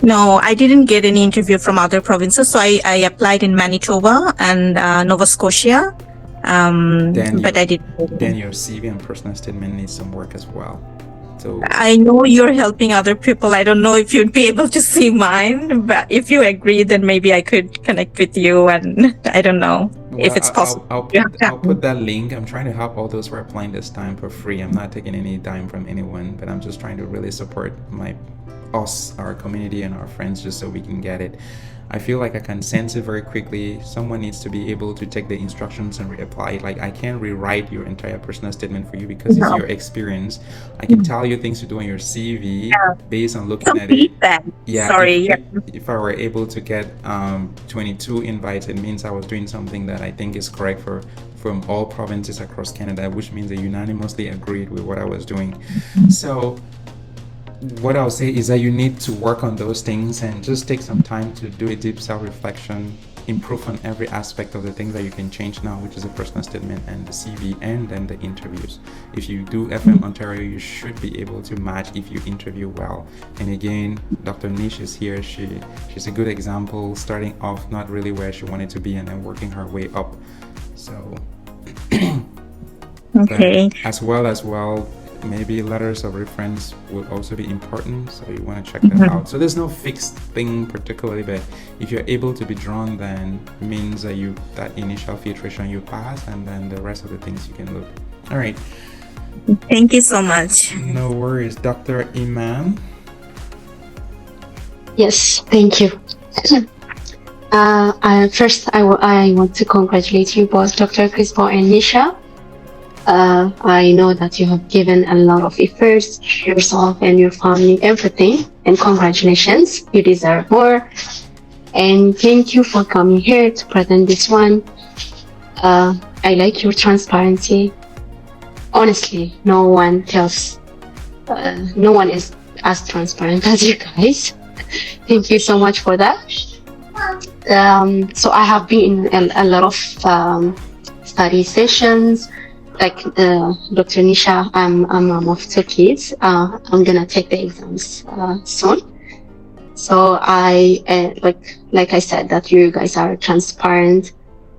No, I didn't get any interview from other provinces. So I applied in Manitoba and Nova Scotia. But I didn't. Then your CV and personal statement needs some work as well. So I know you're helping other people. I don't know if you'd be able to see mine, but if you agree, then maybe I could connect with you. And I don't know if it's possible. I'll put that link. I'm trying to help all those who are applying this time for free. I'm not taking any dime from anyone, but I'm just trying to really support us, our community, and our friends, just so we can get it. I feel like I can sense it very quickly. Someone needs to be able to take the instructions and reapply. Like, I can't rewrite your entire personal statement for you because it's your experience. I can tell you things to do on your CV based on looking at it. Yeah. Sorry. If I were able to get 22 invites, it means I was doing something that I think is correct from all provinces across Canada, which means they unanimously agreed with what I was doing. So what I'll say is that you need to work on those things and just take some time to do a deep self-reflection, improve on every aspect of the things that you can change now, which is the personal statement and the CV and then the interviews. If you do FM Ontario, you should be able to match if you interview well. And again, Dr. Nish is here. She's a good example, starting off not really where she wanted to be and then working her way up. So Okay. as well, maybe letters of reference would also be important, so you want to check that out. So there's no fixed thing particularly, but if you're able to be drawn, then it means that that initial filtration you pass, and then the rest of the things you can look. All right. Thank you so much. No worries. Dr. Iman. Yes, thank you. First, I want to congratulate you both, Dr. Crispo and Nisha. I know that you have given a lot of efforts, yourself and your family, everything, and congratulations. You deserve more. And thank you for coming here to present this one. I like your transparency. Honestly, no one is as transparent as you guys. Thank you so much for that. So I have been in a lot of study sessions. Like Dr. Nisha, I'm a mom of 2 kids. I'm gonna take the exams soon. So I like I said that you guys are transparent,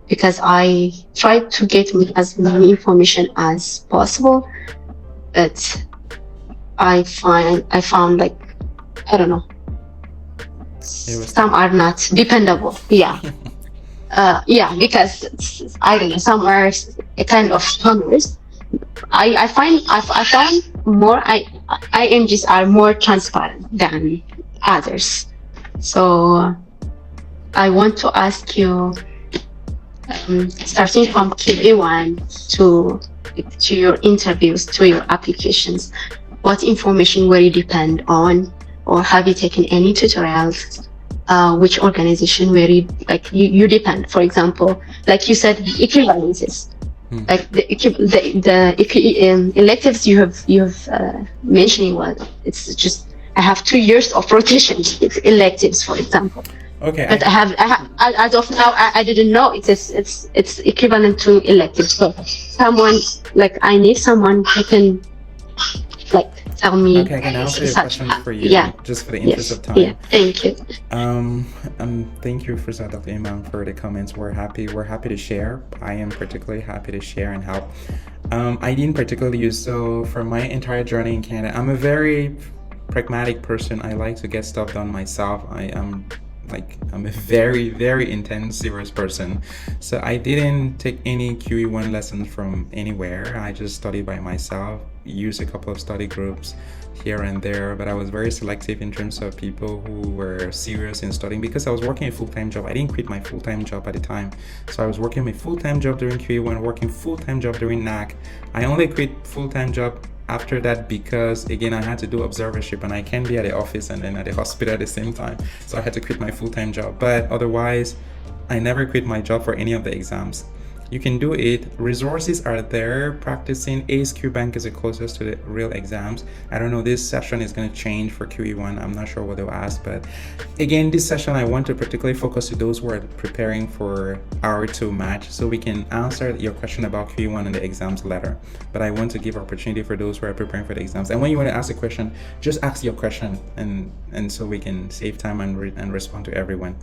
because I tried to get as many information as possible, but I found like, I don't know, some are not dependable. Yeah. Because I don't know, some are a kind of scammers. I found more IMGs are more transparent than others. So I want to ask you, starting from QA1 to your interviews, to your applications, what information will you depend on, or have you taken any tutorials? Which organization where you depend? For example, like you said, equivalences. Like the electives you have mentioning, it's just I have 2 years of rotation electives, for example. Okay. But I have as of now I didn't know it's equivalent to electives. So I need someone who can tell me. Okay, I can answer your questions for you. Just for the interest of time. Yeah, thank you. Thank you, first of all, Dr. Imam, for the comments. We're happy to share. I am particularly happy to share and help. I didn't particularly use, so for my entire journey in Canada, I'm a very pragmatic person. I like to get stuff done myself. I'm a very, very intense, serious person. So I didn't take any QE1 lessons from anywhere. I just studied by myself, used a couple of study groups here and there, but I was very selective in terms of people who were serious in studying, because I was working a full-time job. I didn't quit my full-time job at the time. So I was working my full-time job during QE1, working full-time job during NAC. I only quit full-time job after that because, again, I had to do observership and I can't be at the office and then at the hospital at the same time. So I had to quit my full-time job. But otherwise, I never quit my job for any of the exams. You can do it. Resources are there. Practicing ASQ Bank is the closest to the real exams. I don't know, this session is going to change for QE1. I'm not sure what they'll ask, but again, this session I want to particularly focus to those who are preparing for R2 match, so we can answer your question about QE1 in the exams later. But I want to give opportunity for those who are preparing for the exams. And when you want to ask a question, just ask your question, and so we can save time and respond to everyone.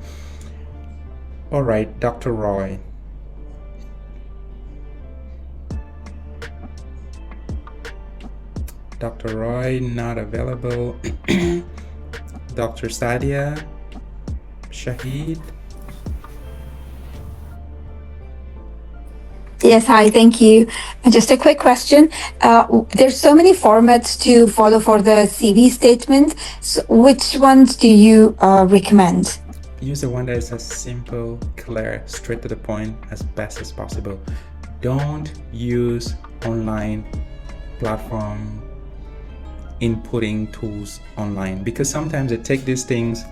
All right, Dr. Roy. Dr. Roy, not available. Dr. Sadia, Shahid. Yes, hi, thank you. Just a quick question. There's so many formats to follow for the CV statement. So which ones do you recommend? Use the one that is as simple, clear, straight to the point as best as possible. Don't use online platform inputting tools online, because sometimes they take these things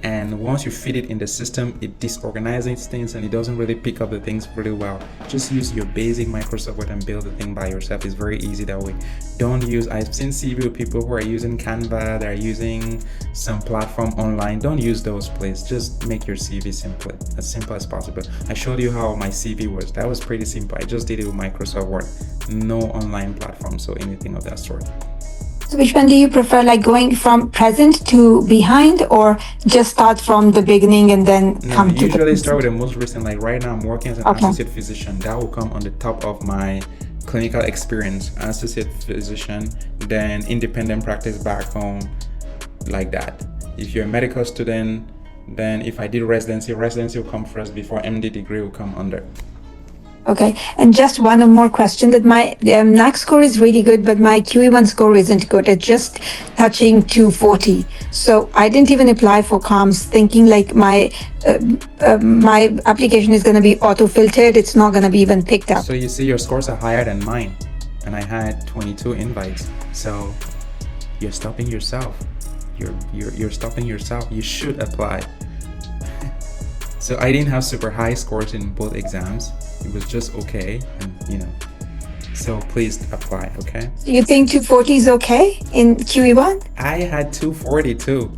and once you feed it in the system, it disorganizes things and it doesn't really pick up the things really well. Just use your basic Microsoft Word and build the thing by yourself. It's very easy that way. Don't use, I've seen CV with people who are using Canva, they're using some platform online. Don't use those, please. Just make your CV as simple as possible. I showed you how my CV was. That was pretty simple. I just did it with Microsoft Word. No online platform, so anything of that sort. So which one do you prefer, like going from present to behind, or just start from the beginning and then come to the... Usually start with the most recent. Like right now I'm working as an associate physician. That will come on the top of my clinical experience, associate physician, then independent practice back home, like that. If you're a medical student, then if I did residency will come first before MD degree will come under. Okay, and just one more question, that my NAC score is really good, but my QE1 score isn't good. It's just touching 240. So I didn't even apply for CaRMS, thinking like my application is going to be auto-filtered. It's not going to be even picked up. So you see your scores are higher than mine, and I had 22 invites. So you're stopping yourself. You're stopping yourself. You should apply. So I didn't have super high scores in both exams. It was just okay, and so please apply, okay? Do you think 240 is okay in QE1? I had 242.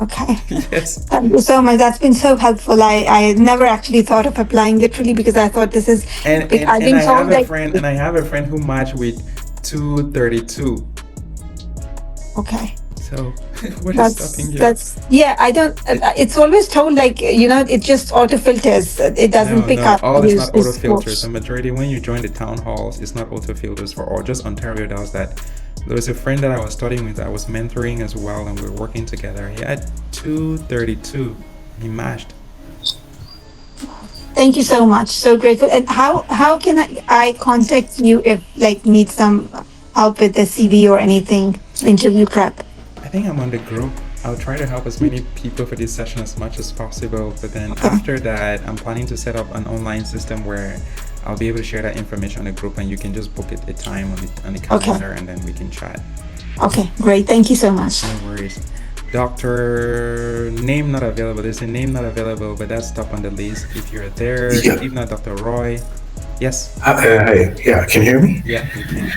Okay. Yes. Thank you so much. That's been so helpful. I never actually thought of applying literally, because I thought this is... And I have a friend who matched with 232. Okay. So what is stopping you? I don't, it's always told like, it just auto filters. It doesn't pick up. All is not auto filters. The majority, when you join the town halls, it's not auto filters for all. Just Ontario does that. There was a friend that I was studying with, I was mentoring as well, and we were working together. He had 232. He matched. Thank you so much. So grateful. And how can I contact you if need some help with the CV or anything, interview prep? I think I'm on the group. I'll try to help as many people for this session as much as possible. But then after that, I'm planning to set up an online system where I'll be able to share that information on the group, and you can just book it a time on the calendar, and then we can chat. Okay, great. Thank you so much. No worries. Dr. Name not available. There's a name not available, but that's top on the list. If you're there, if not, Dr. Roy. Yes. Hi. Yeah, can you hear me? Yeah, you can.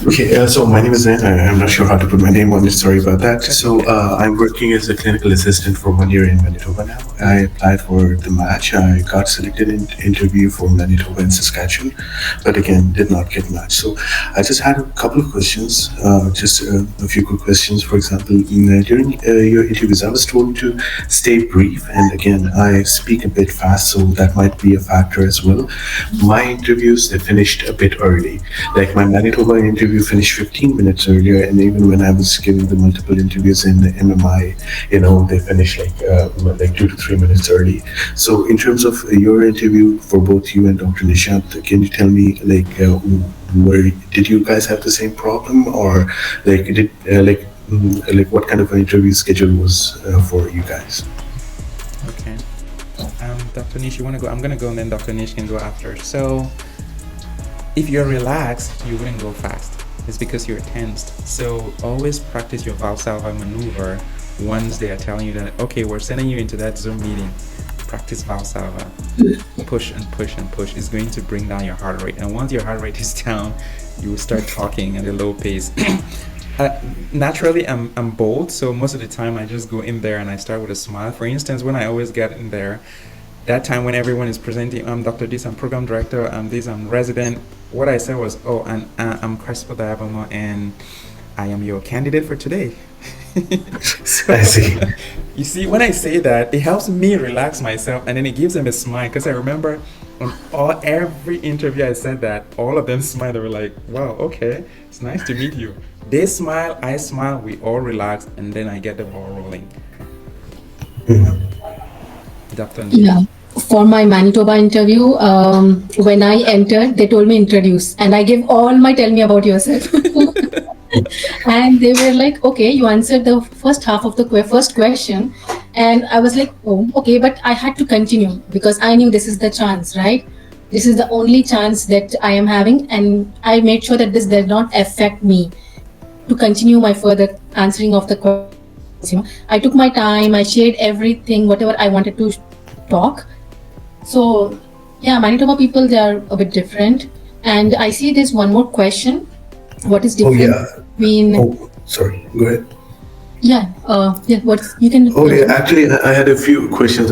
Okay, so my name is Zen. I'm not sure how to put my name on it. Sorry about that. So I'm working as a clinical assistant for 1 year in Manitoba now. I applied for the match. I got selected in interview for Manitoba and Saskatchewan, but again, did not get matched. So I just had a couple of questions, just a few quick questions. For example, during your interviews, I was told to stay brief. And again, I speak a bit fast, so that might be a factor as well. My interviews, they finished a bit early. Like my Manitoba interview finished 15 minutes earlier, and even when I was giving the multiple interviews in the MMI, they finished like 2 to 3 minutes early. So in terms of your interview for both you and Dr. Nishad, can you tell me did you guys have the same problem, or what kind of an interview schedule was for you guys? Okay. Dr. Nish, you want to go? I'm going to go, and then Dr. Nish can go after. So if you're relaxed, you wouldn't go fast. It's because you're tensed. So always practice your Valsalva maneuver once they are telling you that, okay, we're sending you into that Zoom meeting. practice Valsalva. Push and push and push is going to bring down your heart rate. And once your heart rate is down, you will start talking at a low pace. Naturally, I'm bold, so most of the time I just go in there and I start with a smile. For instance, when I always get in there, that time when everyone is presenting, I'm Dr. This, I'm program director, I'm this, I'm resident. What I said was, oh, and I'm Crespo Diabamo, and I am your candidate for today. So, I see. You see, when I say that, it helps me relax myself, and then it gives them a smile. Because I remember on every interview I said that, all of them smiled. They were like, wow, okay, it's nice to meet you. They smile, I smile, we all relax, and then I get the ball rolling. Dr. Yeah. For my Manitoba interview, when I entered, they told me introduce, and I gave all my tell me about yourself. And they were like, okay, you answered the first half of the first question. And I was like, oh, okay, but I had to continue because I knew this is the chance, right? This is the only chance that I am having. And I made sure that this did not affect me to continue my further answering of the questions. You know, I took my time, I shared everything, whatever I wanted to talk. So yeah, Manitoba people, they are a bit different. And I see there's one more question. What is different between? Oh, sorry. Go ahead. Yeah. What's you can. Oh yeah. Actually, I had a few questions.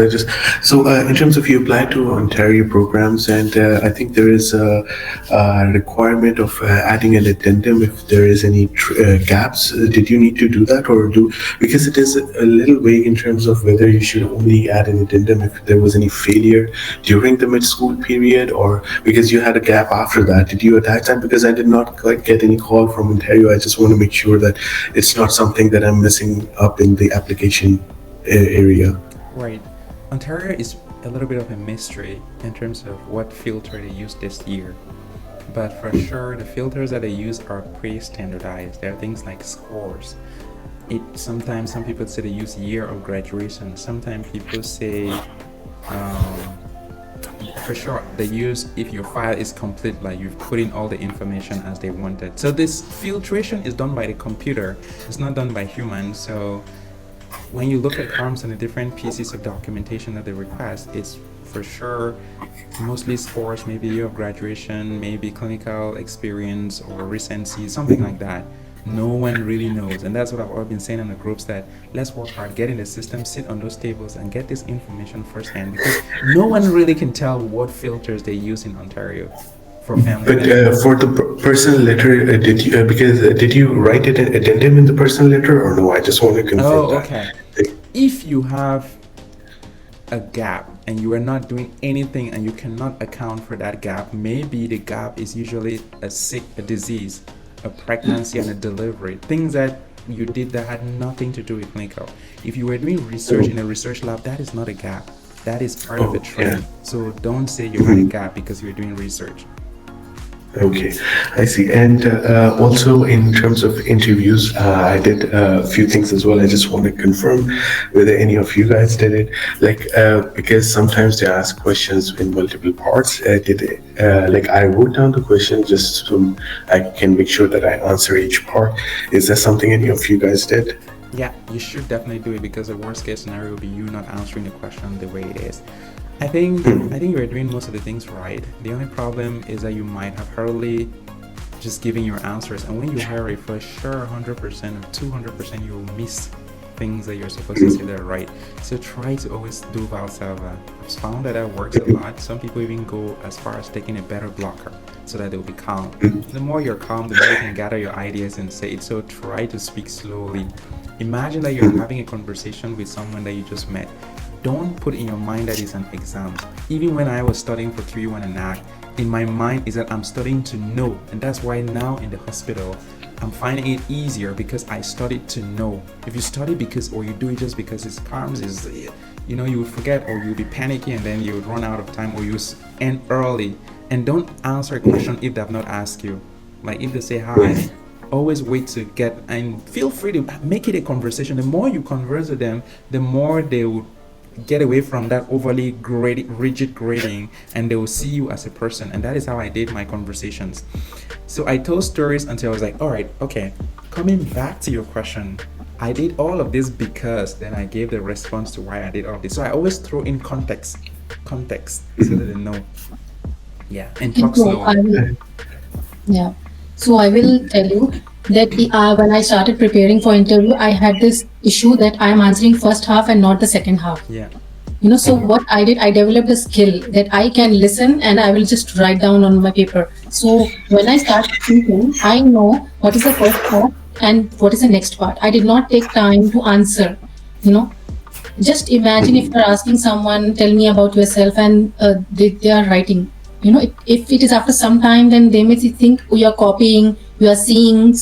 So in terms of you applied to Ontario programs, and I think there is a requirement of adding an addendum if there is any gaps. Did you need to do that, because it is a little vague in terms of whether you should only add an addendum if there was any failure during the mid-school period, or because you had a gap after that? Did you attach that? Because I did not quite get any call from Ontario. I just want to make sure that it's not something that I'm missing up in the application area. Right. Ontario is a little bit of a mystery in terms of what filter they use this year. But for sure, the filters that they use are pretty standardized. There are things like scores. Sometimes some people say they use year of graduation. Sometimes people say, for sure, they use if your file is complete, like you've put in all the information as they wanted. So this filtration is done by the computer. It's not done by humans. So when you look at CaRMS and the different pieces of documentation that they request, it's for sure mostly scores, maybe year of graduation, maybe clinical experience or recency, something like that. No one really knows, and that's what I've always been saying in the groups, that let's work hard, get in the system, sit on those tables and get this information firsthand, because no one really can tell what filters they use in Ontario for family. But for the personal letter, did you write an addendum in the personal letter or no? I just want to confirm that. Okay. If you have a gap and you are not doing anything and you cannot account for that gap, maybe the gap is usually a disease, a pregnancy and a delivery, things that you did that had nothing to do with clinical. If you were doing research in a research lab, that is not a gap. That is part of the training. So don't say you had a gap because you're doing research. Okay, I see. And also in terms of interviews, I did a few things as well. I just want to confirm whether any of you guys did it. Because sometimes they ask questions in multiple parts. I wrote down the question just so I can make sure that I answer each part. Is that something any of you guys did? Yeah, you should definitely do it, because the worst case scenario will be you not answering the question the way it is. I think you're doing most of the things right. The only problem is that you might have hurriedly just giving your answers, and when you hurry, for sure 100% or 200% you will miss things that you're supposed to say that are right. So try to always do Valsalva. I've found that works a lot. Some people even go as far as taking a better blocker so that they'll be calm. The more you're calm, the more you can gather your ideas and say it. So try to speak slowly. Imagine that you're having a conversation with someone that you just met. Don't put in your mind that it's an exam. Even when I was studying for 3-1 and NAC, in my mind is that I'm studying to know, and that's why now in the hospital I'm finding it easier because I studied to know. If you study or you do it just because it's CaRMS, you will forget, or you'll be panicking and then you would run out of time, or you end early. And don't answer a question if they have not asked you. Like if they say hi, always wait to get, and feel free to make it a conversation. The more you converse with them, the more they will get away from that overly rigid grading, and they will see you as a person. And that is how I did my conversations. So I told stories until I was like, all right, okay, coming back to your question, I did all of this because, then I gave the response to why I did all of this. So I always throw in context, so that they know. Yeah, and talk slow. Yeah. So I will tell you that when I started preparing for interview, I had this issue that I am answering first half and not the second half. Yeah. So what I did, I developed a skill that I can listen and I will just write down on my paper. So when I start speaking, I know what is the first part and what is the next part. I did not take time to answer, Just imagine if you're asking someone, tell me about yourself, and they are writing. If it is after some time, then they may think you are copying, you are seeing,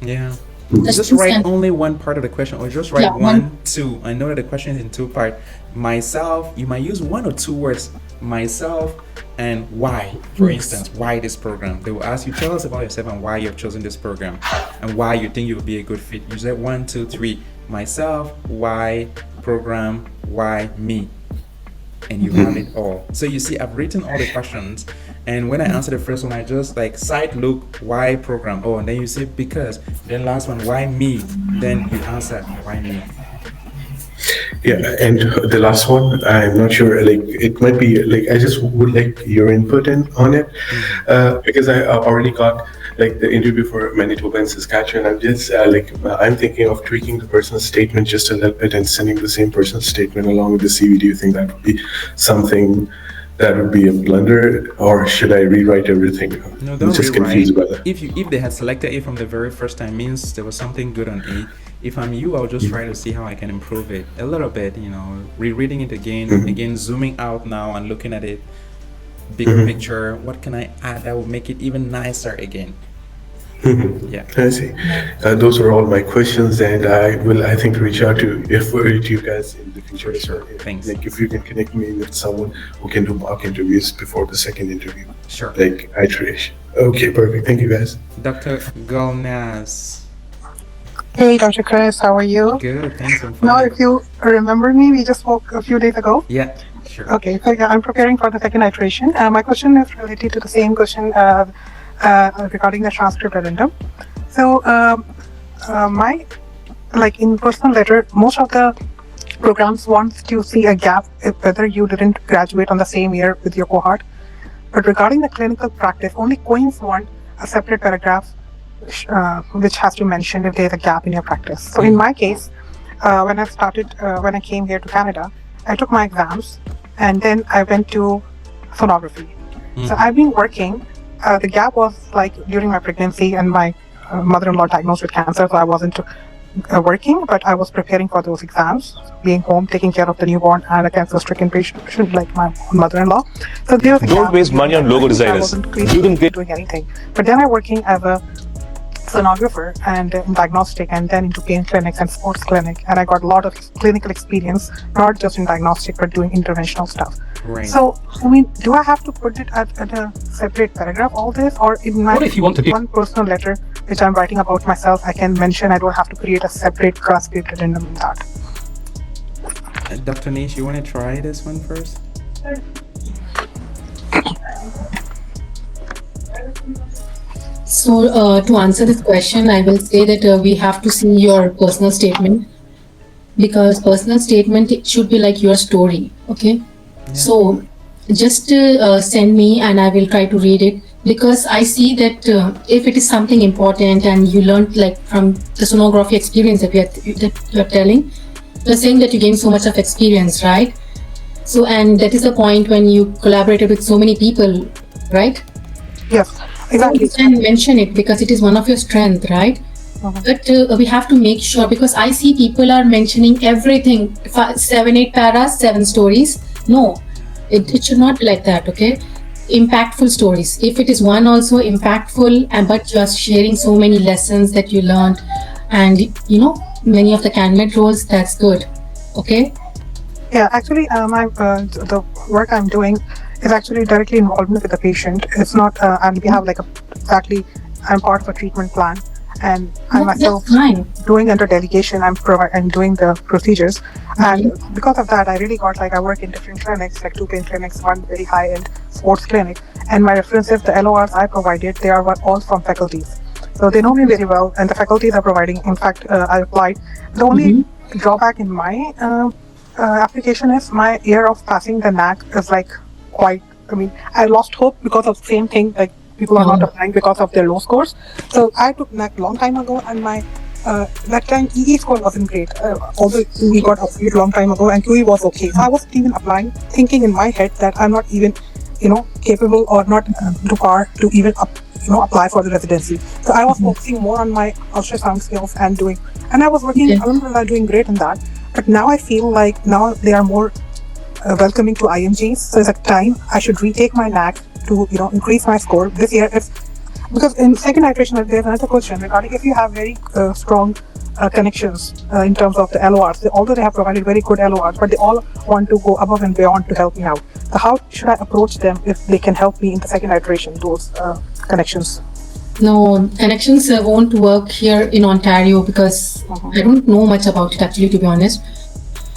Yeah. Just write only one part of the question, or just write one, two. I know that the question is in two parts. Myself, you might use one or two words. Myself and why. For instance, why this program? They will ask you, tell us about yourself and why you've chosen this program and why you think you will be a good fit. You say 1, 2, 3. Myself, why, program, why, me. And you have it all. So you see, I've written all the questions, and when I answer the first one, I just like side look, why program? Oh, and then you say because. Then last one, why me? Then you answer, why me? Yeah, and the last one, I'm not sure, like, it might be, like, I just would like your input on it, because I already got, like, the interview for Manitoba and Saskatchewan. I'm just, I'm thinking of tweaking the person's statement just a little bit and sending the same person's statement along with the CV. Do you think that would be something that would be a blunder, or should I rewrite everything? No, don't I'm just rewrite. confused about that. If they had selected it from the very first time, means there was something good on it. If I'm you, I'll just try to see how I can improve it a little bit, rereading it again, zooming out now and looking at it, bigger picture. What can I add that will make it even nicer again? Yeah, I see. Those are all my questions, and I will, I think, reach out to you guys in the future. Sure. Thanks. Like, if you can connect me with someone who can do mock interviews before the second interview. Sure. Like iteration. Okay, perfect. Thank you, guys. Dr. Gulnaz. Hey, Dr. Chris, how are you? Good, thanks. I'm fine. Now, if you remember me, we just spoke a few days ago. Yeah, sure. Okay, so yeah, I'm preparing for the second iteration. My question is related to the same question regarding the transcript addendum. So, in personal letter, most of the programs want to see a gap whether you didn't graduate on the same year with your cohort. But regarding the clinical practice, only Queens want a separate paragraph which has to mention if there's a gap in your practice. So in my case, when I came here to Canada, I took my exams and then I went to sonography. So I've been working. The gap was like during my pregnancy, and my mother-in-law diagnosed with cancer, so I wasn't working, but I was preparing for those exams, being home, taking care of the newborn and a cancer-stricken patient like my mother-in-law. So there was Don't waste money on logo designers. You can get doing anything. But then I'm working as a sonographer and in diagnostic, and then into pain clinics and sports clinic, and I got a lot of clinical experience, not just in diagnostic but doing interventional stuff. Right. So do I have to put it at a separate paragraph, all this, or in my one personal letter which I'm writing about myself, I can mention? I don't have to create a separate transcript addendum in that. Dr. Nish, you want to try this one first? So to answer this question, I will say that we have to see your personal statement, because personal statement should be like your story. Okay. Yeah. So just send me and I will try to read it, because I see that if it is something important and you learned like from the sonography experience that you're telling, you're saying that you gained so much of experience, right? So, and that is the point when you collaborated with so many people, right? Yes. Exactly. So you can mention it because it is one of your strengths, right? But we have to make sure, because I see people are mentioning everything, 7, 8 paras, 7 stories. No, it should not be like that, okay? Impactful stories. If it is one also impactful, but you are sharing so many lessons that you learned, and many of the candidate roles, that's good, okay? Yeah, actually, the work I'm doing is actually directly involvement with the patient. It's not, and we have I'm part of a treatment plan, and I myself doing under delegation, I'm doing the procedures. And because of that, I really got I work in different clinics, like 2 pain clinics, one very high-end sports clinic. And my references, the LORs I provided, they are all from faculties. So they know me very well, and the faculties are providing. In fact, I applied. The only drawback in my application is my year of passing the NAC is like quite. I mean, I lost hope because of the same thing. Like people are not applying because of their low scores. So I took NAC long time ago, and my that time EE score wasn't great. Although we got approved long time ago, and QE was okay. So I wasn't even applying, thinking in my head that I'm not even, capable or not to par to even apply for the residency. So I was focusing more on my ultrasound skills and I was working, alhamdulillah, doing great in that. But now I feel like now they are more welcoming to IMGs. So it's like time I should retake my NAC to, increase my score this year. Because in second iteration, there's another question regarding if you have very strong connections in terms of the LORs. Although they have provided very good LORs, but they all want to go above and beyond to help me out. So how should I approach them if they can help me in the second iteration, those connections? No, connections won't work here in Ontario because I don't know much about it actually, to be honest.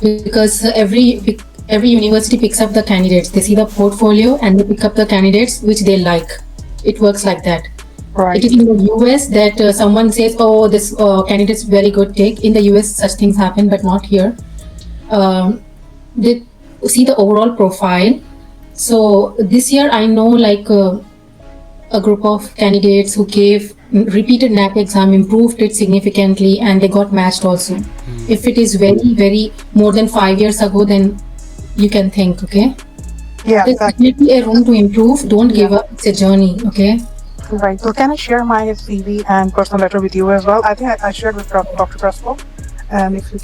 Because every university picks up the candidates. They see the portfolio and they pick up the candidates which they like. It works like that. Right. It is in the US that someone says, oh, this candidate's very good take. In the US, such things happen, but not here. They see the overall profile. So this year, I know like a group of candidates who gave repeated NAC exam, improved it significantly, and they got matched also. If it is very, very more than 5 years ago, then you can think, okay? Yeah, there's definitely a room to improve. Don't give up. It's a journey, okay? Right. So can I share my CV and personal letter with you as well? I think I shared with Dr. Crespo. And if you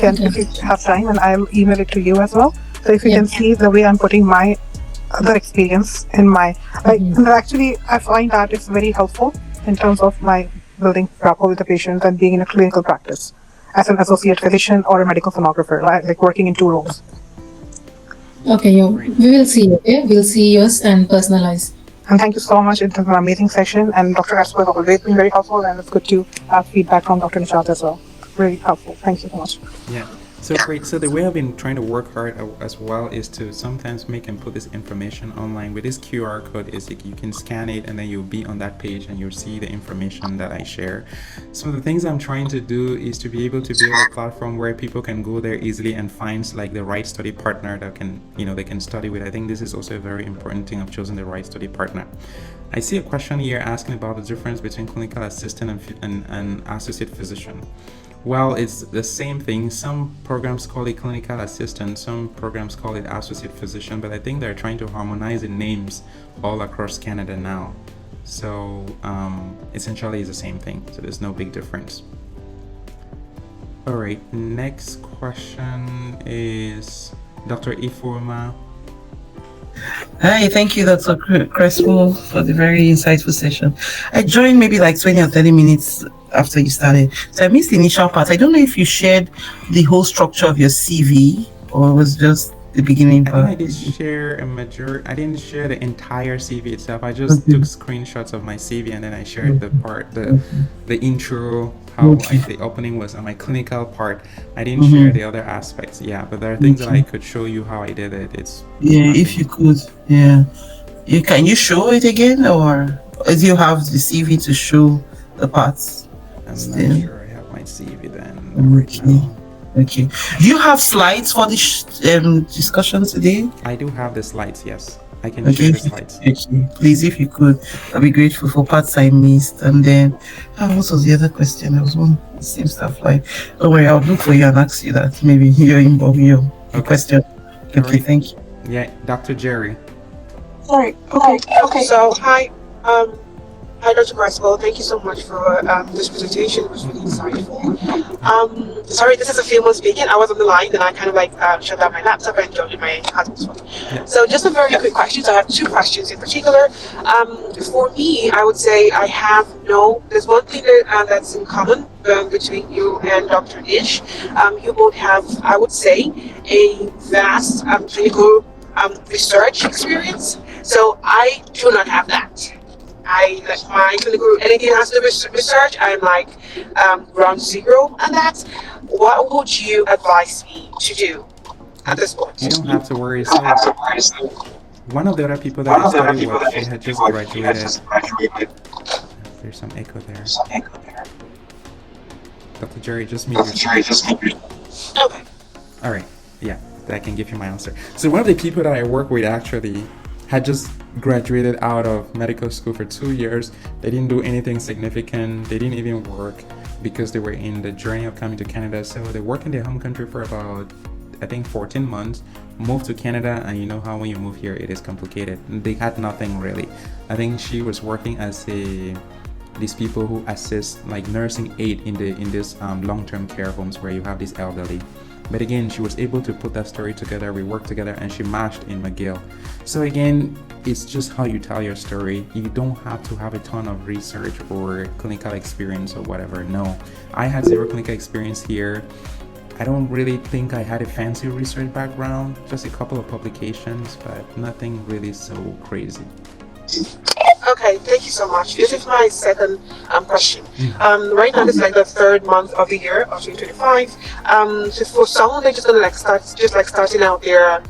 have time, and I'll email it to you as well. So if you can see the way I'm putting my other experience in my, actually, I find that it's very helpful in terms of my building rapport with the patients and being in a clinical practice as an associate physician or a medical sonographer, like working in 2 roles. Okay, we will see, okay? We'll see yours and personalize. And thank you so much. It was an amazing session. And Dr. Crespo has always been very helpful, and it's good to have feedback from Dr. Nishad as well. Really helpful. Thank you so much. Yeah. So great. So the way I've been trying to work hard as well is to sometimes make and put this information online with this QR code. Is you can scan it and then you'll be on that page and you'll see the information that I share. So the things I'm trying to do is to be able to build a platform where people can go there easily and find like the right study partner that can, they can study with. I think this is also a very important thing of choosing the right study partner. I see a question here asking about the difference between clinical assistant and associate physician. Well, it's the same thing. Some programs call it clinical assistant, some programs call it associate physician, but I think they're trying to harmonize the names all across Canada now. So essentially it's the same thing, so there's no big difference. All right, next question is Dr. Ifoma. Hi, thank you, Dr. Crespo, for the very insightful session. I joined maybe like 20 or 30 minutes after you started, so I missed the initial part. I don't know if you shared the whole structure of your CV or it was just the beginning part. I did share I didn't share the entire CV itself. I just took screenshots of my CV and then I shared the part, the intro, how the opening was on my clinical part. I didn't share the other aspects. Yeah, but there are things that I could show you how I did it. If you could, can you show it again, or do you have the CV to show the parts? I'm not sure I have my CV then. Okay. Do you have slides for this discussion today? I do have the slides, yes. I can share the slides. Okay. Please, if you could, I'd be grateful for parts I missed. And then, what was the other question? There was one, same stuff like, don't worry, I'll look for you and ask you that. Maybe your question. Okay, right. Thank you. Yeah, Dr. Jerry. Sorry. Okay. So, hi, Dr. Crespo. Thank you so much for this presentation. It was really insightful. Sorry, this is a female speaking. I was on the line, and I kind of shut down my laptop and joined my husband's phone. Yeah. So, just a very quick question. So I have 2 questions in particular. For me, I would say there's one thing that's in common between you and Dr. Nish. You both have, I would say, a vast clinical research experience. So I do not have that. My clinical, anything has to do with research, I'm like ground zero on that. What would you advise me to do at this point? You don't have to worry. So one of the other people that I studied with, she had just graduated. There's some echo there. Dr. Jerry, just mute yourself. Okay. All right. Yeah, that can give you my answer. So one of the people that I work with actually had just graduated out of medical school for 2 years. They didn't do anything significant. They didn't even work because they were in the journey of coming to Canada. So they worked in their home country for about, I think, 14 months, moved to Canada, and you know how when you move here, it is complicated. They had nothing really. I think she was working as these people who assist, like nursing aid in this long-term care homes where you have these elderly. But again, she was able to put that story together. We worked together and she matched in McGill. So again, it's just how you tell your story. You don't have to have a ton of research or clinical experience or whatever. No, I had zero clinical experience here. I don't really think I had a fancy research background, just a couple of publications, but nothing really so crazy. Okay, thank you so much. This is my second question. Right now, it's like the third month of the year of 2025. So for someone that's just gonna starting out their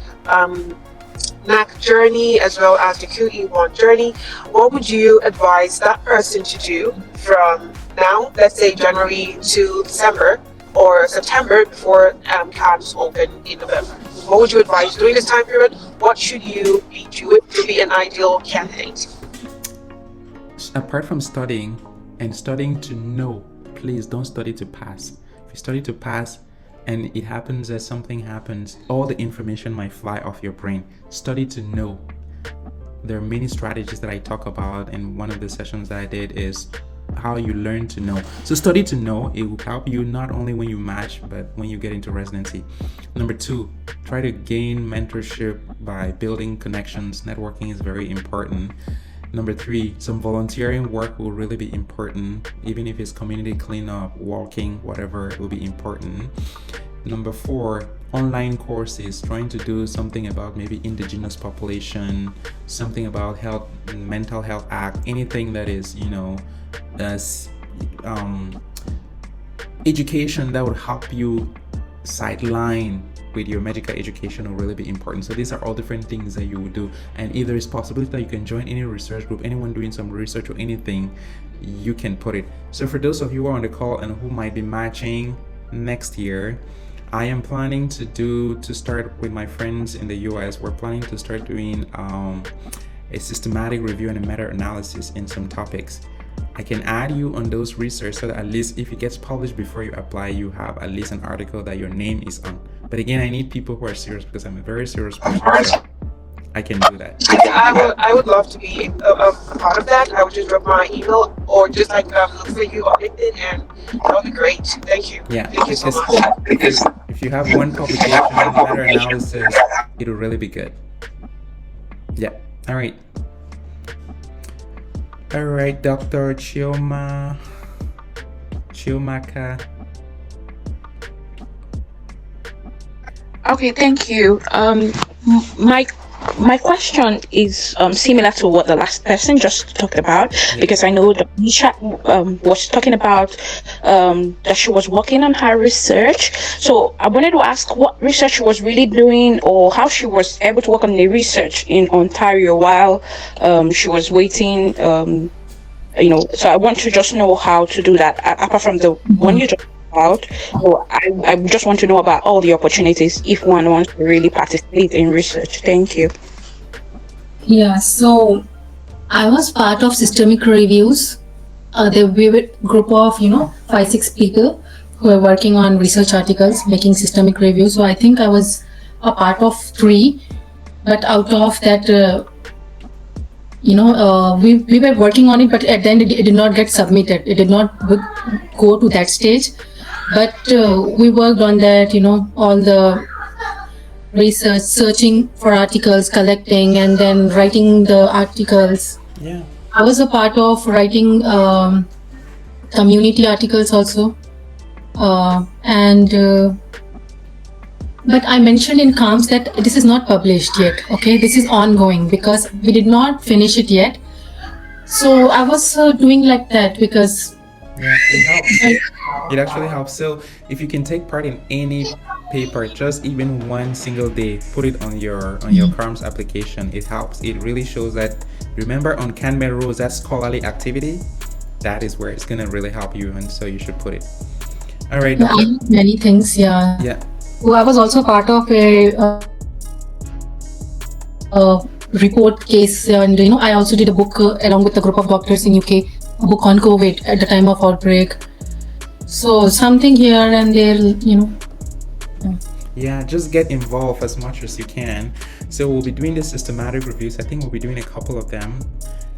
NAC journey as well as the QE1 journey, what would you advise that person to do from now, let's say January to December or September before CaRMS open in November? What would you advise during this time period? What should you be doing to be an ideal candidate? Apart from studying and studying to know, please don't study to pass. If you study to pass and it happens that something happens, all the information might fly off your brain. Study to know. There are many strategies that I talk about, and one of the sessions that I did is how you learn to know. So study to know. It will help you not only when you match, but when you get into residency. Number 2, try to gain mentorship by building connections. Networking is very important. Number 3, some volunteering work will really be important. Even if it's community cleanup, walking, whatever, it will be important. Number 4, online courses, trying to do something about maybe indigenous population, something about health, mental health act, anything that is, education that would help you sideline with your medical education will really be important. So these are all different things that you would do, and if there is possibility that you can join any research group, anyone doing some research or anything, you can put it. So for those of you who are on the call and who might be matching next year, I am planning to start with my friends in the US. We're planning to start doing a systematic review and a meta-analysis in some topics. I can add you on those research so that at least if it gets published before you apply, you have at least an article that your name is on. But again, I need people who are serious because I'm a very serious person. So I can do that. I would love to be a part of that. I would just drop my email or just look for you on LinkedIn, and that would be great. Thank you. Yeah, thank you so much. Because if you have one publication and better analysis, it'll really be good. Yeah. All right. All right, Dr. Chiomaka. Okay, thank you. My question is similar to what the last person just talked about, because I know that Nishad was talking about that she was working on her research. So I wanted to ask what research she was really doing, or how she was able to work on the research in Ontario while she was waiting. So I want to just know how to do that apart from the one you just about. So I just want to know about all the opportunities if one wants to really participate in research. Thank you. Yeah, so I was part of systemic reviews. There were a group of 5-6 people who were working on research articles, making systemic reviews. So I think I was a part of 3, but out of that we were working on it, but at the end it did not get submitted. It did not go to that stage. But we worked on that, all the research, searching for articles, collecting, and then writing the articles. Yeah. I was a part of writing community articles also. But I mentioned in CaRMS that this is not published yet, okay? This is ongoing because we did not finish it yet. So I was doing like that because... Yeah, it helps. It actually helps. So if you can take part in any paper, just even one single day, put it on your CaRMS application. It helps. It really shows that, remember on CanMed rules, that scholarly activity, that is where it's gonna really help you, and so you should put it. All right. Yeah, I have many things. Yeah. Yeah. Well, I was also part of a report case, and I also did a book along with a group of doctors in UK, a book on COVID at the time of outbreak. So something here and there, Yeah, just get involved as much as you can. So we'll be doing the systematic reviews. I think we'll be doing a couple of them,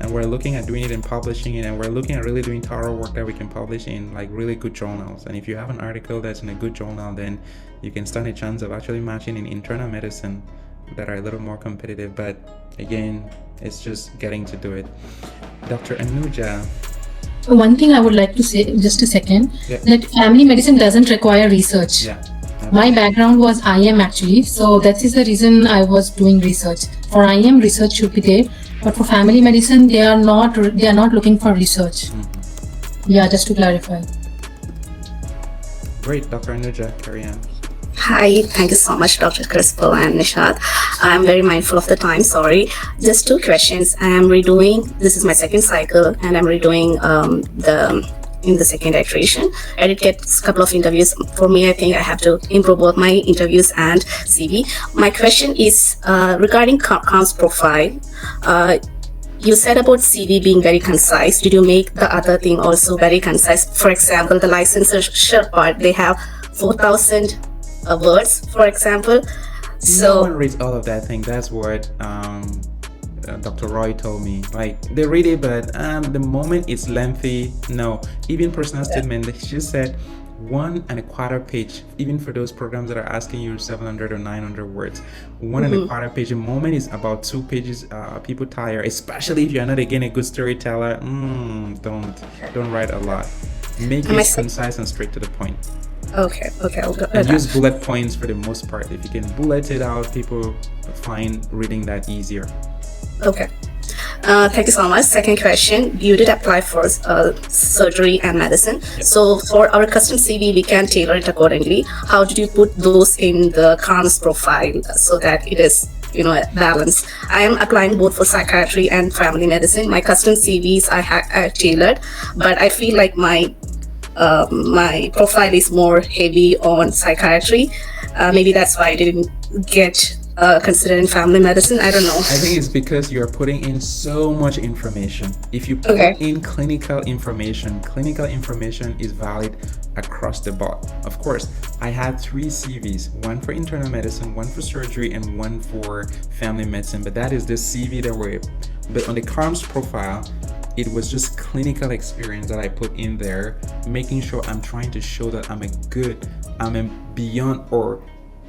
and we're looking at doing it and publishing it, and we're looking at really doing thorough work that we can publish in like really good journals. And if you have an article that's in a good journal, then you can stand a chance of actually matching in internal medicine that are a little more competitive. But again, it's just getting to do it. Dr. Anuja. One thing I would like to say, just a second, that family medicine doesn't require research. Yeah. My background was IM actually, so that is the reason I was doing research. For IM, research should be there, but for family medicine, they are not looking for research. Yeah, just to clarify. Great, Dr. Anuja, carry on. Hi, thank you so much, Dr. Crispo and Nishad. I'm very mindful of the time, sorry. Just 2 questions. I am redoing, this is my second cycle, and I'm redoing in the second iteration. I did get a couple of interviews. For me, I think I have to improve both my interviews and CV. My question is regarding CaRMS profile. You said about CV being very concise. Did you make the other thing also very concise? For example, the licensure part, they have 4,000 words, for example. So no one reads all of that thing. That's what Dr. Roy told me. Like, they read it, but the moment it's lengthy, no. Even personal statement, she said 1.25 page, even for those programs that are asking you 700 or 900 words. 1.25 page, the moment is about 2 pages, people tire, especially if you're not again a good storyteller. Don't write a lot. Make it concise and straight to the point. Okay, I'll go. And use bullet points for the most part. If you can bullet it out, people find reading that easier. Okay. Thank you so much. Second question, you did apply for surgery and medicine. Yep. So for our custom CV, we can tailor it accordingly. How did you put those in the CaRMS profile so that it is, balanced? I am applying both for psychiatry and family medicine. My custom CVs I tailored, but I feel like my profile is more heavy on psychiatry. Maybe that's why I didn't get considered in family medicine. I don't know. I think it's because you're putting in so much information. If you put in clinical information is valid across the board. Of course, I had 3 CVs, one for internal medicine, one for surgery, and one for family medicine. But that is the CV that were, but on the CaRMS profile, it was just clinical experience that I put in there, making sure I'm trying to show that I'm a beyond, or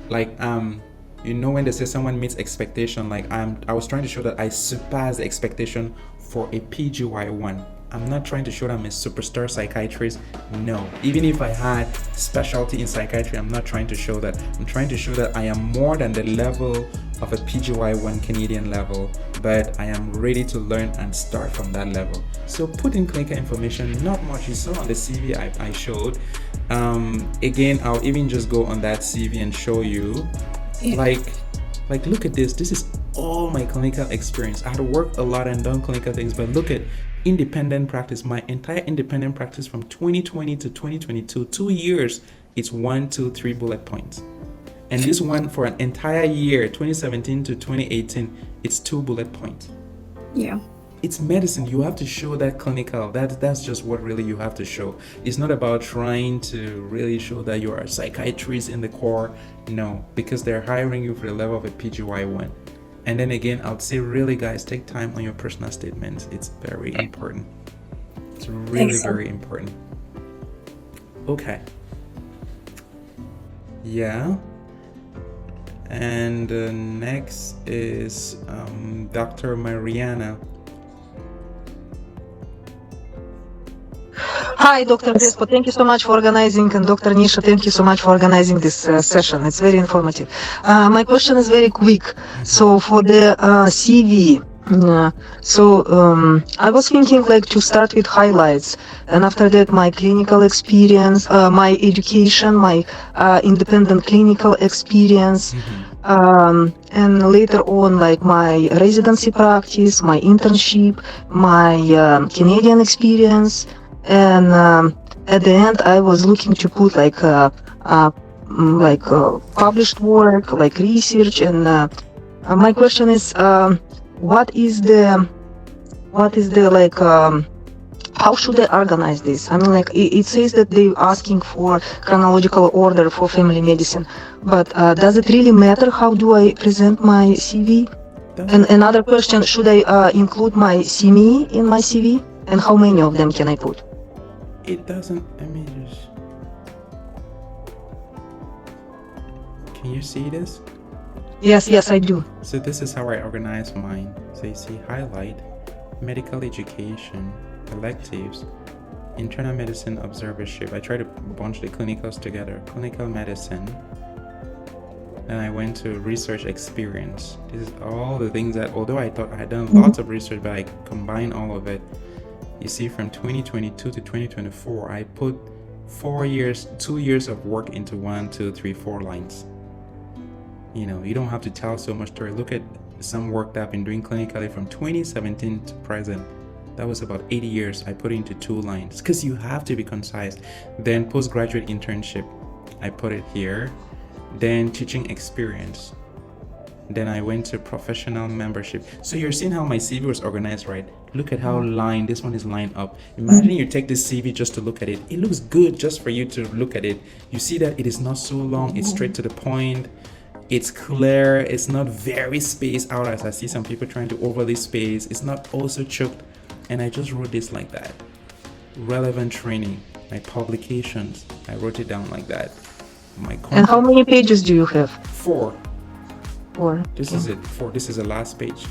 like when they say someone meets expectation, like I was trying to show that I surpassed the expectation for a PGY1. I'm not trying to show that I'm a superstar psychiatrist. No, even if I had specialty in psychiatry, I'm not trying to show that. I'm trying to show that I am more than the level of a PGY1 Canadian level, but I am ready to learn and start from that level. So put in clinical information, not much. You saw on the CV I showed. Again, I'll even just go on that CV and show you, like look at this. This is all my clinical experience. I had worked a lot and done clinical things, but look at independent practice. My entire independent practice from 2020 to 2022, 2 years, it's 1, 2, 3 bullet points. And this one for an entire year, 2017 to 2018, it's 2 bullet points. Yeah. It's medicine. You have to show that clinical. That's just what really you have to show. It's not about trying to really show that you are a psychiatrist in the core. No, because they're hiring you for the level of a PGY1. And then again, I would say really, guys, take time on your personal statements. It's very important. It's really very important. Okay. Yeah. And next is Dr. Mariana. Hi, Dr. Crespo. Thank you so much for organizing, and Dr. Nisha, thank you so much for organizing this session. It's very informative. My question is very quick. So for the CV, I was thinking like to start with highlights, and after that my clinical experience, my education, my independent clinical experience, and later on like my residency practice, my internship, my Canadian experience, and at the end I was looking to put like published work, like research, and my question is, what is the like how should I organize this? I mean, like it says that they're asking for chronological order for family medicine, but does it really matter? How do I present my CV? And another question, should I include my CME in my CV? And how many of them can I put? It doesn't, can you see this? Yes, I do. So this is how I organize mine. So you see highlight, medical education, electives, internal medicine observership. I try to bunch the clinicals together. Clinical medicine. Then I went to research experience. This is all the things that, although I thought I had done lots of research, but I combined all of it. You see, from 2022 to 2024, I put 2 years of work into 1, 2, 3, 4 lines. You know, you don't have to tell so much story. Look at some work that I've been doing clinically from 2017 to present. That was about 80 years. I put it into 2 lines because you have to be concise. Then postgraduate internship, I put it here. Then teaching experience. Then I went to professional membership. So you're seeing how my CV was organized, right? Look at how this one is lined up. Imagine you take this CV just to look at it. It looks good just for you to look at it. You see that it is not so long. It's straight to the point. It's clear. It's not very spaced out as I see some people trying to overly space. It's not also choked. And I just wrote this like that. Relevant training, my publications. I wrote it down like that. And how many pages do you have? 4. 4. This is it. 4. This is the last page.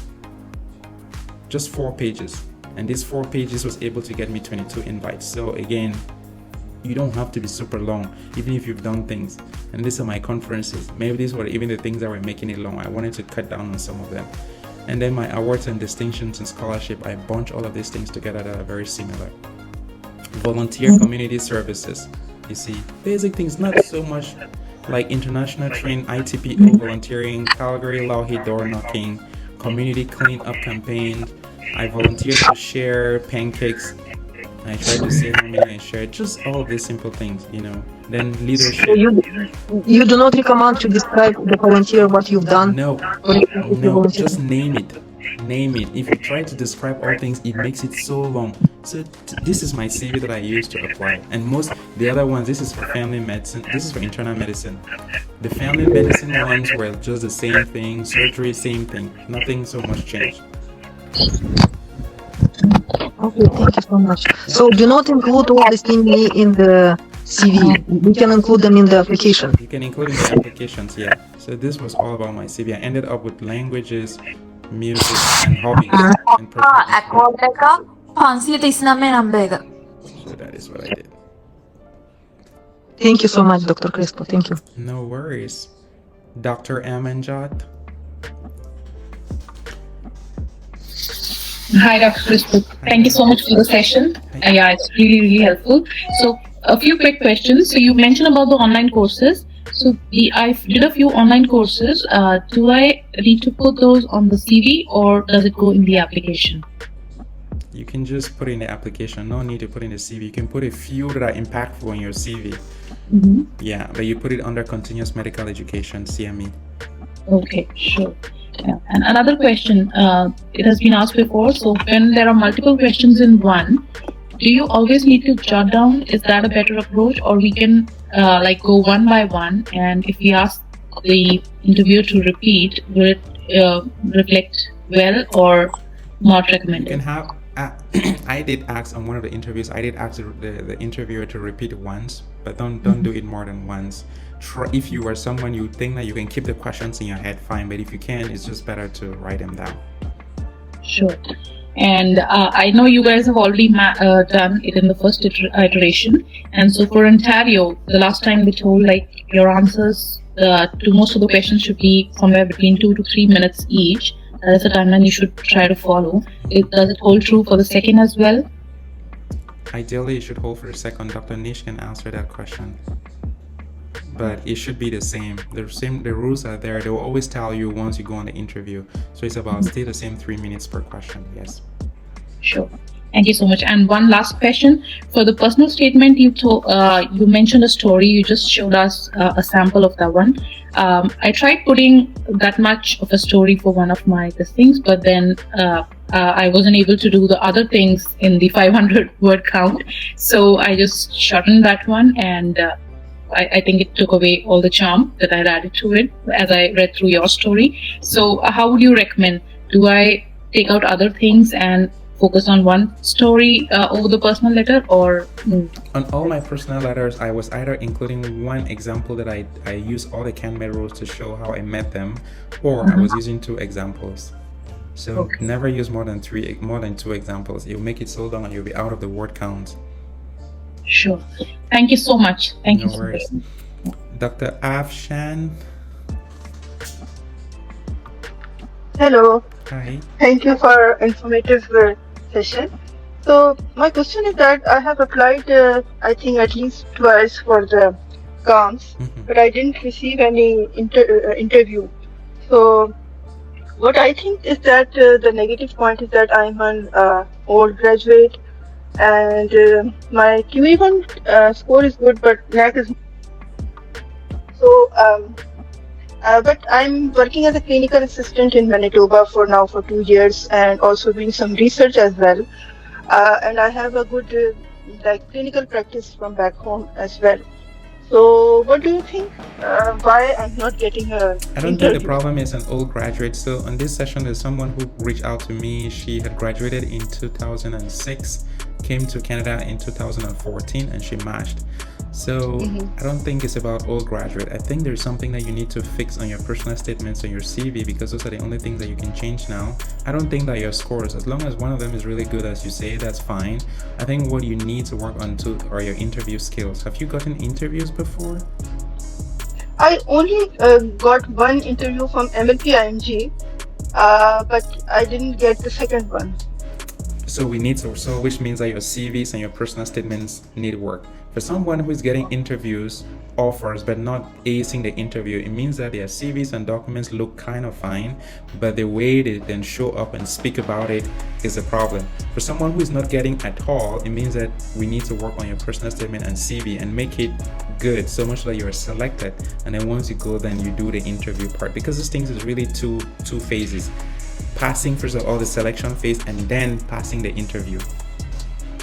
Just 4 pages. And these 4 pages was able to get me 22 invites. So again, you don't have to be super long, even if you've done things. And these are my conferences. Maybe these were even the things that were making it long. I wanted to cut down on some of them. And then my awards and distinctions and scholarship, I bunch all of these things together that are very similar. Volunteer community services. You see, basic things, not so much like international train, ITPO volunteering, Calgary Lougheed door knocking, community clean-up campaigns. I volunteered to share pancakes. I tried to say how many I shared. Just all of these simple things, you know. Then leadership. So you do not recommend to describe the volunteer what you've done? No, just name it. Name it. If you try to describe all things, it makes it so long. So this is my CV that I use to apply. And the other ones, this is for family medicine. This is for internal medicine. The family medicine ones were just the same thing. Surgery, same thing. Nothing so much changed. Okay, thank you so much. So do not include all these things in the CV. We can include them in the application. You can include in the applications, yeah. So this was all about my CV. I ended up with languages, music, and hobbies. And so that is what I did. Thank you so much, Dr. Crespo. Thank you. No worries. Dr. Amanjot. Hi, Dr. Crespo. Thank you so much for the session. Yeah, it's really, really helpful. So, a few quick questions. So, you mentioned about the online courses. So, I did a few online courses. Do I need to put those on the CV or does it go in the application? You can just put in the application. No need to put in the CV. You can put a few that are impactful in your CV. Mm-hmm. Yeah, but you put it under continuous medical education, CME. Okay, sure. Yeah. And another question, it has been asked before. So when there are multiple questions in one, do you always need to jot down? Is that a better approach, or we can go one by one? And if we ask the interviewer to repeat, will it reflect well or not recommended? You can have. I did ask on one of the interviews. I did ask the interviewer to repeat once, but don't do it more than once. If you are someone you think that you can keep the questions in your head, fine. But if you can, it's just better to write them down. Sure. And I know you guys have already done it in the first iteration. And so for Ontario, the last time we told your answers to most of the questions should be somewhere between 2 to 3 minutes each. That is the timeline you should try to follow. Does it hold true for the second as well? Ideally, it should hold for the second. Dr. Nish can answer that question. But it should be the same. The rules are there. They will always tell you once you go on the interview. So it's about still the same 3 minutes per question. Yes. Sure. Thank you so much. And one last question for the personal statement. You mentioned a story. You just showed us a sample of that one. I tried putting that much of a story for one of my things, but then I wasn't able to do the other things in the 500 word count. So I just shortened that one, and I think it took away all the charm that I had added to it as I read through your story. So how would you recommend? Do I take out other things and focus on one story over the personal letter, or on all my personal letters I was either including one example that I use all the CAN-MED rules to show how I met them, or I was using 2 examples. So never use more than 2 examples. You'll make it so long and you'll be out of the word count. Sure. Thank you so much. Thank you so worries. much. Dr. Afshan. Hello. Hi. Thank you for informative session. So my question is that I have applied, I think at least twice for the CaRMS, but I didn't receive any interview. So what I think is that the negative point is that I'm an old graduate, and my QE1 score is good, but NAC is so. But I'm working as a clinical assistant in Manitoba for 2 years, and also doing some research as well. And I have a good clinical practice from back home as well. So what do you think? Why I'm not getting a I don't think the problem is an old graduate. So on this session, there's someone who reached out to me. She had graduated in 2006, came to Canada in 2014, and she matched. So I don't think it's about old graduate. I think there's something that you need to fix on your personal statements on your CV, because those are the only things that you can change now. I don't think that your scores, as long as one of them is really good, as you say, that's fine. I think what you need to work on too are your interview skills. Have you gotten interviews before? I only got one interview from MLP IMG, but I didn't get the second one. So we need to, so which means that your CVs and your personal statements need work. For someone who is getting interviews, offers, but not acing the interview, it means that their CVs and documents look kind of fine, but the way they then show up and speak about it is a problem. For someone who is not getting at all, it means that we need to work on your personal statement and CV and make it good, so much that you are selected. And then once you go, then you do the interview part, because this thing is really two phases. Passing first of all the selection phase, and then passing the interview.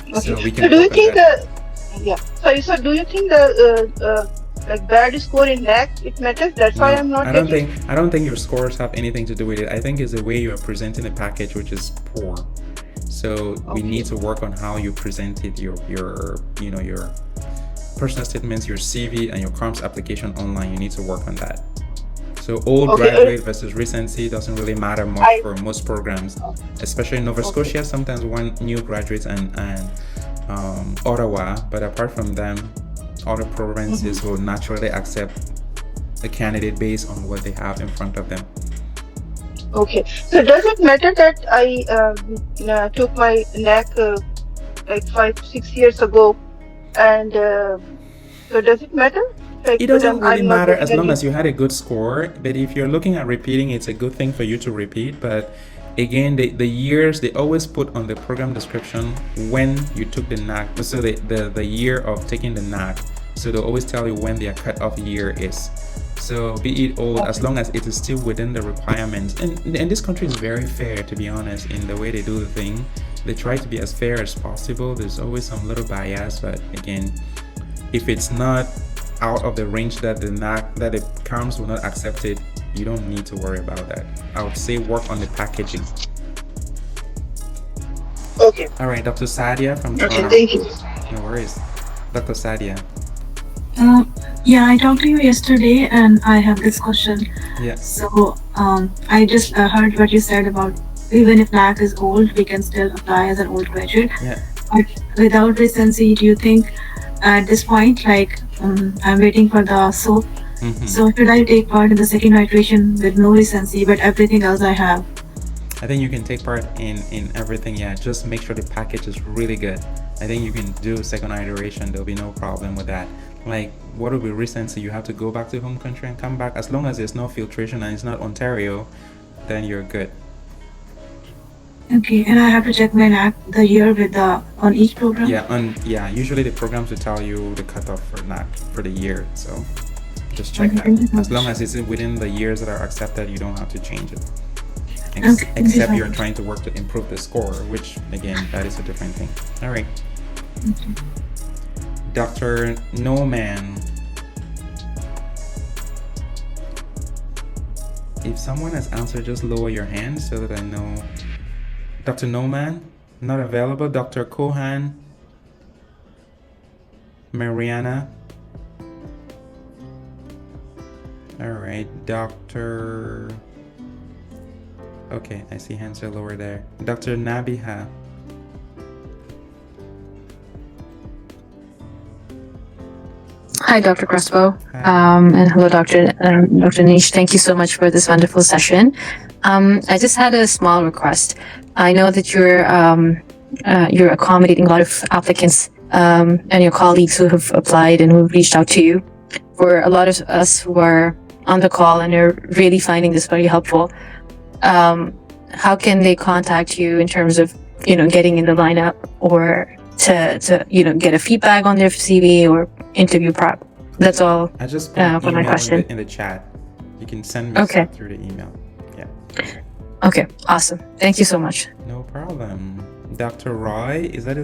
Okay. So we can. So do you think So do you think the bad score in NAC it matters? That's why I'm not. I don't think your scores have anything to do with it. I think it's the way you are presenting the package which is poor. So we need to work on how you presented your personal statements, your CV, and your CaRMS application online. You need to work on that. So old graduate versus recency doesn't really matter much for most programs, especially in Nova Scotia. Sometimes one new graduates and Ottawa, but apart from them, other provinces will naturally accept the candidate based on what they have in front of them. Okay. So does it matter that I took my NAC 5-6 years ago, and so does it matter? It doesn't really matter as long as you had a good score. But if you're looking at repeating, it's a good thing for you to repeat. But again, the years, they always put on the program description when you took the NAC. So the year of taking the NAC. So they'll always tell you when their cutoff year is. So be it old, as long as it is still within the requirements. And this country is very fair, to be honest, in the way they do the thing. They try to be as fair as possible. There's always some little bias, but again, if it's not out of the range that the CaRMS will not accept it, you don't need to worry about that. I would say work on the packaging. Okay. All right, Dr. Sadia from Toronto. Okay, thank you. No worries. Dr. Sadia. Yeah, I talked to you yesterday and I have this question. Yeah. So I just heard what you said about even if NAC is old, we can still apply as an old graduate. Yeah. But without recency, do you think at this point, I'm waiting for the SOAP, so should I take part in the second iteration with no recency, but everything else I have? I think you can take part in everything, yeah. Just make sure the package is really good. I think you can do second iteration, there'll be no problem with that. Like, what will be recency? You have to go back to home country and come back. As long as there's no filtration and it's not Ontario, then you're good. Okay, and I have to check my NAC the year with the on each program. Usually the programs will tell you the cutoff for NAC for the year, so just check Okay, that. As long as it's within the years that are accepted, you don't have to change it. Except you're trying to work to improve the score, which again, that is a different thing. All right. Okay. Dr. Noman. If someone has answered, just lower your hand so that I know. Dr. Noman, not available. Dr. Kohan. Mariana. All right, Dr. Okay, I see hands are lower there. Dr. Nabiha. Hi, Dr. Crespo. And hello, Dr. Nish. Thank you so much for this wonderful session. I just had a small request. I know that you're accommodating a lot of applicants and your colleagues who have applied and who have reached out to you. For a lot of us who are on the call and are really finding this very helpful, how can they contact you in terms of getting in the lineup or to get a feedback on their CV or interview prep? That's all. I just put for my question. in the chat. You can send me stuff through the email. Yeah. Okay, awesome. Thank you so much. No problem. Dr. Roy, is that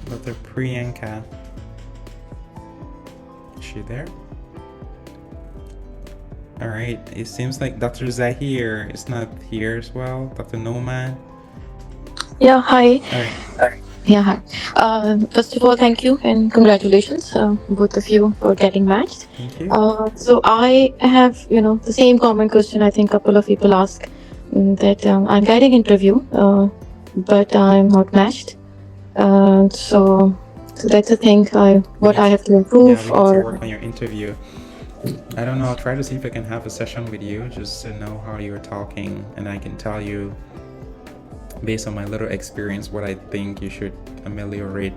Dr. Priyanka? Is she there? All right. It seems like Dr. Zahir is not here as well. Dr. Noman. Yeah, hi. All right. Yeah, hi. First of all, thank you and congratulations, both of you, for getting matched. Thank you. So I have, the same common question I think a couple of people ask, that I'm getting interview, but I'm not matched. So that's the thing. What I have to improve We need to work on your interview. I don't know. I'll try to see if I can have a session with you just to know how you're talking, and I can tell you, based on my little experience, what I think you should ameliorate.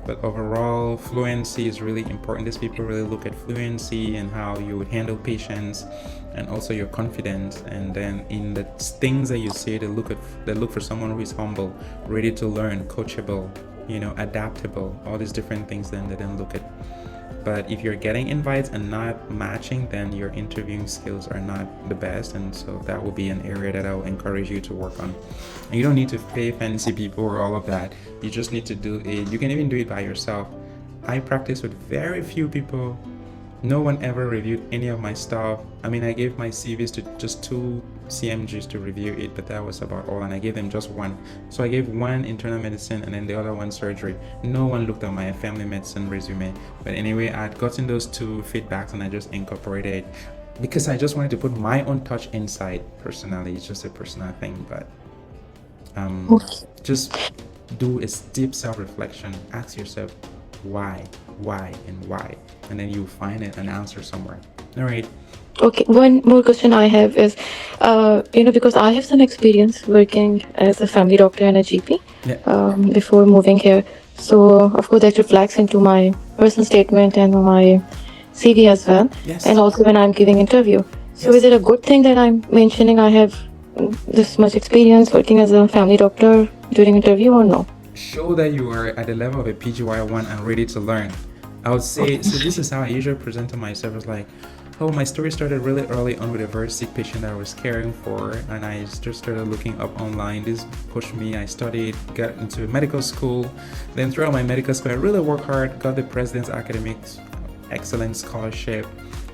But overall, fluency is really important. These people really look at fluency and how you would handle patients, and also your confidence. And then in the things that you say, they look for someone who is humble, ready to learn, coachable, adaptable, all these different things. Then they don't look at. But if you're getting invites and not matching, then your interviewing skills are not the best, and so that will be an area that I will encourage you to work on. And you don't need to pay fancy people or all of that. You just need to do it. You can even do it by yourself. I practice with very few people. No one ever reviewed any of my stuff. I mean, I gave my CVs to just 2 CMGs to review it, but that was about all, and I gave them just one. So I gave one internal medicine and then the other one surgery. No one looked at my family medicine resume. But anyway, I'd gotten those 2 feedbacks and I just incorporated, because I just wanted to put my own touch inside. Personally, it's just a personal thing, but just do a deep self-reflection. Ask yourself why, and then you find an answer somewhere. All right. Okay, one more question I have is, because I have some experience working as a family doctor and a GP before moving here. So, of course, that reflects into my personal statement and my CV as well. Yes. And also when I'm giving interview. So, is it a good thing that I'm mentioning I have this much experience working as a family doctor during interview, or no? Show that you are at the level of a PGY1 and ready to learn. I would say, so this is how I usually present to myself. It's like, oh, my story started really early on with a very sick patient that I was caring for, and I just started looking up online. This pushed me. I studied, got into medical school. Then throughout my medical school, I really worked hard, got the President's Academic Excellence Scholarship,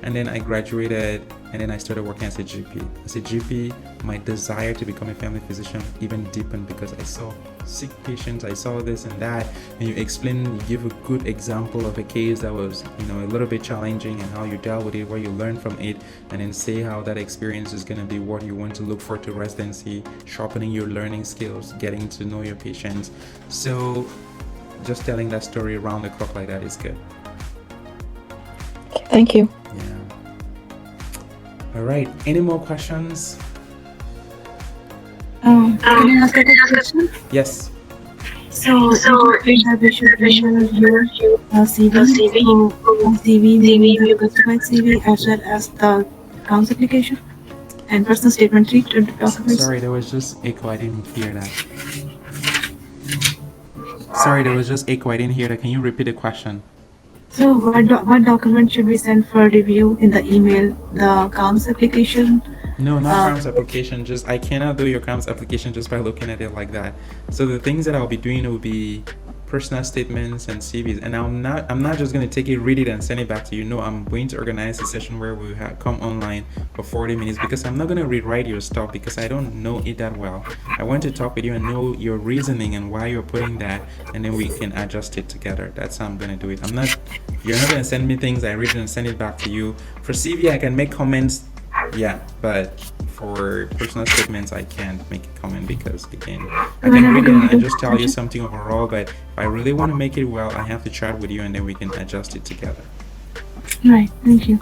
and then I graduated, and then I started working as a GP. As a GP, my desire to become a family physician even deepened, because I saw sick patients, I saw this and that, and you give a good example of a case that was, a little bit challenging, and how you dealt with it, what you learned from it, and then say how that experience is going to be what you want to look for to residency, sharpening your learning skills, getting to know your patients. So just telling that story around the clock like that is good. Thank you. Yeah. All right. Any more questions? Can I ask a question? Yes. So you have issued your CV, your certified CV as well as the CaRMS application, and personal statement 3 documents. Sorry, there was just echo. I didn't hear that. Sorry, there was just echo. I didn't hear that. Can you repeat the question? So what document should we send for review in the email? The CaRMS application? No, not CaRMS application. Just I cannot do your CaRMS application just by looking at it like that. So the things that I'll be doing will be personal statements and CVs. And I'm not just going to take it, read it, and send it back to you. No, I'm going to organize a session where we come online for 40 minutes because I'm not going to rewrite your stuff because I don't know it that well. I want to talk with you and know your reasoning and why you're putting that, and then we can adjust it together. That's how I'm going to do it. You're not going to send me things, I read it and send it back to you. For CV, I can make comments, yeah, but for personal statements, I can't make a comment because, again, I can read it and just tell you something overall, but if I really want to make it well, I have to chat with you and then we can adjust it together. Right, thank you.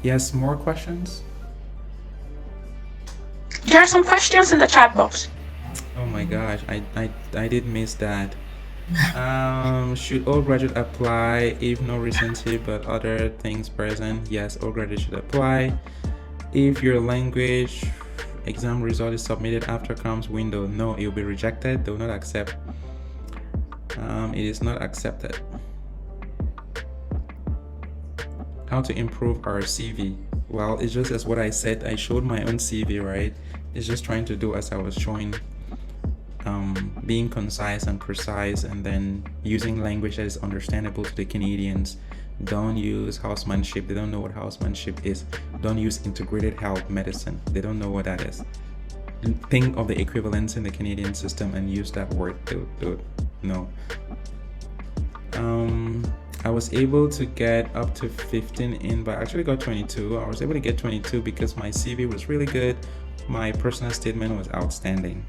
Yes, more questions? There are some questions in the chat box. Oh my gosh, I did miss that. Should all graduate apply if no recency but other things present? Yes, all graduates should apply. If your language exam result is submitted after CaRMS window, no, it will be rejected. They will not accept. It is not accepted. How to improve our CV? Well, it's just as what I said. I showed my own CV, right? It's just trying to do as I was showing. Being concise and precise, and then using language that is understandable to the Canadians. Don't use housemanship. They don't know what housemanship is. Don't use integrated health medicine. They don't know what that is. Think of the equivalents in the Canadian system and use that word. No. I was able to get up to 15 in, but I actually got 22. I was able to get 22 because my CV was really good. My personal statement was outstanding.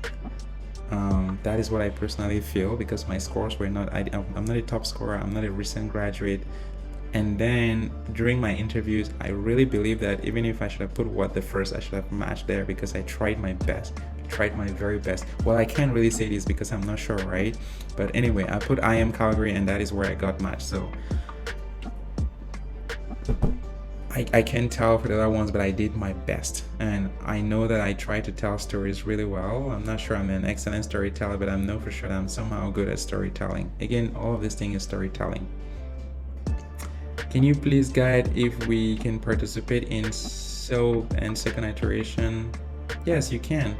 That is what I personally feel because my scores were not, I'm not a top scorer, I'm not a recent graduate. And then during my interviews, I really believe that even if I should have put what the first, I should have matched there because I tried my best, tried my very best. Well, I can't really say this because I'm not sure, right? But anyway, I put IM Calgary and that is where I got matched. So I can't tell for the other ones, but I did my best. And I know that I try to tell stories really well. I'm not sure I'm an excellent storyteller, but I know for sure that I'm somehow good at storytelling. Again, all of this thing is storytelling. Can you please guide if we can participate in SOAP and second iteration? Yes, you can.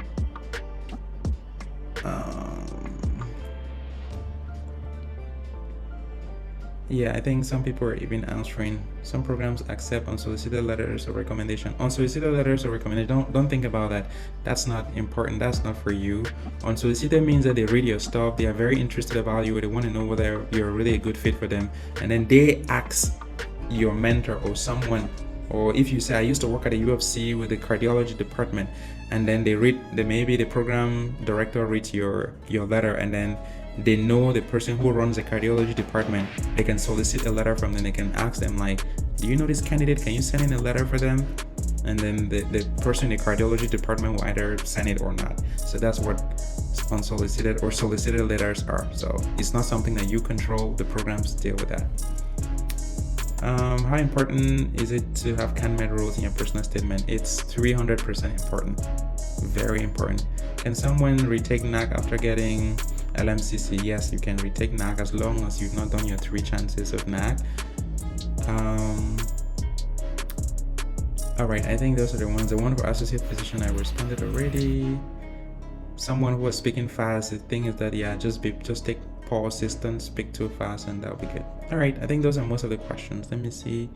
Yeah, I think some people are even answering. Some programs accept unsolicited letters of recommendation. Unsolicited letters of recommendation, don't think about that. That's not important. That's not for you. Unsolicited means that they read your stuff. They are very interested about you. They want to know whether you're really a good fit for them. And then they ask your mentor or someone, or if you say, I used to work at a UFC with the cardiology department, and then maybe the program director reads your letter, and then they know the person who runs the cardiology department. They can solicit a letter from them. They can ask them like, do you know this candidate? Can you send in a letter for them? And then the person in the cardiology department will either send it or not. So that's what unsolicited or solicited letters are. So it's not something that you control. The programs deal with that. How important is it to have CanMed rules in your personal statement? It's 300% important. Very important. Can someone retake NAC after getting LMCC? Yes, you can retake NAC as long as you've not done your 3 chances of NAC. All right, I think those are the ones. The one for associate physician, I responded already. Someone who was speaking fast. The thing is that, yeah, just take pauses, don't speak too fast, and that'll be good. All right, I think those are most of the questions. Let me see.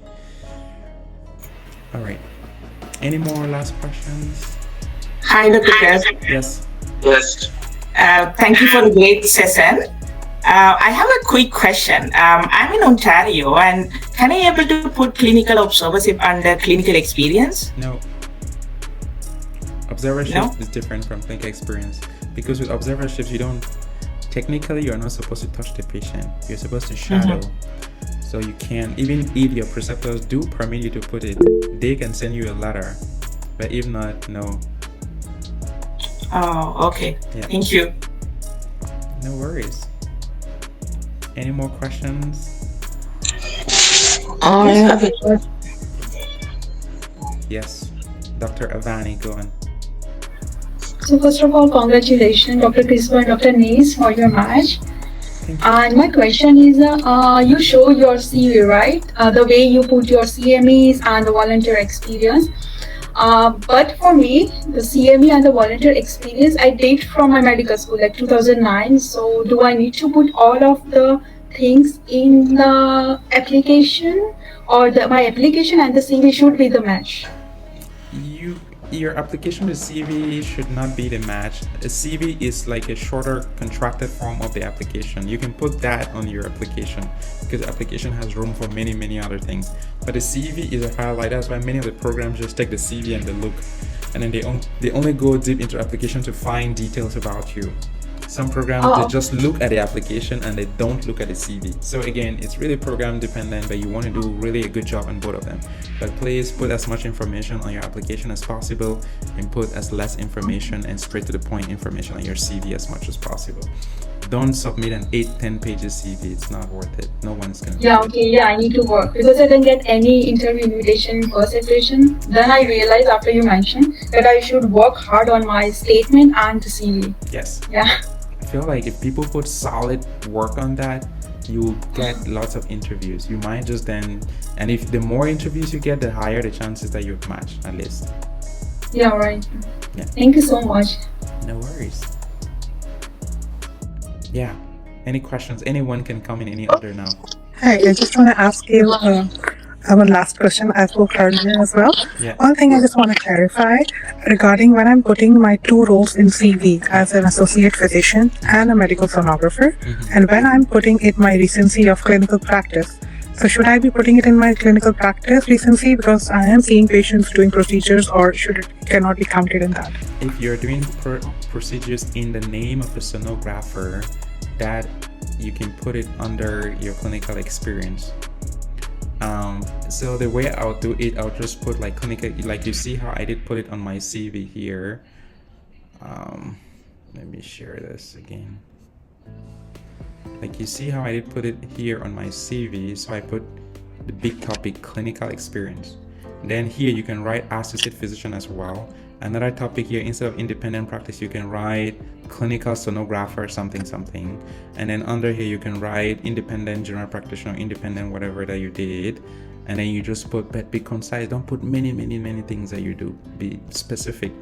All right, any more last questions? Hi, Dr. Chris. Yes. Thank you for the great session. I have a quick question. I'm in Ontario, and can I able to put clinical observership under clinical experience? No. Observership is different from clinical experience because with observerships, technically you're not supposed to touch the patient. You're supposed to shadow. So you can, even if your preceptors do permit you to put it, they can send you a letter. But if not, no. Oh, okay. Yeah. Thank you. No worries. Any more questions? I have a question. Yes. Dr. Avani, go on. So first of all, congratulations, Dr. Crispo and Dr. Nish, for your match. And my question is, you show your CV, right? The way you put your CMEs and the volunteer experience. But for me, the CME and the volunteer experience, I did from my medical school, like 2009. So do I need to put all of the things in the application, or my application and the CV should be the match? Your application to CV should not be the match. A CV is like a shorter contracted form of the application. You can put that on your application because the application has room for many other things. But the CV is a highlight. That's why many of the programs just take the CV and the look, and then they only go deep into application to find details about you. Some programs, they just look at the application and they don't look at the CV. So again, it's really program dependent, but you want to do really a good job on both of them. But please put as much information on your application as possible and put as less information and straight to the point information on your CV as much as possible. Don't submit an 8-10 pages CV. It's not worth it. No one's gonna. Yeah, okay, yeah, I need to work because I didn't get any interview invitation in first iteration. Then I realized after you mentioned that I should work hard on my statement and the CV. Yes. Yeah. I feel like if people put solid work on that, you'll get lots of interviews. You might just then, and if the more interviews you get, the higher the chances that you'll match, at least. Yeah, right. Yeah. Thank you so much. No worries. Yeah. Any questions? Anyone can come in any order now. Hi, I just want to ask you our last question as well earlier as well. Yeah. One thing I just want to clarify regarding when I'm putting my 2 roles in CV as an associate physician and a medical sonographer, and when I'm putting in my recency of clinical practice. So should I be putting it in my clinical practice recency because I am seeing patients doing procedures, or cannot be counted in that? If you're doing procedures in the name of a sonographer, that you can put it under your clinical experience. So the way I'll do it, I'll just put like clinical, like you see how I did put it on my CV here. Let me share this again. Like you see how I did put it here on my CV. So I put the big topic, clinical experience. Then here you can write associate physician as well. Another topic here, instead of independent practice, you can write clinical sonographer something. And then under here you can write independent general practitioner, independent whatever that you did. And then you just put, but be concise. Don't put many things that you do. Be specific.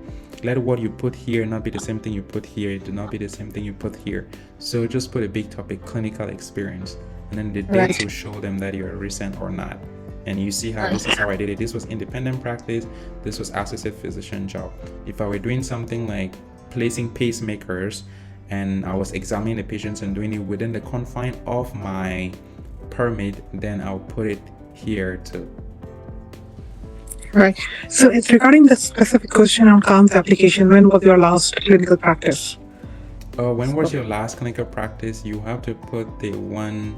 Let what you put here not be the same thing you put here. It do not be the same thing you put here. So just put a big topic, clinical experience. And then the dates will show them that you're recent or not. And you see how this is how I did it. This was independent practice. This was associate physician job. If I were doing something like placing pacemakers and I was examining the patients and doing it within the confine of my permit, then I'll put it here too. Right. So it's regarding the specific question on CaRMS application. When was your last clinical practice? When was your last clinical practice? You have to put the one.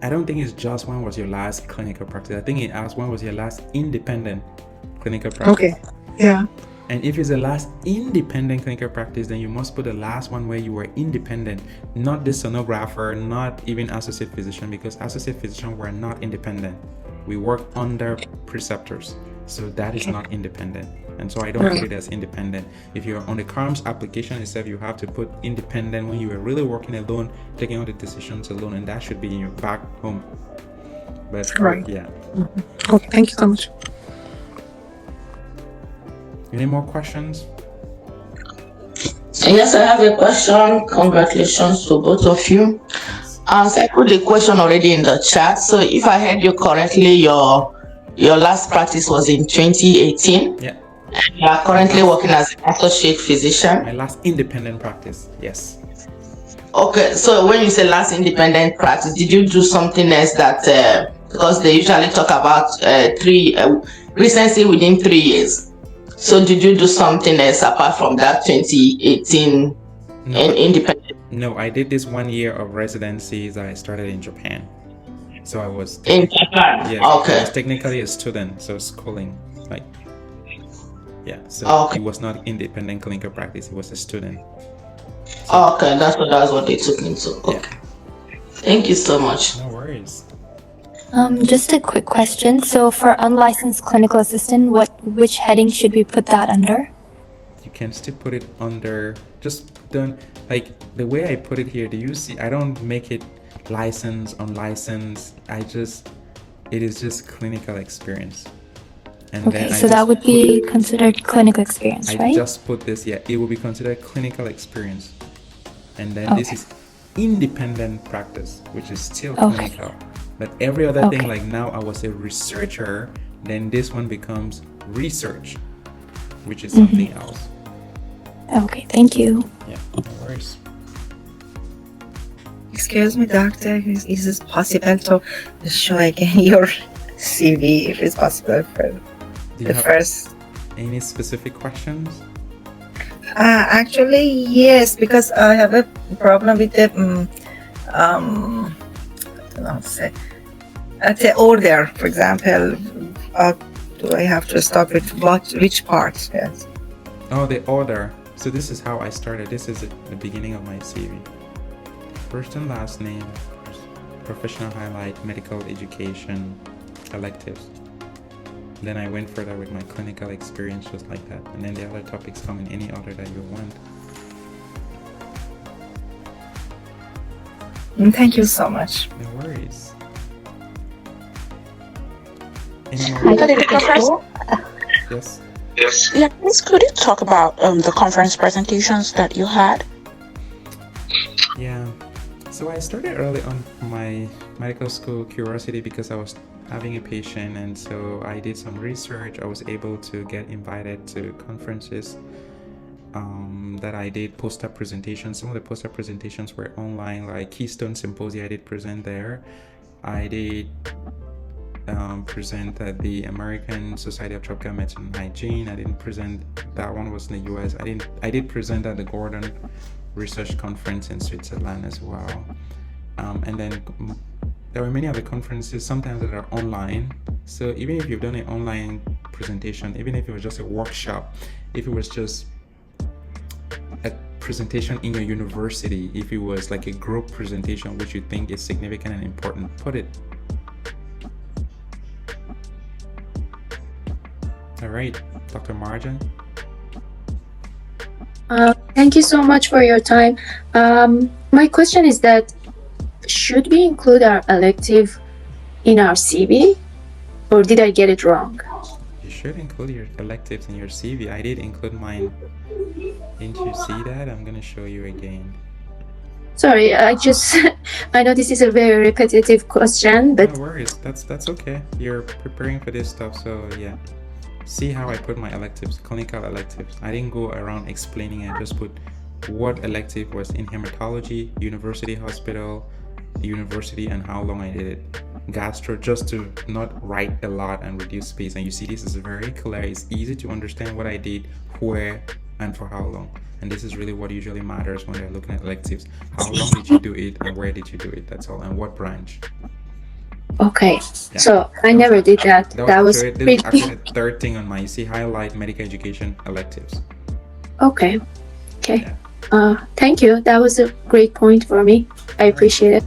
I don't think it's just when was your last clinical practice. I think it asks when was your last independent clinical practice. Okay. Yeah. And if it's the last independent clinical practice, then you must put the last one where you were independent, not the sonographer, not even associate physician, because associate physician were not independent. We work under preceptors, so that is not independent. And so I don't put it as independent. If you're on the CaRMS application itself, you have to put independent when you were really working alone, taking all the decisions alone, and that should be in your back home. But yeah. Okay, thank you so much. Any more questions? Yes, I have a question. Congratulations to both of you. So I put the question already in the chat. So if I heard you correctly, your last practice was in 2018. Yeah. And you are currently working as an associate physician. My last independent practice, yes. Okay, so when you say last independent practice, did you do something else that, because they usually talk about recency within 3 years. So did you do something else apart from that 2018 independent? No, I did this 1 year of residencies that I started in Japan. So I was in Japan. Yeah, Okay. I was technically a student, so schooling, like, yeah. So it was not independent clinical practice; it was a student. So, okay, that's what they took into. Okay. Yeah. Thank you so much. No worries. Just a quick question. So for unlicensed clinical assistant, which heading should we put that under? You can still put it under, just don't, like the way I put it here, do you see, I don't make it licensed, unlicensed, it is just clinical experience. And Okay, so that would be considered clinical experience, I right? just put this, yeah, it will be considered clinical experience. And then this Okay. is independent practice, which is still Okay. clinical. But every other thing, Okay. like now I was a researcher, then this one becomes research, which is something else. Okay, thank you. Yeah, no worries. Excuse me, doctor, is it possible to show again your CV if it's possible for Do you the have first? any specific questions? Actually, yes, because I have a problem with the I don't know how to say. At the order, for example, do I have to start with which part? Yes. Oh, the order. So this is how I started. This is the beginning of my CV. First and last name, professional highlight, medical education, electives. Then I went further with my clinical experience, just like that. And then the other topics come in any order that you want. Thank you so much. No worries. Hi, Dr. Crystal. Yes. Yes. Yeah, please could you talk about the conference presentations that you had? Yeah. So I started early on my medical school curiosity because I was having a patient, and so I did some research. I was able to get invited to conferences that I did poster presentations. Some of the poster presentations were online, like Keystone Symposia. I did present there. I did present at the American Society of Tropical Medicine and Hygiene. I didn't present, that one was in the US. I did present at the Gordon Research Conference in Switzerland as well. And then there were many other conferences, sometimes that are online. So even if you've done an online presentation, even if it was just a workshop, if it was just a presentation in your university, if it was like a group presentation which you think is significant and important, put it. All right, Dr. Marjan. Thank you so much for your time. My question is that should we include our elective in our CV, or did I get it wrong? You should include your electives in your CV. I did include mine. Didn't you see that? I'm gonna show you again. Sorry, I know this is a very repetitive question, but No worries, that's okay. You're preparing for this stuff, so yeah. See how I put my electives, clinical electives. I didn't go around explaining, I just put what elective was in hematology, university hospital, university, and how long I did it. Gastro, just to not write a lot and reduce space. And you see this is very clear, it's easy to understand what I did, where, and for how long. And this is really what usually matters when they're looking at electives. How long did you do it and where did you do it? That's all. And what branch. okay. Yeah. So I never did that. That was this is pretty actually the third thing on my, you see, highlight medical education electives. okay. Thank you. That was a great point for me. I appreciate it.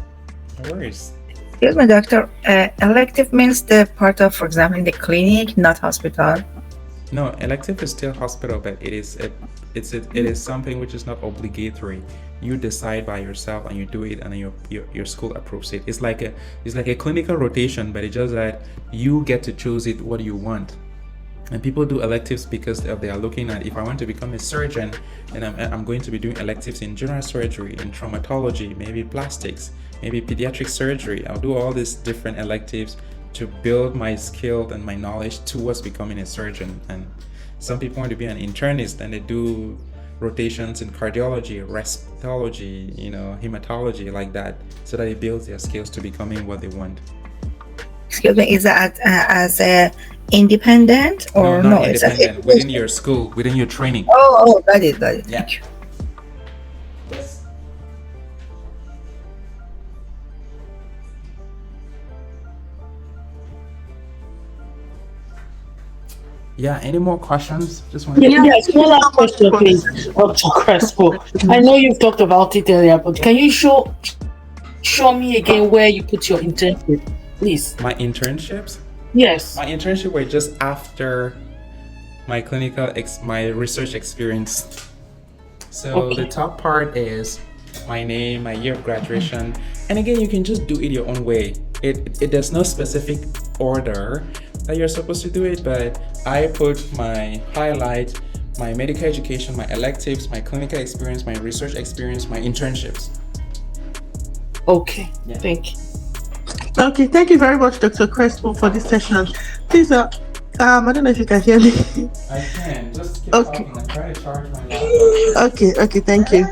No worries. Excuse me, doctor. Elective means the part of, for example, in the clinic, not hospital. No, elective is still hospital, but it is something which is not obligatory. You decide by yourself and you do it, and then your school approves it. It's like a clinical rotation, but it's just that you get to choose it what you want. And people do electives because they are looking at, if I want to become a surgeon, then I'm going to be doing electives in general surgery, in traumatology, maybe plastics, maybe pediatric surgery. I'll do all these different electives to build my skill and my knowledge towards becoming a surgeon. And some people want to be an internist and they do rotations in cardiology, respirology, hematology, like that, so that it builds their skills to becoming what they want. Excuse me, is that as a independent or no? Not it's independent, within your school, within your training. Oh, got it. Yeah. Thank you. Yeah, any more questions? Just want Yes, one last question, please, Dr. Crespo. I know you've talked about it earlier, but can you show me again where you put your internship? please. My internships? Yes. My internship were just after my my research experience. So the top part is my name, my year of graduation, and again, you can just do it your own way. There's no specific order that you're supposed to do it, but I put my highlight, my medical education, my electives, my clinical experience, my research experience, my internships. Okay, thank you. Okay, thank you very much, Dr. Crespo, for this session. Please, I don't know if you can hear me. I can. Just keep talking. I'm trying to charge my laptop. Okay, thank you.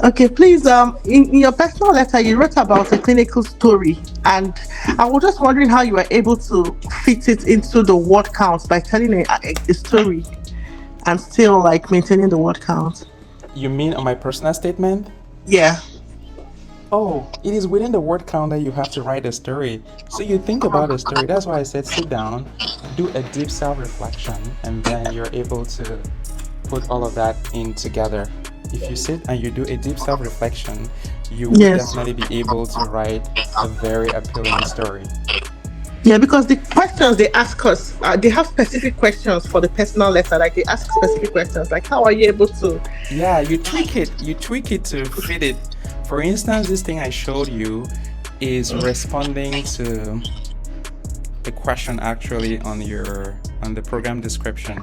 Okay, please, in your personal letter, you wrote about a clinical story, and I was just wondering how you were able to fit it into the word count by telling a story and still like maintaining the word count. You mean on my personal statement? Yeah. Oh, it is within the word count that you have to write a story. So you think about a story. That's why I said sit down, do a deep self-reflection, and then you're able to put all of that in together. If you sit and you do a deep self-reflection, you will definitely be able to write a very appealing story. Yeah, because the questions they ask us, they have specific questions for the personal letter. Like they ask specific questions, like how are you able to? Yeah, you tweak it. You tweak it to fit it. For instance, this thing I showed you is responding to the question actually on the program description.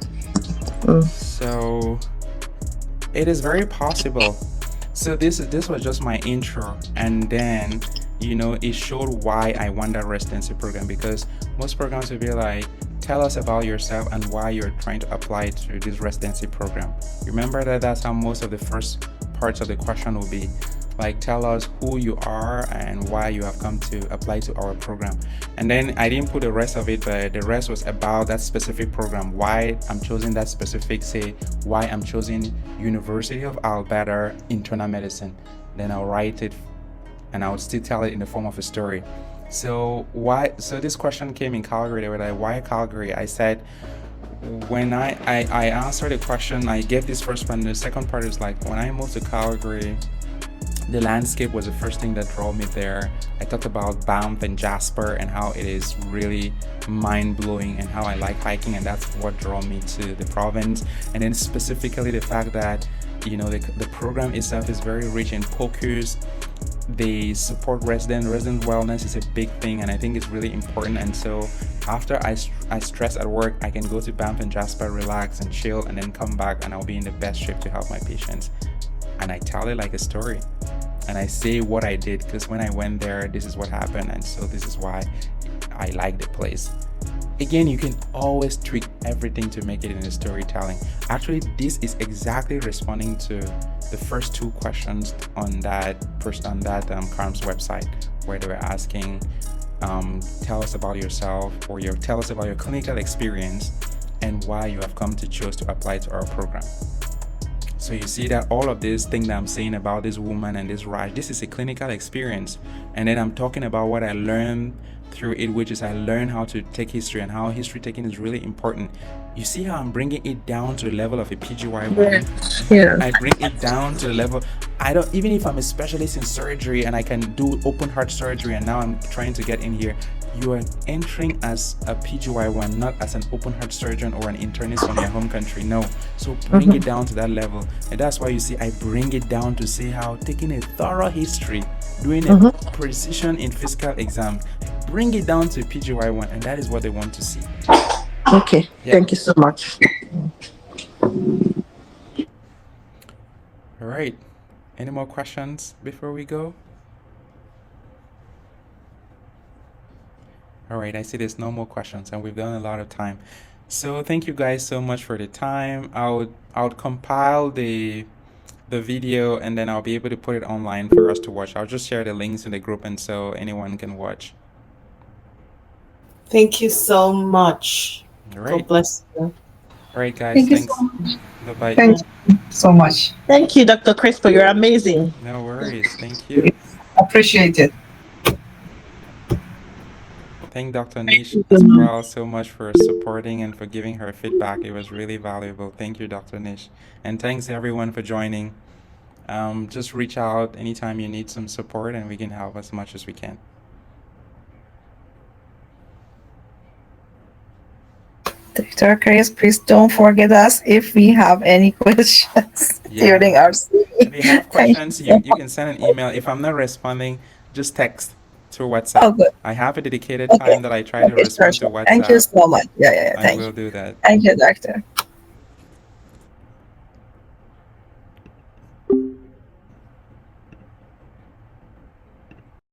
So it is very possible. So this was just my intro, and then it showed why I want that residency program, because most programs will be like, tell us about yourself and why you're trying to apply to this residency program. Remember that's how most of the first parts of the question will be. Like, tell us who you are and why you have come to apply to our program. And then I didn't put the rest of it, but the rest was about that specific program, why I'm choosing that specific, say, why I'm choosing University of Alberta internal medicine. Then I'll write it and I'll still tell it in the form of a story. So this question came in Calgary. They were like, why Calgary? I said, when I answered the question, I gave this first one. The second part is like, when I moved to Calgary, the landscape was the first thing that drew me there. I talked about Banff and Jasper and how it is really mind-blowing and how I like hiking, and that's what drew me to the province. And then specifically the fact that the program itself is very rich in POCUs. They support resident wellness is a big thing, and I think it's really important. And so after I stress at work, I can go to Banff and Jasper, relax and chill, and then come back and I'll be in the best shape to help my patients. And I tell it like a story, and I say what I did, because when I went there, this is what happened, and so this is why I like the place. Again, you can always tweak everything to make it in the storytelling. Actually, this is exactly responding to the first two questions on that CaRMS website, where they were asking, tell us about yourself, or tell us about your clinical experience and why you have come to choose to apply to our program. So you see that all of this thing that I'm saying about this woman and this rash, this is a clinical experience. And then I'm talking about what I learned through it, which is I learned how to take history and how history taking is really important. You see how I'm bringing it down to the level of a PGY1? Yeah. I bring it down to the level, even if I'm a specialist in surgery and I can do open heart surgery, and now I'm trying to get in here, you are entering as a PGY1, not as an open heart surgeon or an internist from your home country. No. So bring it down to that level. And that's why you see I bring it down to say how taking a thorough history, doing a precision in physical exam, bring it down to PGY1, and that is what they want to see. Okay, thank you so much. All right. Any more questions before we go? All right, I see there's no more questions, and we've done a lot of time. So thank you guys so much for the time. I'll compile the video, and then I'll be able to put it online for us to watch. I'll just share the links in the group, and so anyone can watch. Thank you so much. All right. God bless you. All right, guys. Thank you Thanks. so much. Bye-bye. Thank you so much. Thank you, Dr. Crespo. You're amazing. No worries. Thank you. Appreciate it. Thank Dr. Nish as well so much for supporting and for giving her feedback. It was really valuable. Thank you, Dr. Nish. And thanks everyone for joining. Just reach out anytime you need some support, and we can help as much as we can. Dr. Chris, please don't forget us if we have any questions during our CV. If you have questions, you can send an email. If I'm not responding, just text through WhatsApp. Oh, good. I have a dedicated time that I try to respond to WhatsApp. Thank you so much. Yeah, I thank will you. do that. Thank you, doctor.